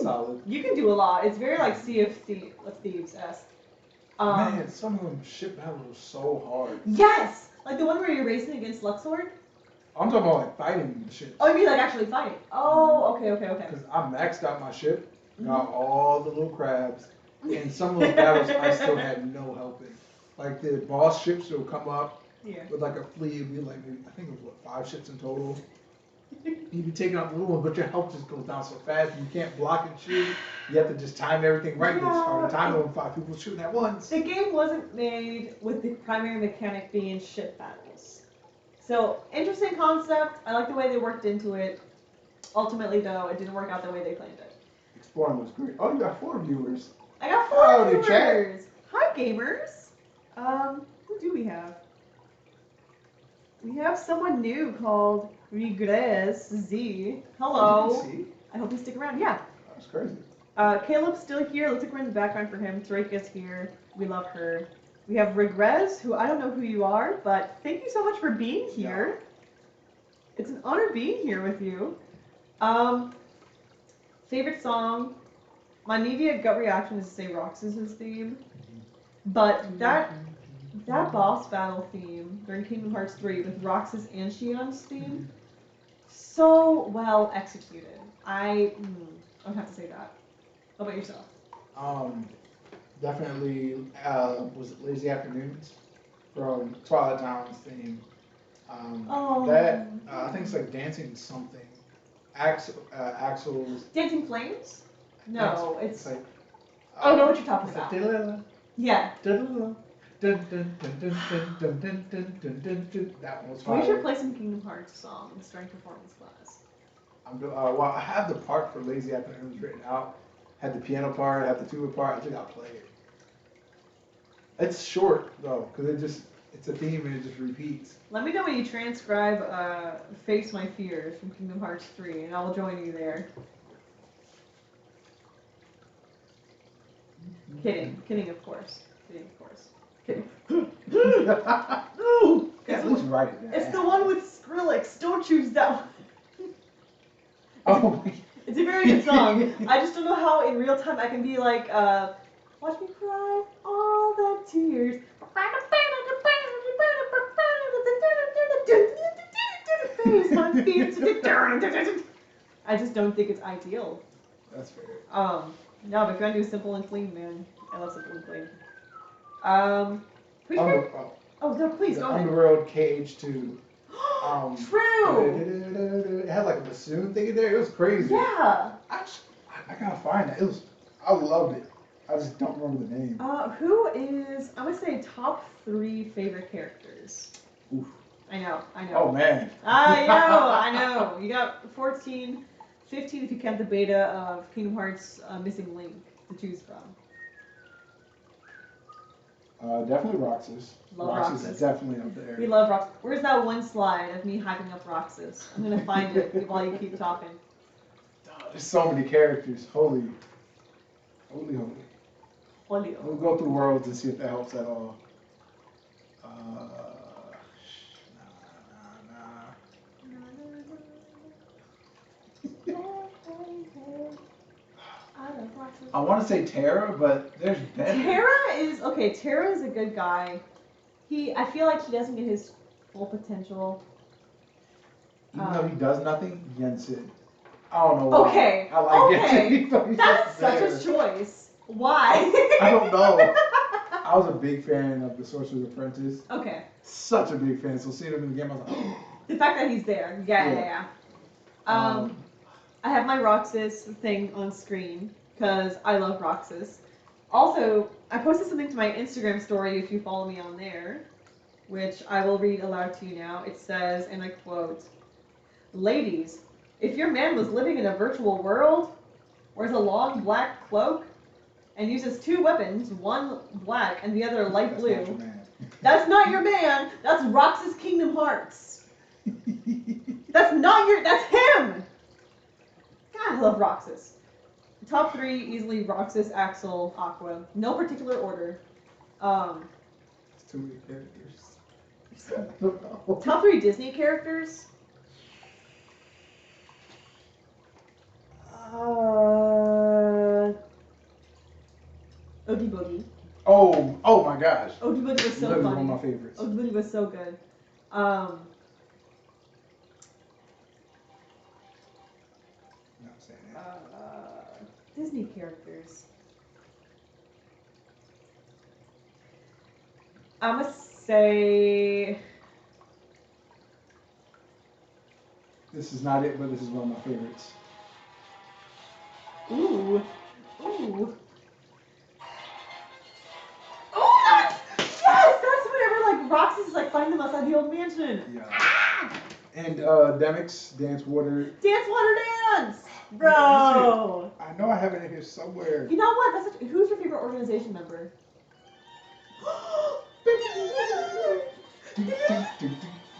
Solid. You can do a lot. It's very like Sea of Thieves-esque. Man, some of them ship battles were so hard. Yes! Like the one where you're racing against Luxord? I'm talking about like fighting the ship. Oh, you mean like actually fighting? Oh, okay. Because I maxed out my ship, got all the little crabs, and some of those battles I still had no help in. Like the boss ships will come up with like a fleet, it'd be like I think it was 5 ships in total. You'd be taking out the little one, but your health just goes down so fast and you can't block and shoot. You have to just time everything right. It's hard to time it when 5 people shooting at once. The game wasn't made with the primary mechanic being ship battles. So, interesting concept. I like the way they worked into it. Ultimately, though, it didn't work out the way they planned it. Exploring was great. Oh, you got 4 viewers. I got 4 viewers. Chat. Hi, gamers. Who do we have? We have someone new called Regress Z. Hello. I hope you stick around. Yeah. That's crazy. Caleb's still here. Looks like we're in the background for him. Drake is here. We love her. We have Regress, who I don't know who you are, but thank you so much for being here. Yeah. It's an honor being here with you. Favorite song? My immediate gut reaction is to say Roxas's theme, but that boss battle theme during Kingdom Hearts 3 with Roxas and Shion's theme, so well executed. I would have to say that. How about yourself? Definitely, was it Lazy Afternoons from Twilight Town's theme. That, I think it's like Dancing something. Axel's. Dancing Flames? No, it's like. I know what you're talking about. Yeah. That one was fire. We should play some Kingdom Hearts songs during performance class. Well, I have the part for Lazy Afternoons written out. Had the piano part, had the tuba part. I think I'll play it. It's short though, because it's a theme and it just repeats. Let me know when you transcribe Face My Fears from Kingdom Hearts 3, and I will join you there. Kidding, of course. Kidding. No! Yeah, at least write it down. It's the one with Skrillex. Don't choose that one. Oh. It's a very good song. I just don't know how in real time I can be like, watch me cry all the tears. Face my fears. I just don't think it's ideal. That's fair. No, but if you want to do simple and clean, man, I love simple and clean. Please go ahead. Underworld Cage 2. True. It had like a bassoon thing in there. It was crazy. Yeah. I gotta find that. It was I loved it. I just don't remember the name. Who is, I'm gonna say top 3 favorite characters. Oof. I know. Oh man. I know. You got 14, 15 if you count the beta of Kingdom Hearts Missing Link to choose from. Definitely Roxas. Love Roxas Roxas. is definitely up there. We love Roxas. Where's that one slide of me hyping up Roxas? I'm gonna find it while you keep talking. There's so many characters. Holy. We'll go through worlds and see if that helps at all. I want to say Terra, but there's better. Terra is a good guy. I feel like he doesn't get his full potential. Even though he does nothing, Jensen. I don't know why. Okay. I like okay. Jensen. That's such a choice. Why? I don't know. I was a big fan of The Sorcerer's Apprentice. Okay. Such a big fan. So seeing him in the game, I was like, the fact that he's there. Yeah. I have my Roxas thing on screen because I love Roxas. Also, I posted something to my Instagram story if you follow me on there, which I will read aloud to you now. It says, and I quote, "Ladies, if your man was living in a virtual world, wears a long black cloak, and uses 2 weapons, one black and the other light blue, that's not your man. That's Roxas Kingdom Hearts. That's him. God, I love Roxas. Top 3, easily Roxas, Axel, Aqua. No particular order. It's too many characters. Top 3 Disney characters? Oogie Boogie. Oh my gosh. Oogie Boogie was so Literally funny. one of my favorites. Oogie Boogie was so good. Not saying that. Disney characters. I'm gonna say. This is not it, but this is one of my favorites. Ooh. Oh, that's whenever like Roxas is like finding them outside the old mansion. Yeah. Ah! And Demix, Dance Water. Dance Water Dance, bro. I know I have it in here somewhere. You know what? Who's your favorite organization member?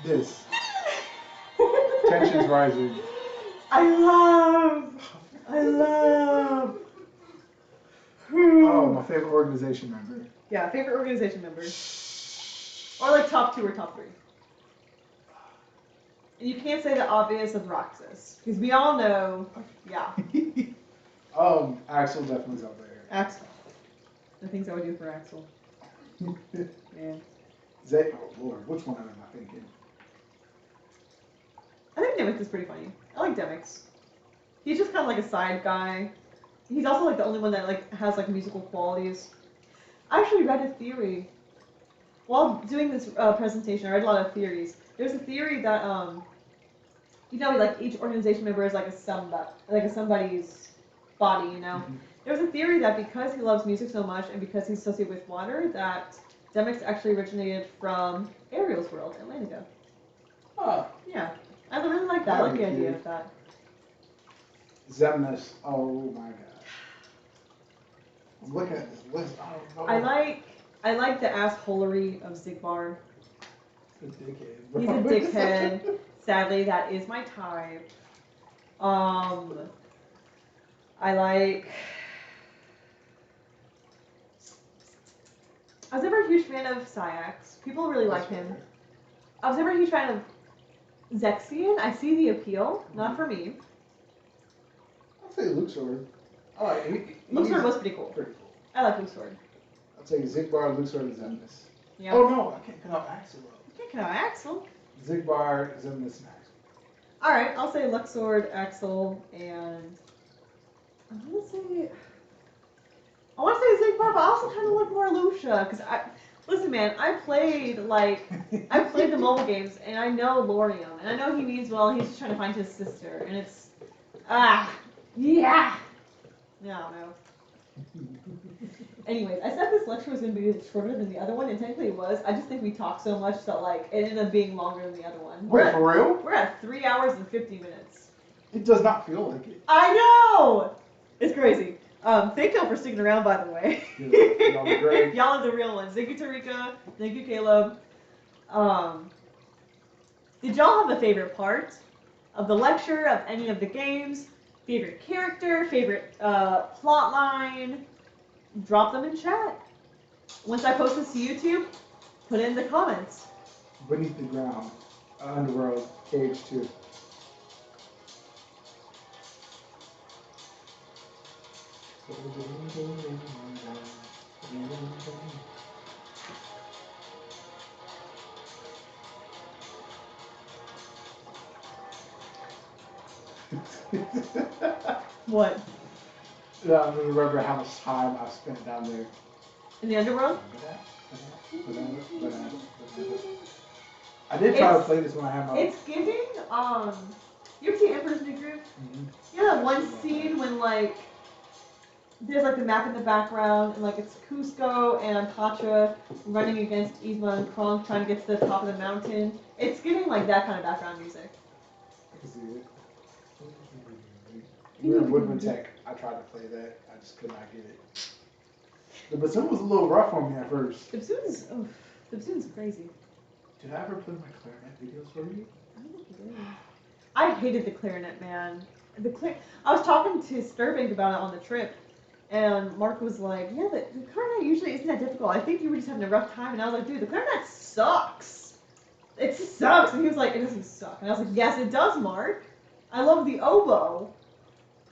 This. Tension's rising. I love. Oh, my favorite organization member. Yeah, favorite organization member. Or like top 2 or top 3. And you can't say the obvious of Roxas. Because we all know, yeah. Axel definitely up there. Axel. The things I would do for Axel. Yeah. Oh Lord, which one am I thinking? I think Demix is pretty funny. I like Demix. He's just kind of like a side guy. He's also like the only one that like has like musical qualities. I actually read a theory. While doing this presentation, I read a lot of theories. There's a theory that you know, like each organization member is like a somebody's body, you know. Mm-hmm. There's a theory that because he loves music so much and because he's associated with water, that Demix actually originated from Ariel's world, Atlantica. Oh. Yeah, I really like that. I like the idea of that. Xemnas. Oh my god. I'm looking at this list. I don't know. I like the assholery of Zigbar. He's a dickhead, bro. He's a dickhead. Sadly, that is my type. I was never a huge fan of Syax. People really like him. I was never a huge fan of Zexion. I see the appeal, not for me. I'll say Luxord. Luxord was pretty cool. Pretty cool. I like Luxord. I'll take Zigbar, Luxord, and Xemnas. Yeah. Oh no, I can't cut out Axel though. You can't cut out Axel. Zigbar, Xemnas, and Axel. Alright, I'll say Luxord, Axel, and I want to say Zigbar, but I also kind of like more Lucia, because listen man, I played the mobile games, and I know Lorium, and I know he means well, he's just trying to find his sister, and it's, yeah. I don't know. Anyways, I said this lecture was going to be shorter than the other one, and technically it was. I just think we talked so much that like it ended up being longer than the other one. Wait, for real? We're at 3 hours and 50 minutes. It does not feel like it. I know! It's crazy. Thank y'all for sticking around, by the way. Y'all are great. Y'all are the real ones. Thank you, Tarika. Thank you, Caleb. Did y'all have a favorite part of the lecture, of any of the games? Favorite character, favorite plot line? Drop them in chat. Once I post this to YouTube, put it in the comments. Beneath the Ground, Underworld, Cage 2. What? Yeah, I remember how much time I spent down there. In the underworld? I did try to play this when I had my. It's giving, you ever see Emperor's New Groove? Mm-hmm. You know that one scene when, like, there's, like, the map in the background, and, like, it's Cusco and Patra running against Yzma and Kronk trying to get to the top of the mountain. It's giving, like, that kind of background music. I can see it. Even in Woodman Tech, I tried to play that. I just could not get it. The bassoon was a little rough on me at first. The bassoon's crazy. Did I ever play my clarinet videos for you? I don't think you did. I hated the clarinet, man. I was talking to Sturbank about it on the trip, and Mark was like, yeah, the clarinet usually isn't that difficult. I think you were just having a rough time. And I was like, dude, the clarinet sucks. It sucks. And he was like, it doesn't suck. And I was like, yes, it does, Mark. I love the oboe.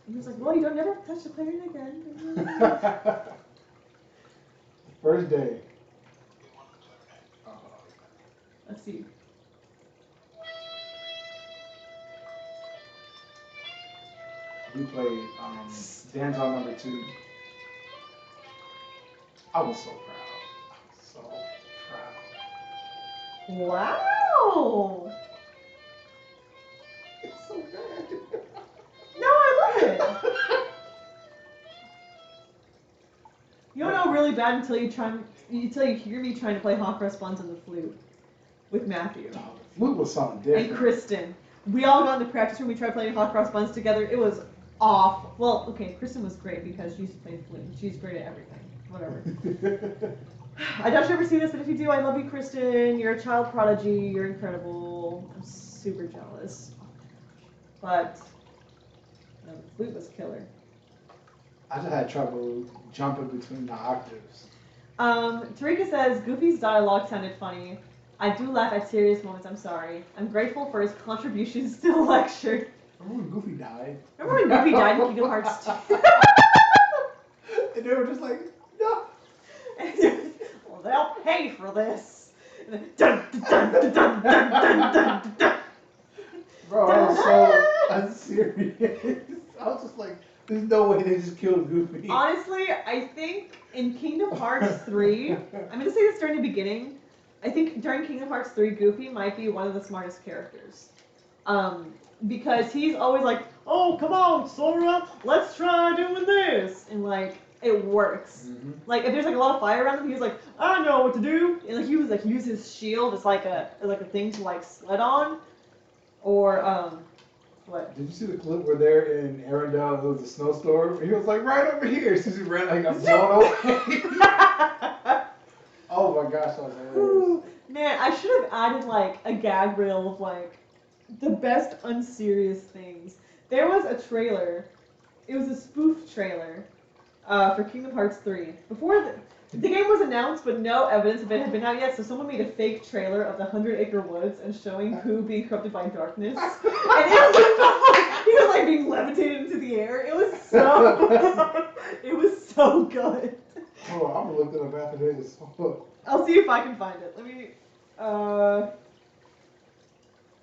And he was like, well, you don't never touch the clarinet again. First day. Let's see. We played Danzo number 2. I was so proud. Wow. It's so bad. No, I love it. You don't know really bad until you hear me trying to play Hot Cross Buns on the flute with Matthew. Oh, the flute was something different. And Kristen. We all got in the practice room, we tried playing Hot Cross Buns together. It was off. Well, okay, Kristen was great because she used to play the flute. She's great at everything. Whatever. I doubt you've ever seen this, but if you do, I love you, Kristen. You're a child prodigy. You're incredible. I'm super jealous. But, no, the flute was killer. I just had trouble jumping between the octaves. Tarika says, Goofy's dialogue sounded funny. I do laugh at serious moments, I'm sorry. I'm grateful for his contributions to the lecture. Remember when Goofy died? Remember when Goofy died in Kingdom Hearts 2? And they were just like, no. Well, they'll pay for this. And then, dun, dun, dun, dun, dun, dun, dun, dun. Bro, I was so unserious. I was just like, there's no way they just killed Goofy. Honestly, I think in Kingdom Hearts 3, I'm going to say this during the beginning, I think during Kingdom Hearts 3, Goofy might be one of the smartest characters. Because he's always like, oh, come on, Sora, let's try doing this. And, like, it works. Mm-hmm. Like, if there's, like, a lot of fire around him, he was like, I know what to do. And, like, he was, like, use his shield as, like a thing to, like, sled on. Or, what? Did you see the clip where they're in Arendelle and it was a snowstorm? He was like, right over here. As soon as he ran, like, got blown away. Oh my gosh, that was hilarious. Man, I should have added, like, a gag reel of, like, the best unserious things. There was a trailer. It was a spoof trailer for Kingdom Hearts 3. Before the game was announced, but no evidence of it had been out yet, so someone made a fake trailer of the 100-Acre Woods and showing Pooh being corrupted by darkness. And it was he was, like, being levitated into the air. It was so it was so good. Oh, I'm gonna look it up after this. I'll see if I can find it. Let me,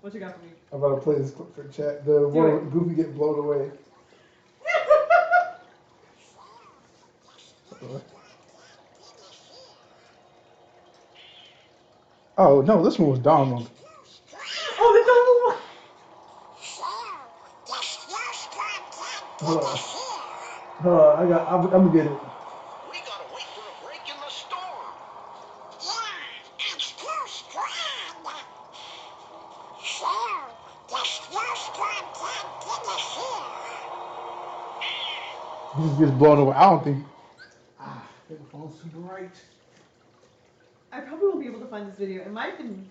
what you got for me? I'm about to play this clip for chat. The one where Goofy get blown away. Oh, no, this one was Donald. Oh, the Donald one! Hold on, I'm gonna get it. He just gets blown away. I don't think. The phone's too bright. I probably won't be able to find this video. It might have been.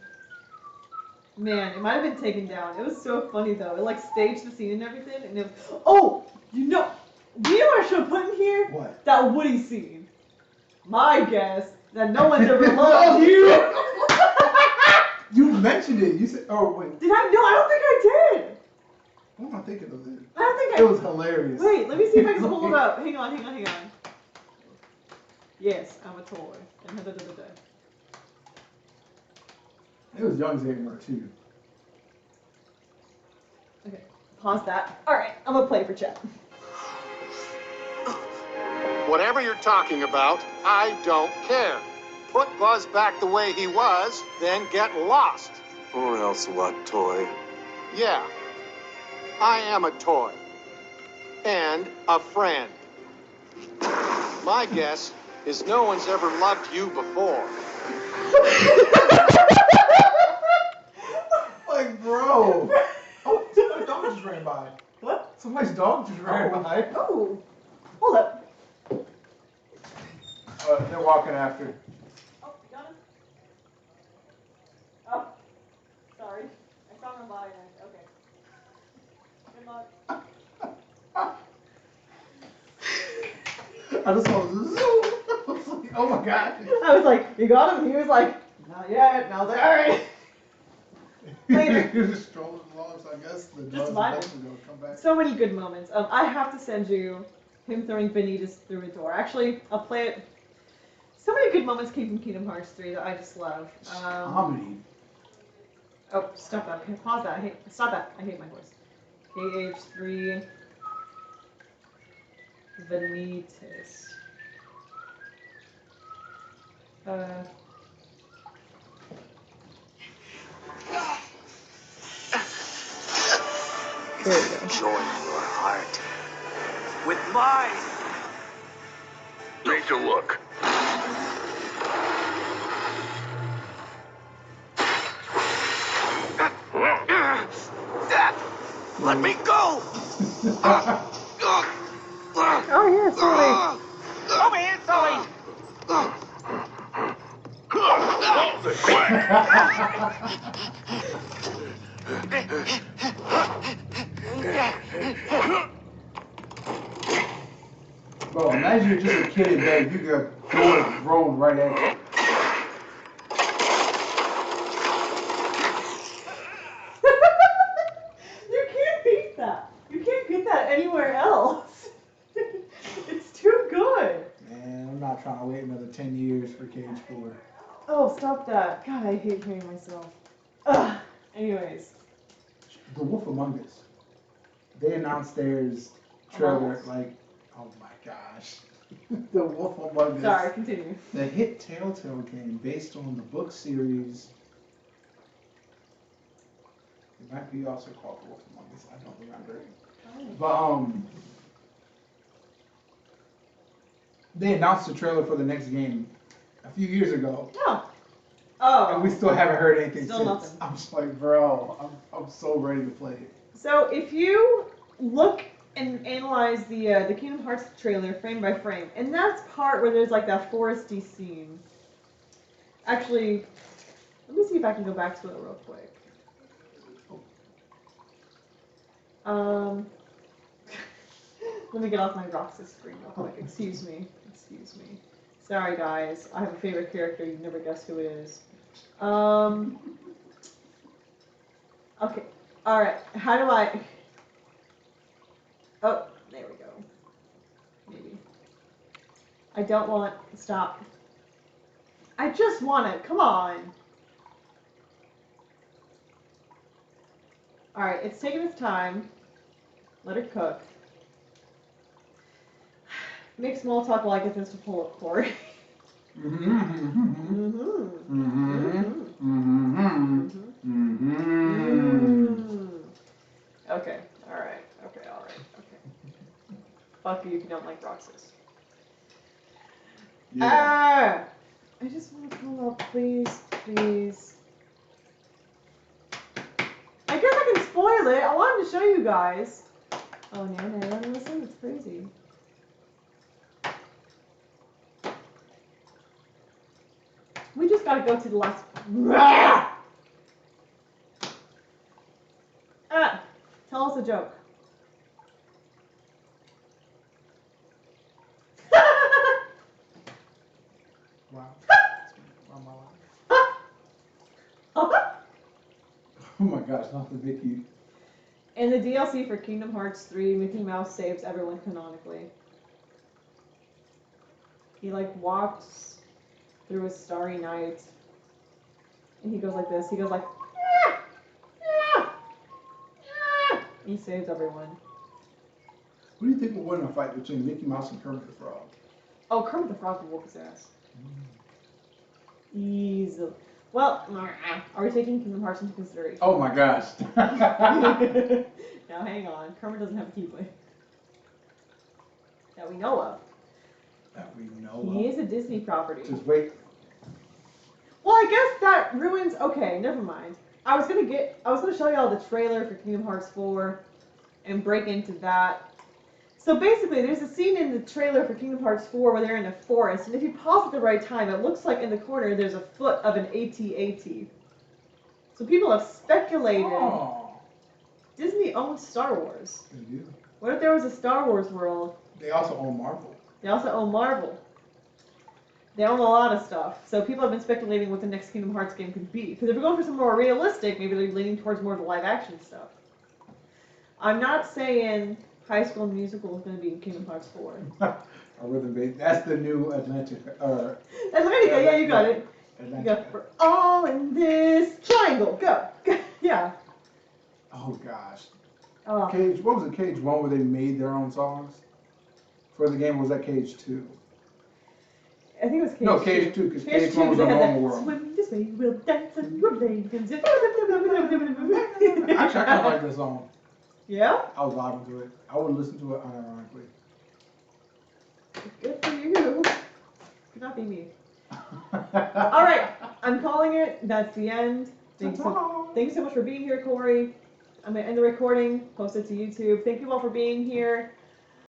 Man, it might have been taken down. It was so funny though. It like staged the scene and everything, and it. Oh, do you know what I should have put in here? What? That Woody scene. My guess that no one's ever loved you. You mentioned it. You said, oh wait. Did I? No, I don't think I did. What am I thinking of it? I don't think It was hilarious. Wait, let me see if I can pull it up. Hang on. Yes, I'm a toy. And It was Young Xavier too. Okay, pause that. All right, I'm gonna play for chat. Whatever you're talking about, I don't care. Put Buzz back the way he was, then get lost. Or else what, toy? Yeah, I am a toy. And a friend. My guess is no one's ever loved you before. Like, bro. Oh, somebody's dog just ran by. What? Somebody's dog just ran by. Oh, hold up. They're walking after. Oh, you got him? Oh, sorry. I saw him by and okay. Good luck. I just saw zoom. I was like, oh my god. I was like, you got him? He was like, not yet. And I was like, all right. Later. You're just strolling along, so I guess the dog's eventually gonna come back. So many good moments. I have to send you him throwing Vanitas through a door. Actually, I'll play it. So many good moments came from Kingdom Hearts 3 that I just love. Comedy. Oh, stop that. Okay, pause that. Stop that. I hate my voice. KH3 Vanitas. There we go. Join your heart with mine. Take a look. Let me go! Oh, yeah, sorry. Over here, Sully! Bro, imagine you're just a kid in bed. You got doors thrown right at you. You can't beat that. You can't get that anywhere else. It's too good. Man, I'm not trying to wait another 10 years for Cage 4. Oh, stop that. God, I hate hearing myself. Ugh. Anyways. The Wolf Among Us. They announced theirs trailer, like, oh my gosh. The Wolf Among Us. Sorry, continue. The hit Telltale game based on the book series. It might be also called The Wolf Among Us. I don't remember. But, they announced the trailer for the next game a few years ago. Oh. Oh. And we still haven't heard anything Still since. nothing. I'm just like, bro, I'm so ready to play it. So if you look and analyze the Kingdom Hearts trailer frame by frame, and that's part where there's like that foresty scene. Actually, let me see if I can go back to it real quick. Let me get off my Roxas screen real quick. Excuse me. Sorry guys, I have a favorite character. You'd never guess who it is. Okay. All right. How do I? Oh, there we go. Maybe. I don't want. Stop. I just want it. Come on. All right. It's taking its time. Let it cook. Make small talk like it's just a pull-up cord. Okay. All right. Okay. Fuck you if you don't like Roxas. Yeah. I just want to pull up, please. I guess I can spoil it. I wanted to show you guys. Oh, no, listen, it's crazy. We just gotta go to the last. Tell us a joke. Wow. Wow, my life. Oh my gosh, not the Mickey. In the DLC for Kingdom Hearts 3, Mickey Mouse saves everyone canonically. He like walks through a starry night, and he goes like this. He goes like, "Ah! Ah! Ah!" He saves everyone. Who do you think will win a fight between Mickey Mouse and Kermit the Frog? Oh, Kermit the Frog will whoop his ass. Easily. Well, are we taking Kingdom Hearts into consideration? Oh my gosh. Now hang on. Kermit doesn't have a Keyblade. That we know of. That we know He of. is a Disney property. Just wait. Well, I guess that ruins. Okay, never mind. I was gonna show y'all the trailer for Kingdom Hearts 4 and break into that. So basically, there's a scene in the trailer for Kingdom Hearts 4 where they're in a forest, and if you pause at the right time, it looks like in the corner there's a foot of an AT-AT. So people have speculated. Oh. Disney owns Star Wars. They do. What if there was a Star Wars world? They also own Marvel. They also own Marvel. They own a lot of stuff. So people have been speculating what the next Kingdom Hearts game could be. Because if we're going for some more realistic, maybe they're leaning towards more of the live action stuff. I'm not saying High School Musical is going to be in Kingdom Hearts 4. Or Rhythm Bass. That's the new Atlantic. Atlantica, yeah, you got it. Atlantica. You got, we're all in this triangle. Go. Yeah. Oh gosh. Oh. Cage. What was it? Cage 1 where they made their own songs for the game? Or was that Cage 2? I think it was Cage 2. No, Cage 2, because Cage 2, 1 was a they had normal that, world. swim this way, we'll dance and we'll play. Actually, I kind of like this song. Yeah? I was vibing to it. I would listen to it unironically. Good for you. Could not be me. Alright, I'm calling it. That's the end. Thanks so much for being here, Corey. I'm going to end the recording, post it to YouTube. Thank you all for being here.